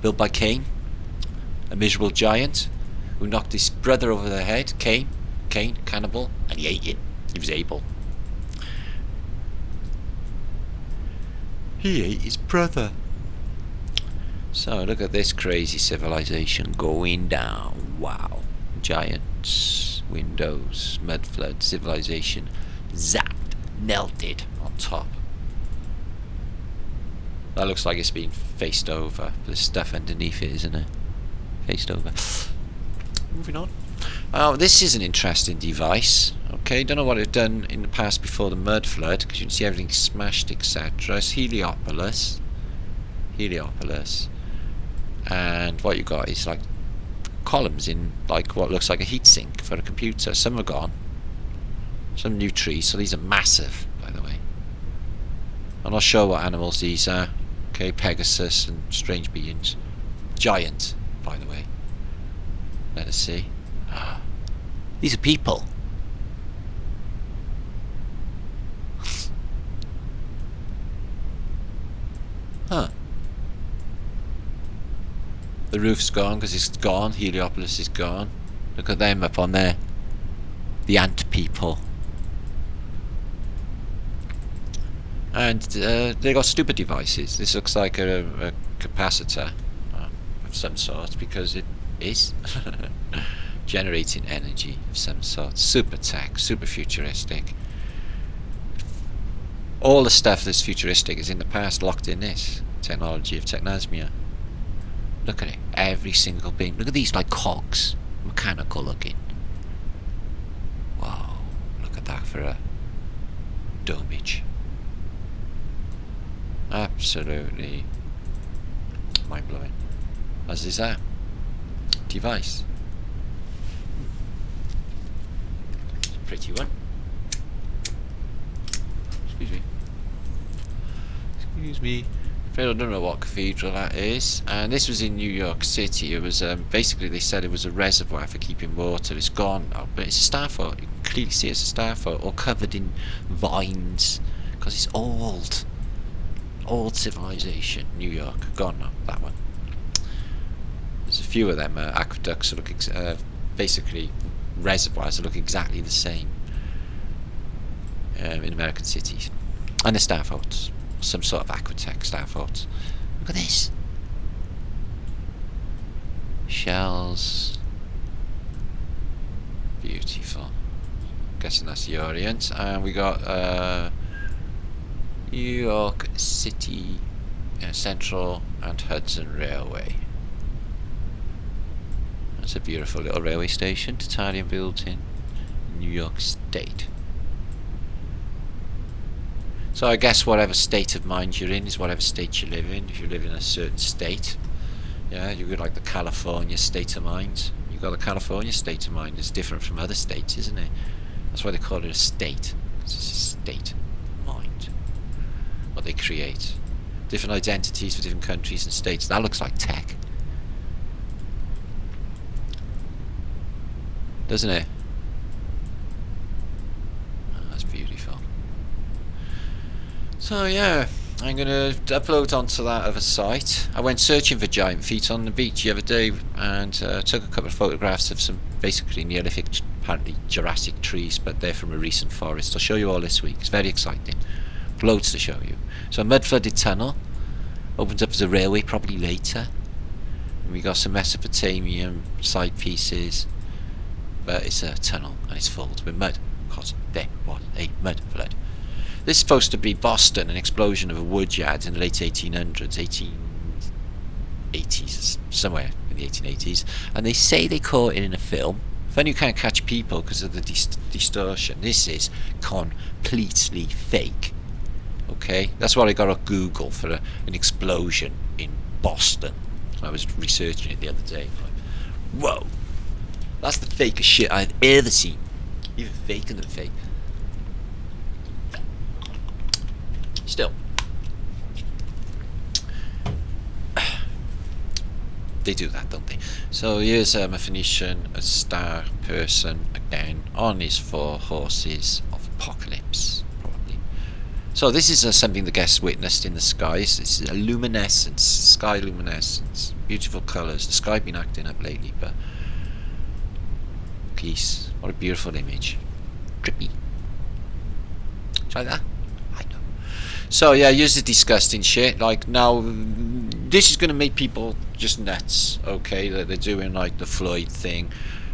Built by Cain, a miserable giant who knocked his brother over the head. Cain, cannibal, and he ate it. He was able. He ate his brother. So look at this crazy civilization going down. Wow. Giants, windows, mud flood, civilization zapped, melted on top. That looks like it's been faced over. There's stuff underneath it, isn't it? Faced over. Moving on. Oh, this is an interesting device. Okay, don't know what it done in the past before the mud flood, because you can see everything smashed, etc. It's Heliopolis. And what you got is like columns in like what looks like a heatsink for a computer. Some are gone. Some new trees, so these are massive, by the way. I'm not sure what animals these are. Okay, Pegasus and strange beings. Giant, by the way. Let us see. These are people. Huh. The roof's gone because it's gone. Heliopolis is gone. Look at them up on there. The ant people. And they got stupid devices. This looks like a capacitor of some sort, because it is generating energy of some sort. Super tech, super futuristic. All the stuff that's futuristic is in the past locked in this technology of technosmia. Look at it, every single beam. Look at these like cogs, mechanical looking. Wow, look at that for a domage. Absolutely mind-blowing. As is that device. It's a pretty one. Excuse me. I don't know what cathedral that is. And this was in New York City. It was basically, they said it was a reservoir for keeping water. It's gone now, but it's a star fort. You can clearly see it's a star fort, all covered in vines, because it's old. Old civilization. New York, gone now. That one. There's a few of them aqueducts that look basically reservoirs that look exactly the same in American cities, and the star forts, some sort of aqueduct star forts. Look at this. Shells. Beautiful. Guessing that's the Orient, and we got New York City Central and Hudson Railway. That's a beautiful little railway station, Tartarian built in New York State. So I guess whatever state of mind you're in is whatever state you live in. If you live in a certain state, yeah, you've got like the California state of mind. You've got the California state of mind. It's different from other states, isn't it? That's why they call it a state. It's a state of mind. What they create. Different identities for different countries and states. That looks like tech. Doesn't it? Oh, that's beautiful. So yeah, I'm going to upload onto that other site. I went searching for giant feet on the beach the other day and took a couple of photographs of some basically Neolithic, apparently Jurassic trees, but they're from a recent forest. I'll show you all this week. It's very exciting. Loads to show you. So a mud flooded tunnel opens up as a railway probably later. And we got some Mesopotamian side pieces, but it's a tunnel and it's filled with mud because there was a mud flood. This is supposed to be Boston, an explosion of a woodyard in the late 1800s, 1880s, somewhere in the 1880s, and they say they caught it in a film. Then you can't catch people because of the distortion. This is completely fake. Okay, that's what I got on Google for an explosion in Boston. I was researching it the other day. Like, whoa, that's the fakest shit I've ever seen. Even faker than fake. Still, they do that, don't they? So here's a Phoenician, a star person again on his 4 horses of apocalypse, probably. So this is something the guests witnessed in the skies. This is a luminescence, sky luminescence, beautiful colours. The sky been acting up lately, but peace. What a beautiful image. Trippy. Try that. I know. So yeah, here's the disgusting shit. Like now, this is going to make people just nuts, okay, that they're doing like the Floyd thing,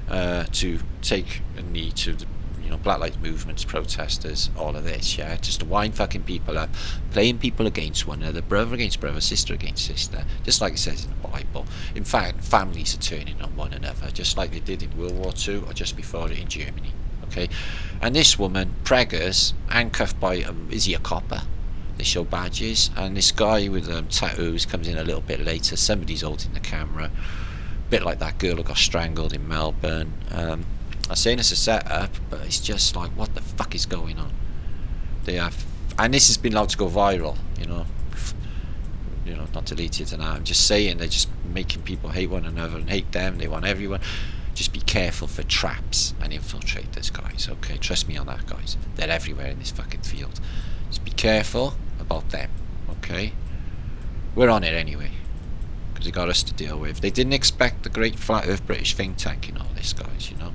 to take a knee to the, you know, Black Lives Movements, protesters, all of this, yeah, just to wind fucking people up, playing people against one another, brother against brother, sister against sister, just like it says in the Bible. In fact, families are turning on one another, just like they did in World War II, or just before it in Germany, okay. And this woman, preggers, handcuffed by, is he a copper? They show badges, and this guy with tattoos comes in a little bit later. Somebody's holding the camera, a bit like that girl who got strangled in Melbourne. I'm saying it's a setup, but it's just like, what the fuck is going on? They have, and this has been allowed to go viral, you know, not deleted and that. I'm just saying, they're just making people hate one another and hate them. They want everyone. Just be careful for traps and infiltrators, guys. Okay, trust me on that, guys. They're everywhere in this fucking field. Just be careful about them, okay? We're on it anyway, because they got us to deal with. They didn't expect the great flat earth British think tank in all this, guys, you know?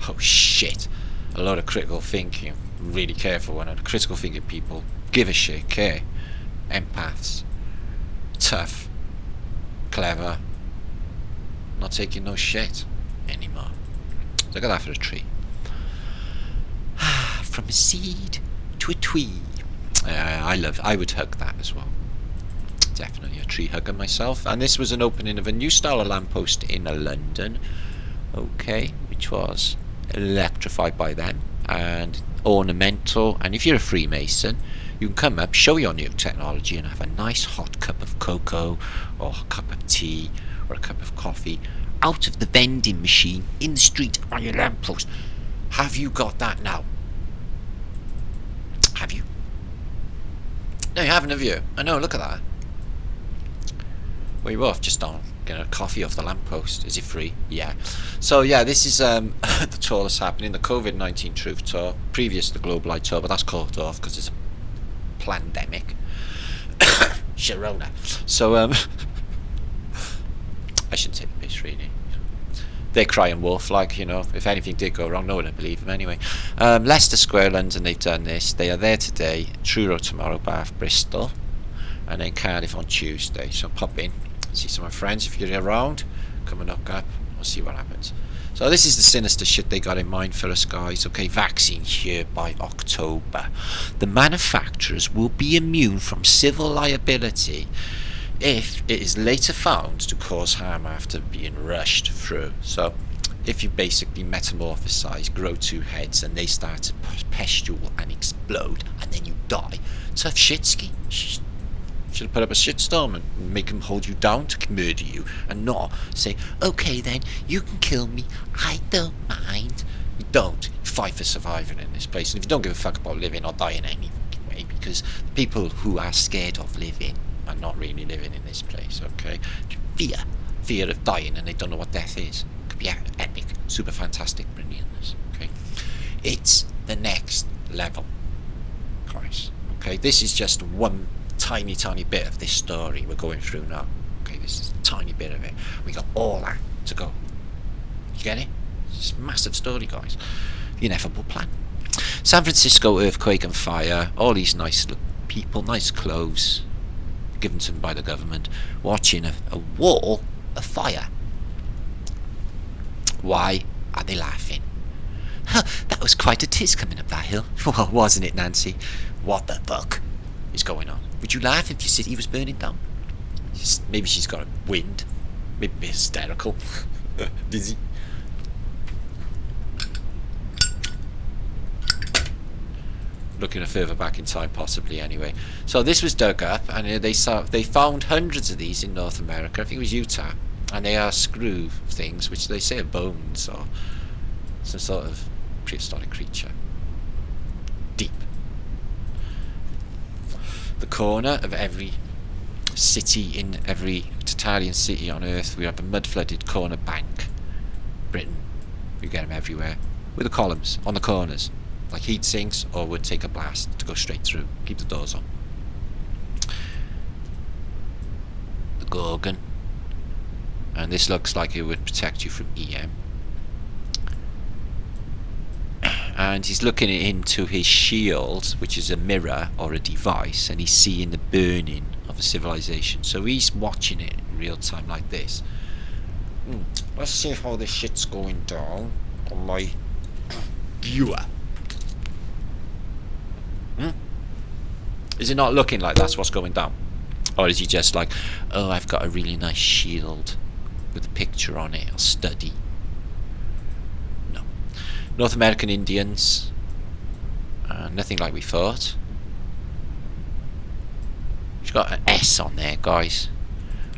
Oh shit, a lot of critical thinking. Really careful when the critical thinking people give a shit, care, empaths, tough, clever, not taking no shit anymore. Look at that for a tree. From a seed to a tweed. I would hug that as well. Definitely a tree hugger myself. And this was an opening of a new style of lamppost in London, okay, which was electrified by them and ornamental. And if you're a Freemason, you can come up, show your new technology, and have a nice hot cup of cocoa or a cup of tea or a cup of coffee out of the vending machine in the street on your lamppost. Have you got that now? Have you? No, you haven't, have you? I know, look at that. Well, you're off just on getting a coffee off the lamppost. Is it free? Yeah. So, yeah, this is the tour that's happening, the COVID-19 Truth Tour, previous to the Global Light Tour, but that's called off because it's a pandemic. Sharona. So, I shouldn't say the piss, really. They're crying wolf, like, you know, if anything did go wrong, no one would believe them anyway. Leicester Square, London, they've done this. They are there today. Truro tomorrow, Bath, Bristol, and then Cardiff on Tuesday. So pop in, see some of my friends. If you're around, come and knock up. We'll see what happens. So this is the sinister shit they got in mind for us, guys. Okay, vaccine here by October. The manufacturers will be immune from civil liability if it is later found to cause harm after being rushed through. So if you basically metamorphosize, grow two heads, and they start to pustule and explode, and then you die, tough shit ski. Should have put up a shitstorm and make them hold you down to murder you, and not say, okay then, you can kill me, I don't mind. You don't. You fight for surviving in this place, and if you don't give a fuck about living or dying anyway, because the people who are scared of living are not really living in this place, okay? Fear of dying, and they don't know what death is. Could be epic, super fantastic brilliantness, okay? It's the next level, guys, okay? This is just one tiny bit of this story we're going through now, okay? This is a tiny bit of it. We got all that to go. You get it? It's a massive story, guys. The ineffable plan. San Francisco earthquake and fire, all these nice people, nice clothes given to them by the government, watching a wall of fire. Why are they laughing? Huh, that was quite a tiz coming up that hill. Well, wasn't it, Nancy? What the fuck is going on? Would you laugh if your city was burning down? Maybe she's got a wind. Maybe hysterical. Dizzy. Looking further back in time, possibly, anyway. So this was dug up, and they found hundreds of these in North America. I think it was Utah, and they are screw things, which they say are bones or some sort of prehistoric creature. Deep. The corner of every city, in every Tartarian city on Earth, we have a mud-flooded corner bank. Britain, you get them everywhere, with the columns on the corners, like heat sinks, or would take a blast to go straight through. Keep the doors on. The Gorgon, and this looks like it would protect you from EM. and he's looking into his shield, which is a mirror or a device, and he's seeing the burning of a civilization. So he's watching it in real time like this. Let's see how this shit's going down on my viewer. Is it not looking like that's what's going down? Or is he just like, oh, I've got a really nice shield with a picture on it, I'll study? No. North American Indians. Nothing like we thought. She's got an S on there, guys.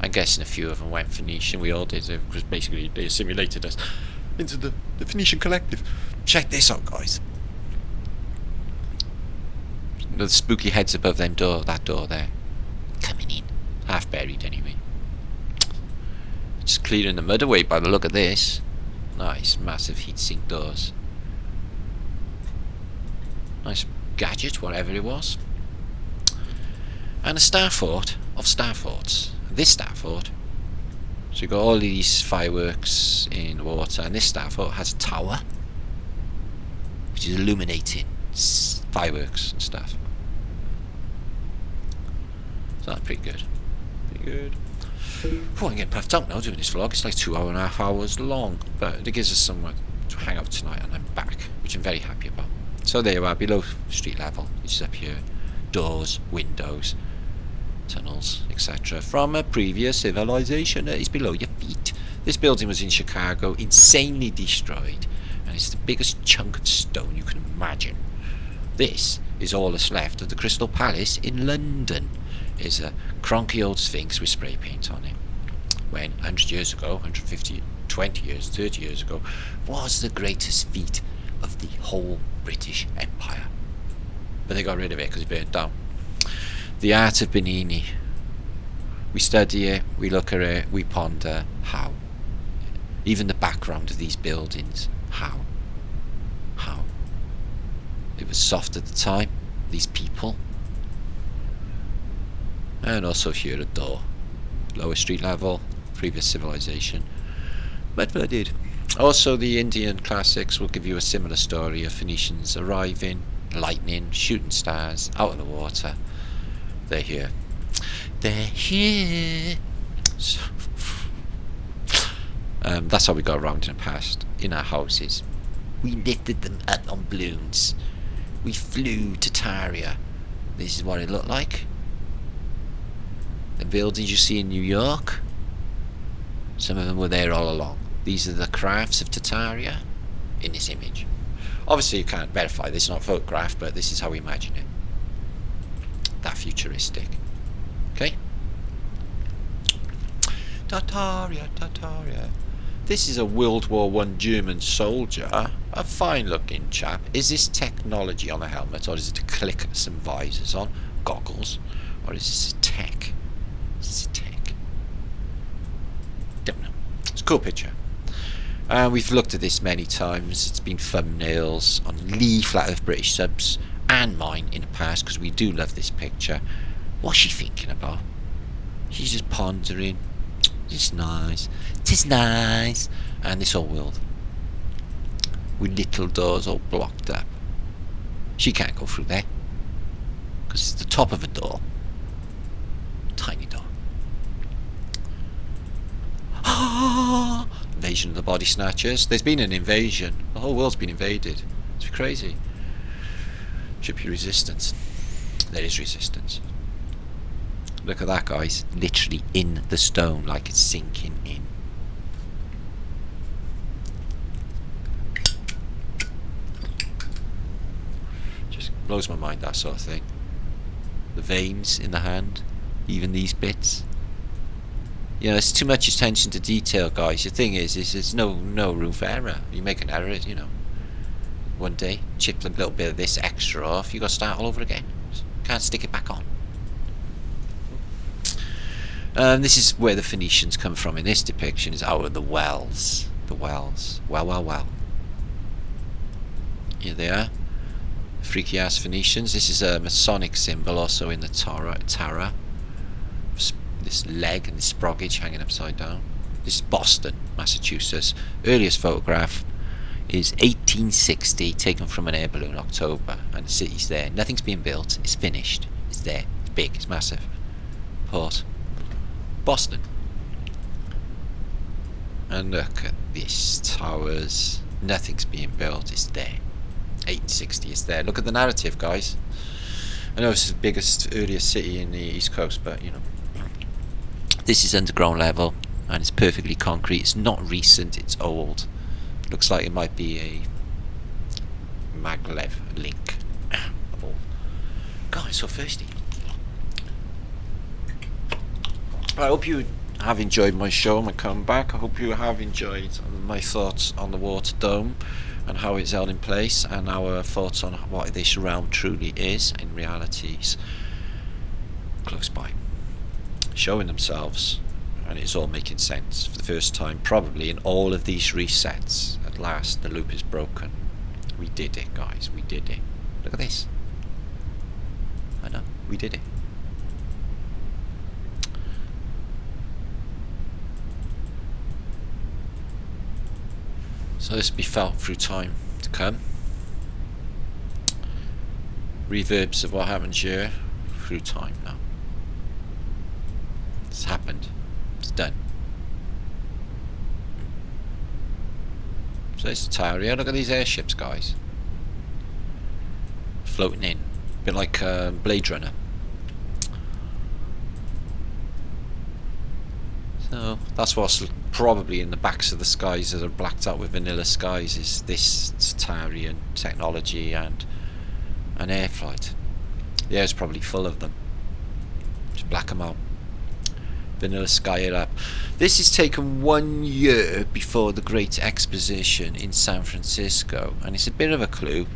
I'm guessing a few of them went Phoenician. We all did, because basically they assimilated us into the Phoenician collective. Check this out, guys. The spooky heads above that door there. Coming in. Half buried anyway. Just clearing the mud away by the look of this. Nice, massive heatsink doors. Nice gadget, whatever it was. And a star fort of star forts. This star fort. So you've got all these fireworks in the water, and this star fort has a tower, which is illuminating fireworks and stuff. So that's pretty good. Pretty good. Oh, I'm getting puffed up now doing this vlog. It's like 2.5 hours long, but it gives us somewhere to hang out tonight, and I'm back, which I'm very happy about. So there you are, below street level, which is up here. Doors, windows, tunnels, etc. from a previous civilization that is below your feet. This building was in Chicago, insanely destroyed, and it's the biggest chunk of stone you can imagine. This is all that's left of the Crystal Palace in London. It's a cronky old sphinx with spray paint on it. When 100 years ago, 150, 20 years, 30 years ago, was the greatest feat of the whole British Empire. But they got rid of it because it burned down. The art of Bernini. We study it, we look at it, we ponder how. Even the background of these buildings, how? How? It was soft at the time, these people. And also here a door. Lower street level, previous civilization. But flooded. Also the Indian classics will give you a similar story of Phoenicians arriving, lightning, shooting stars, out of the water. They're here. They're here. So, that's how we got around in the past, in our houses. We lifted them up on balloons. We flew to Tartarian. This is what it looked like. The buildings you see in New York, some of them were there all along. These are the crafts of Tartarian in this image. Obviously you can't verify this, not photograph, but this is how we imagine it. That futuristic. Okay? Tartarian. This is a World War I German soldier. A fine looking chap. Is this technology on the helmet, or is it to click some visors on? Goggles? Or is this a tech? Is this a tech? Don't know. It's a cool picture. We've looked at this many times. It's been thumbnails on Lee Flat Earth British subs and mine in the past, because we do love this picture. What's she thinking about? She's just pondering. It's nice. Tis nice. And this whole world with little doors all blocked up. She can't go through there because it's the top of a door. Tiny door. Invasion of the body snatchers. There's been an invasion. The whole world's been invaded. It's crazy. Should be resistance. There is resistance. Look at that, guys. Literally in the stone, like it's sinking in. Just blows my mind, that sort of thing. The veins in the hand, even these bits. You know, it's too much attention to detail, guys. The thing is there's no room for error. You make an error, you know, one day, chip a little bit of this extra off, you got to start all over again. Can't stick it back on. This is where the Phoenicians come from in this depiction, is out of the wells. The wells. Well. Here they are. Freaky ass Phoenicians. This is a Masonic symbol also in the Tara. This leg and this sproggage hanging upside down. This is Boston, Massachusetts. Earliest photograph is 1860, taken from an air balloon, October, and the city's there. Nothing's being built. It's finished. It's there. It's big. It's massive. Port. Boston. And look at these towers. Nothing's being built. It's there. 1860. It's there. Look at the narrative, guys. I know it's the biggest, earliest city in the East Coast, but you know, this is underground level, and it's perfectly concrete. It's not recent. It's old. Looks like it might be a maglev link of all. God, I'm so thirsty. I hope you have enjoyed my show, my comeback. I hope you have enjoyed my thoughts on the water dome and how it's held in place, and our thoughts on what this realm truly is in realities close by, showing themselves, and it's all making sense for the first time probably in all of these resets. At last the loop is broken. We did it, guys. We did it. Look at this. I know, we did it. So this will be felt through time to come. Reverbs of what happens here through time now. It's happened. It's done. So it's Tartarian. Look at these airships, guys. Floating in. A bit like Blade Runner. So that's what's probably in the backs of the skies that are blacked out with vanilla skies, is this Tartarian technology and an air flight. The air's probably full of them. Just black them out. Vanilla sky it up. This is taken 1 year before the Great Exposition in San Francisco, and it's a bit of a clue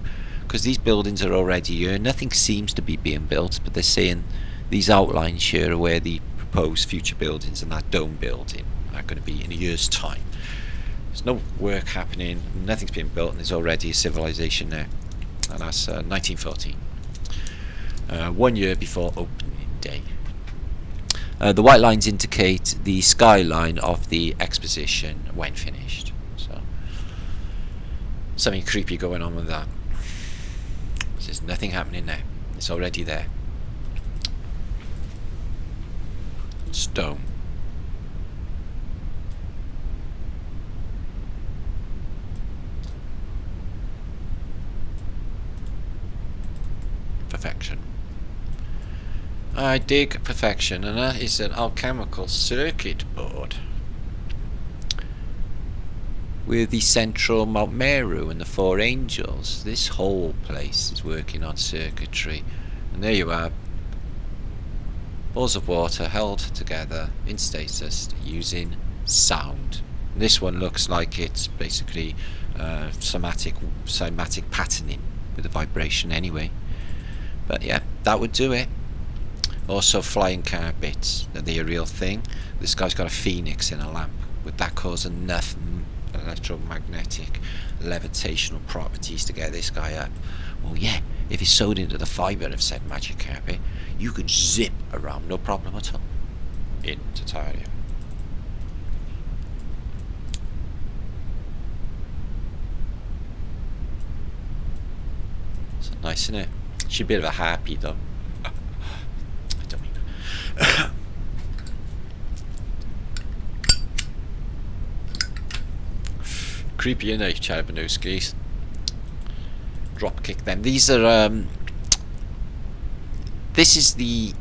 because these buildings are already here. Nothing seems to be being built, but they're saying these outlines here are where the proposed future buildings and that dome building are going to be in a year's time. There's no work happening, nothing's being built, and there's already a civilization there, and that's 1914, 1 year before opening day. The white lines indicate the skyline of the exposition when finished. So something creepy going on with that. There's nothing happening there. It's already there. Stone. Perfection. I dig perfection, and that is an alchemical circuit board with the central Mount Meru and the four angels. This whole place is working on circuitry, and there you are, balls of water held together in stasis using sound. This one looks like it's basically somatic patterning with a vibration anyway, but yeah, that would do it. Also flying carpets, they're a real thing. This guy's got a phoenix in a lamp. Would that cause enough electromagnetic levitational properties to get this guy up? Well, yeah, if it's sewed into the fibre of said magic carpet, you could zip around, no problem at all, in Tartarian. So nice, isn't it? She's a bit of a harpy though. Creepy, innit, Charabanowskis? Drop kick them. These are this is the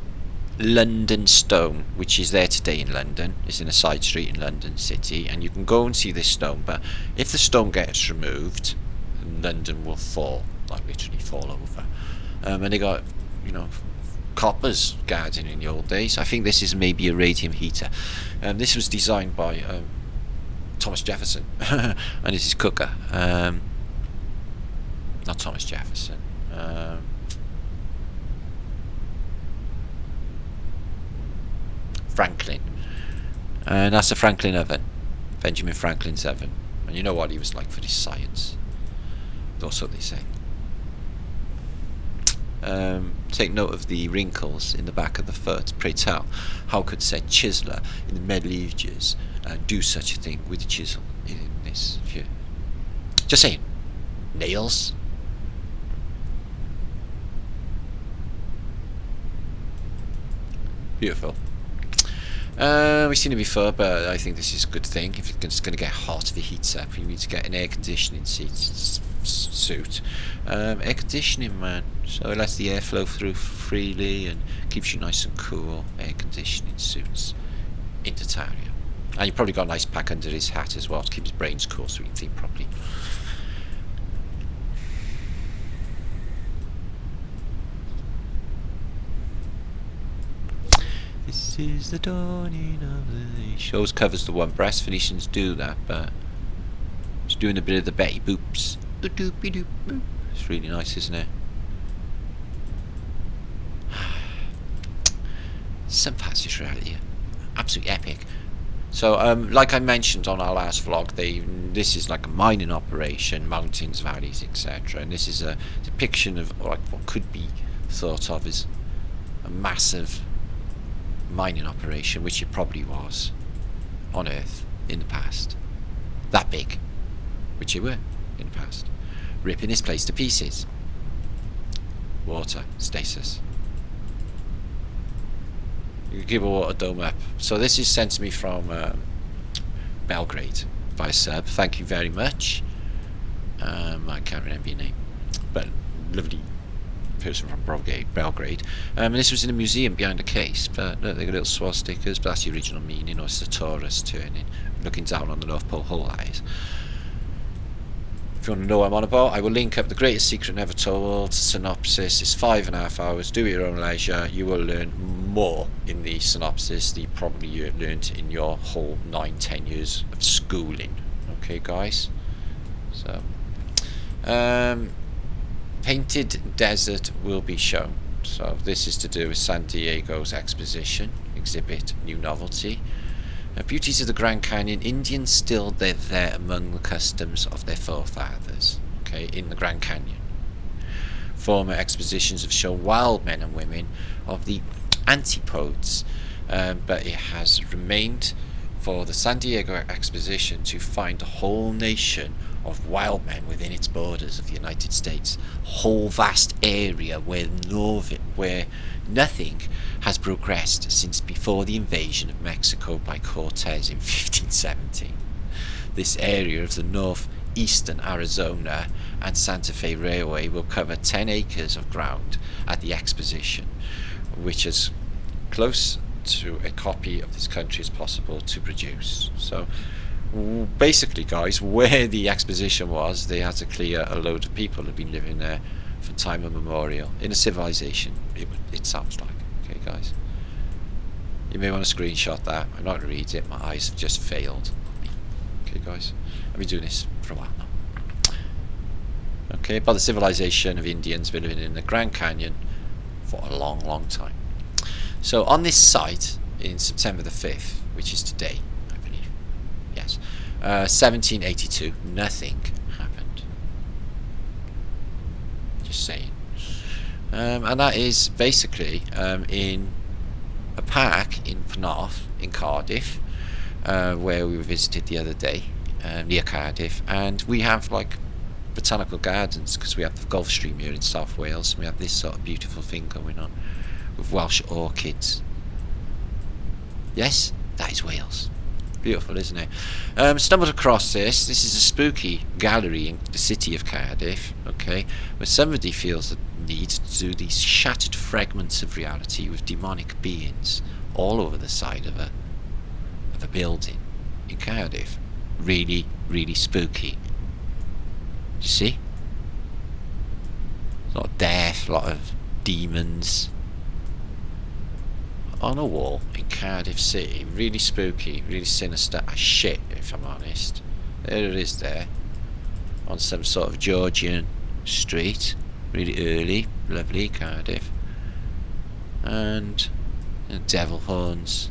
London stone, which is there today in London. It's in a side street in London City, and you can go and see this stone, but if the stone gets removed, London will fall, like literally fall over. And they got, you know, coppers guarding in the old days. I think this is maybe a radium heater. This was designed by Thomas Jefferson and it's his cooker. Not Thomas Jefferson. Franklin. And that's a Franklin oven. Benjamin Franklin's oven. And you know what he was like for his science. That's what they say. Take note of the wrinkles in the back of the foot. Pray tell, how could said chiseler in the Middle Ages do such a thing with a chisel in this view? Just saying. Nails. Beautiful. We've seen it before, but I think this is a good thing. If it's going to get hot, if it heats up, you need to get an air conditioning suit. Air conditioning, man. So it lets the air flow through freely and keeps you nice and cool. Air conditioning suits in Tartarian. And you've probably got a nice pack under his hat as well to keep his brains cool so he can think properly. This is the dawning of the day. She always covers the one breast. Phoenicians do that, but she's doing a bit of the Betty Boops. It's really nice, isn't it? Some passage reality, absolutely epic. So, like I mentioned on our last vlog, this is like a mining operation, mountains, valleys, etc. And this is a depiction of like what could be thought of as a massive mining operation, which it probably was on Earth in the past. That big, which it were in the past, ripping this place to pieces. Water, stasis. You can keep a water dome up. So this is sent to me from Belgrade by Seb. Thank you very much. I can't remember your name, but lovely person from Belgrade. And this was in a museum behind a case, but look, they got little swastikas, but that's the original meaning, or it's the tourist turning, looking down on the North Pole hole, that is. If you want to know what I'm on about, I will link up The Greatest Secret Never Told, synopsis. It's 5.5 hours, do it at your own leisure. You will learn more in the synopsis than you probably learned in your whole 9-10 years of schooling. Okay, guys? So, Painted Desert will be shown. So this is to do with San Diego's exposition, exhibit, new novelty. Beauties of the Grand Canyon. Indians still live there among the customs of their forefathers, okay, in the Grand Canyon. Former expositions have shown wild men and women of the antipodes, but it has remained for the San Diego exposition to find a whole nation of wild men within its borders of the United States. Whole vast area where nothing has progressed since before the invasion of Mexico by Cortez in 1517. This area of the northeastern Arizona and Santa Fe Railway will cover 10 acres of ground at the exposition, which is close to a copy of this country as possible to produce. So basically, guys, where the exposition was, they had to clear a load of people who have been living there for time immemorial in a civilization, it sounds like. Okay, guys, you may want to screenshot that. I'm not going to read it, my eyes have just failed. Okay, guys, I've been doing this for a while now. Okay, but the civilization of Indians been living in the Grand Canyon for a long time. So on this site in September the 5th, which is today, I believe, yes, 1782, nothing happened. Just saying. And that is basically in a park in Penarth in Cardiff, where we visited the other day, near Cardiff, and we have like botanical gardens because we have the Gulf Stream here in South Wales, and we have this sort of beautiful thing going on with Welsh orchids. Yes, that is Wales. Beautiful, isn't it? Stumbled across this. This is a spooky gallery in the city of Cardiff, okay, where somebody feels the need to do these shattered fragments of reality with demonic beings all over the side of a building in Cardiff. Really, really spooky. You see? A lot of death, a lot of demons on a wall in Cardiff City. Really spooky, really sinister as shit, if I'm honest. There it is there, on some sort of Georgian street, really early, lovely Cardiff. And devil horns.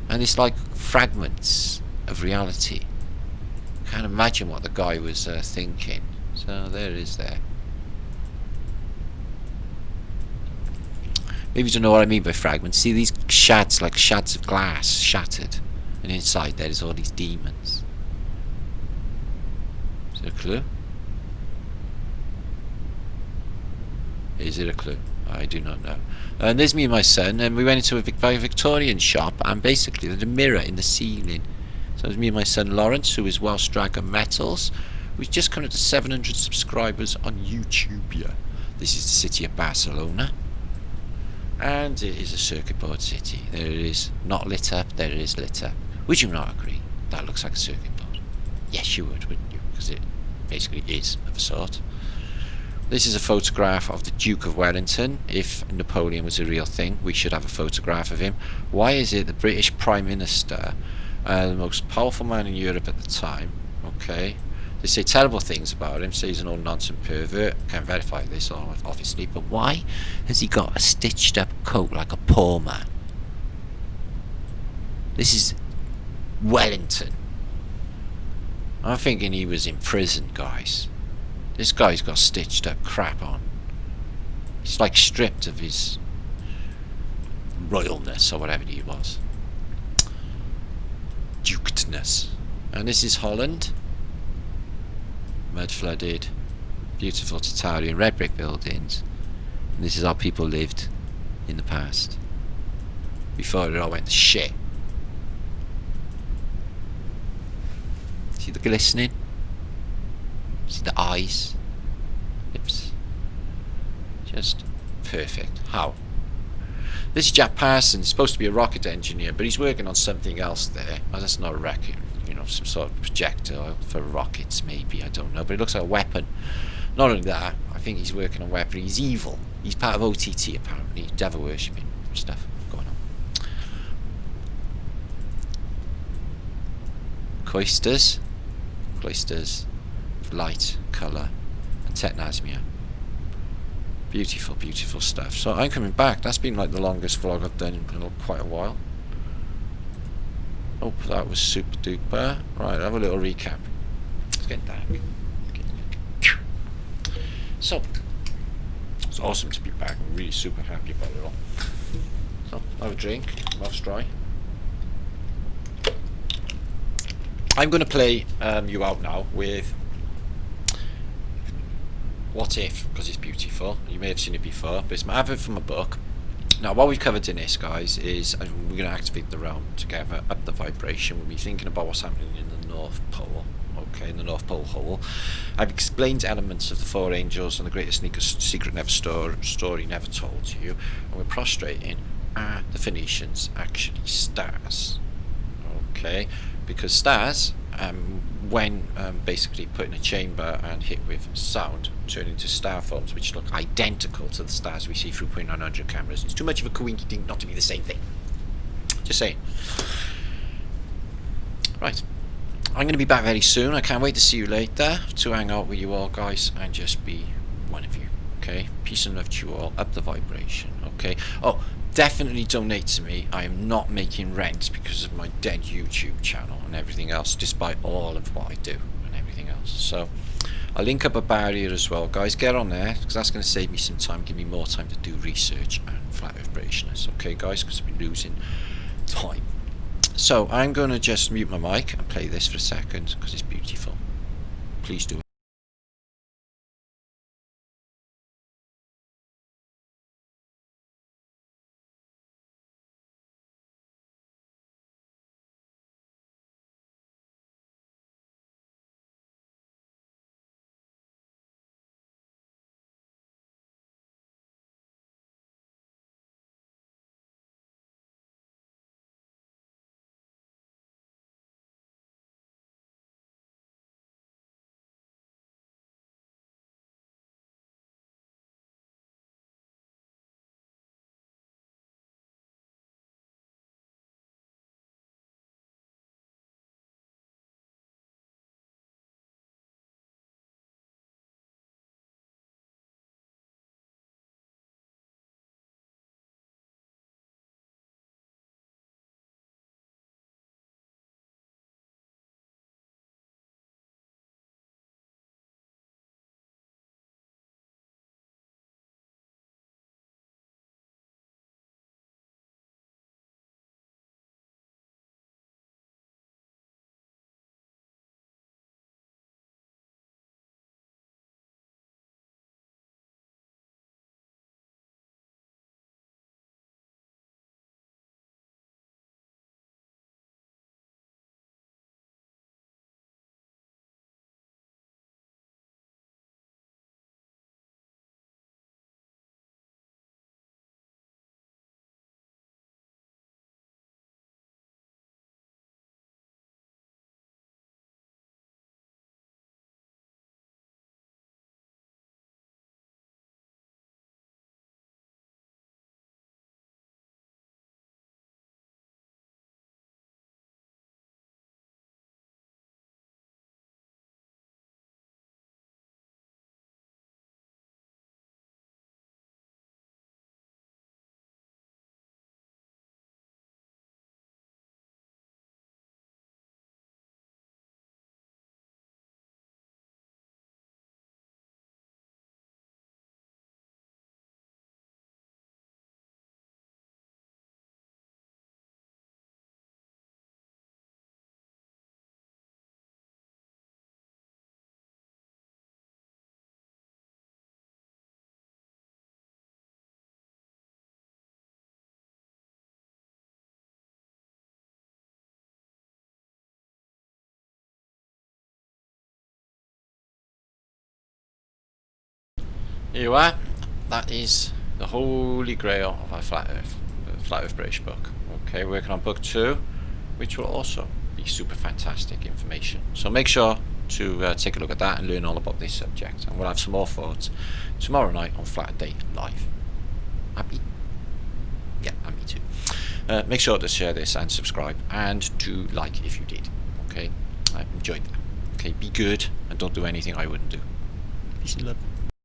And it's like fragments of reality. Can't imagine what the guy was thinking. So there it is there. Maybe you don't know what I mean by fragments. See these shards, like shards of glass, shattered, and inside there is all these demons. Is it a clue? Is it a clue? I do not know. And there's me and my son, and we went into a very Victorian shop, and basically there's a mirror in the ceiling. So there's me and my son Lawrence, who is Welsh Dragon Metals, who's just come up to 700 subscribers on YouTube. Yeah. This is the city of Barcelona, and it is a circuit board city. There it is, not lit up. There it is lit up. Would you not agree? That looks like a circuit board. Yes, you would, wouldn't you? Because it basically is of a sort. This is a photograph of the Duke of Wellington. If Napoleon was a real thing, we should have a photograph of him. Why is it the British Prime Minister, the most powerful man in Europe at the time, okay, they say terrible things about him, say he's an old nonsense pervert, can't verify this obviously, but why has he got a stitched up coat like a poor man? This is Wellington. I'm thinking he was in prison, guys. This guy's got stitched up crap on. He's like stripped of his royalness or whatever he was. Dukedness. And this is Holland. Mud flooded. Beautiful Tartarian red brick buildings. And this is how people lived in the past. Before it all went to shit. See the glistening? See the eyes, lips, just perfect. How? This is Jack Parsons, supposed to be a rocket engineer, but he's working on something else there. Oh, that's not a rocket, you know, some sort of projectile for rockets, maybe, I don't know. But it looks like a weapon. Not only that, I think he's working on weapons. He's evil. He's part of OTT, apparently. Devil worshipping stuff going on. Cloisters. Light, colour, and technasmia. Beautiful, beautiful stuff. So I'm coming back. That's been like the longest vlog I've done in quite a while. Oh, that was super duper. Right, have a little recap. It's getting dark. So, it's awesome to be back. I'm really super happy about it all. So, have a drink. Mouth's dry. I'm going to play you out now with What If, because it's beautiful. You may have seen it before, but it's my advert from a book. Now, what we've covered in this, guys, is we're going to activate the realm together, up the vibration. We'll be thinking about what's happening in the North Pole, okay, in the North Pole hole. I've explained elements of the Four Angels and the Greatest Secret Story Never Told to you, and we're prostrating, are the Phoenicians actually stars? Okay, because stars, when basically put in a chamber and hit with sound, turn into star forms which look identical to the stars we see through 0.900 cameras. It's too much of a coinky-dink not to be the same thing. Just saying. Right. I'm going to be back very soon. I can't wait to see you later, to hang out with you all, guys, and just be one of you. Okay? Peace and love to you all. Up the vibration. Okay? Oh, definitely donate to me. I am not making rent because of my dead YouTube channel and everything else, despite all of what I do and everything else. So I'll link up a barrier as well, guys. Get on there, because that's going to save me some time, give me more time to do research and flat earth Britishness. Okay, guys, because I've been losing time. So I'm going to just mute my mic and play this for a second, because it's beautiful. Please do. Here you are. That is the holy grail of our Flat Earth British book. Okay, working on book 2, which will also be super fantastic information. So make sure to take a look at that and learn all about this subject. And we'll have some more thoughts tomorrow night on Flat Day Live. Happy? Yeah, and me too. Make sure to share this and subscribe, and to like if you did. Okay, I enjoyed that. Okay, be good and don't do anything I wouldn't do. Peace and love.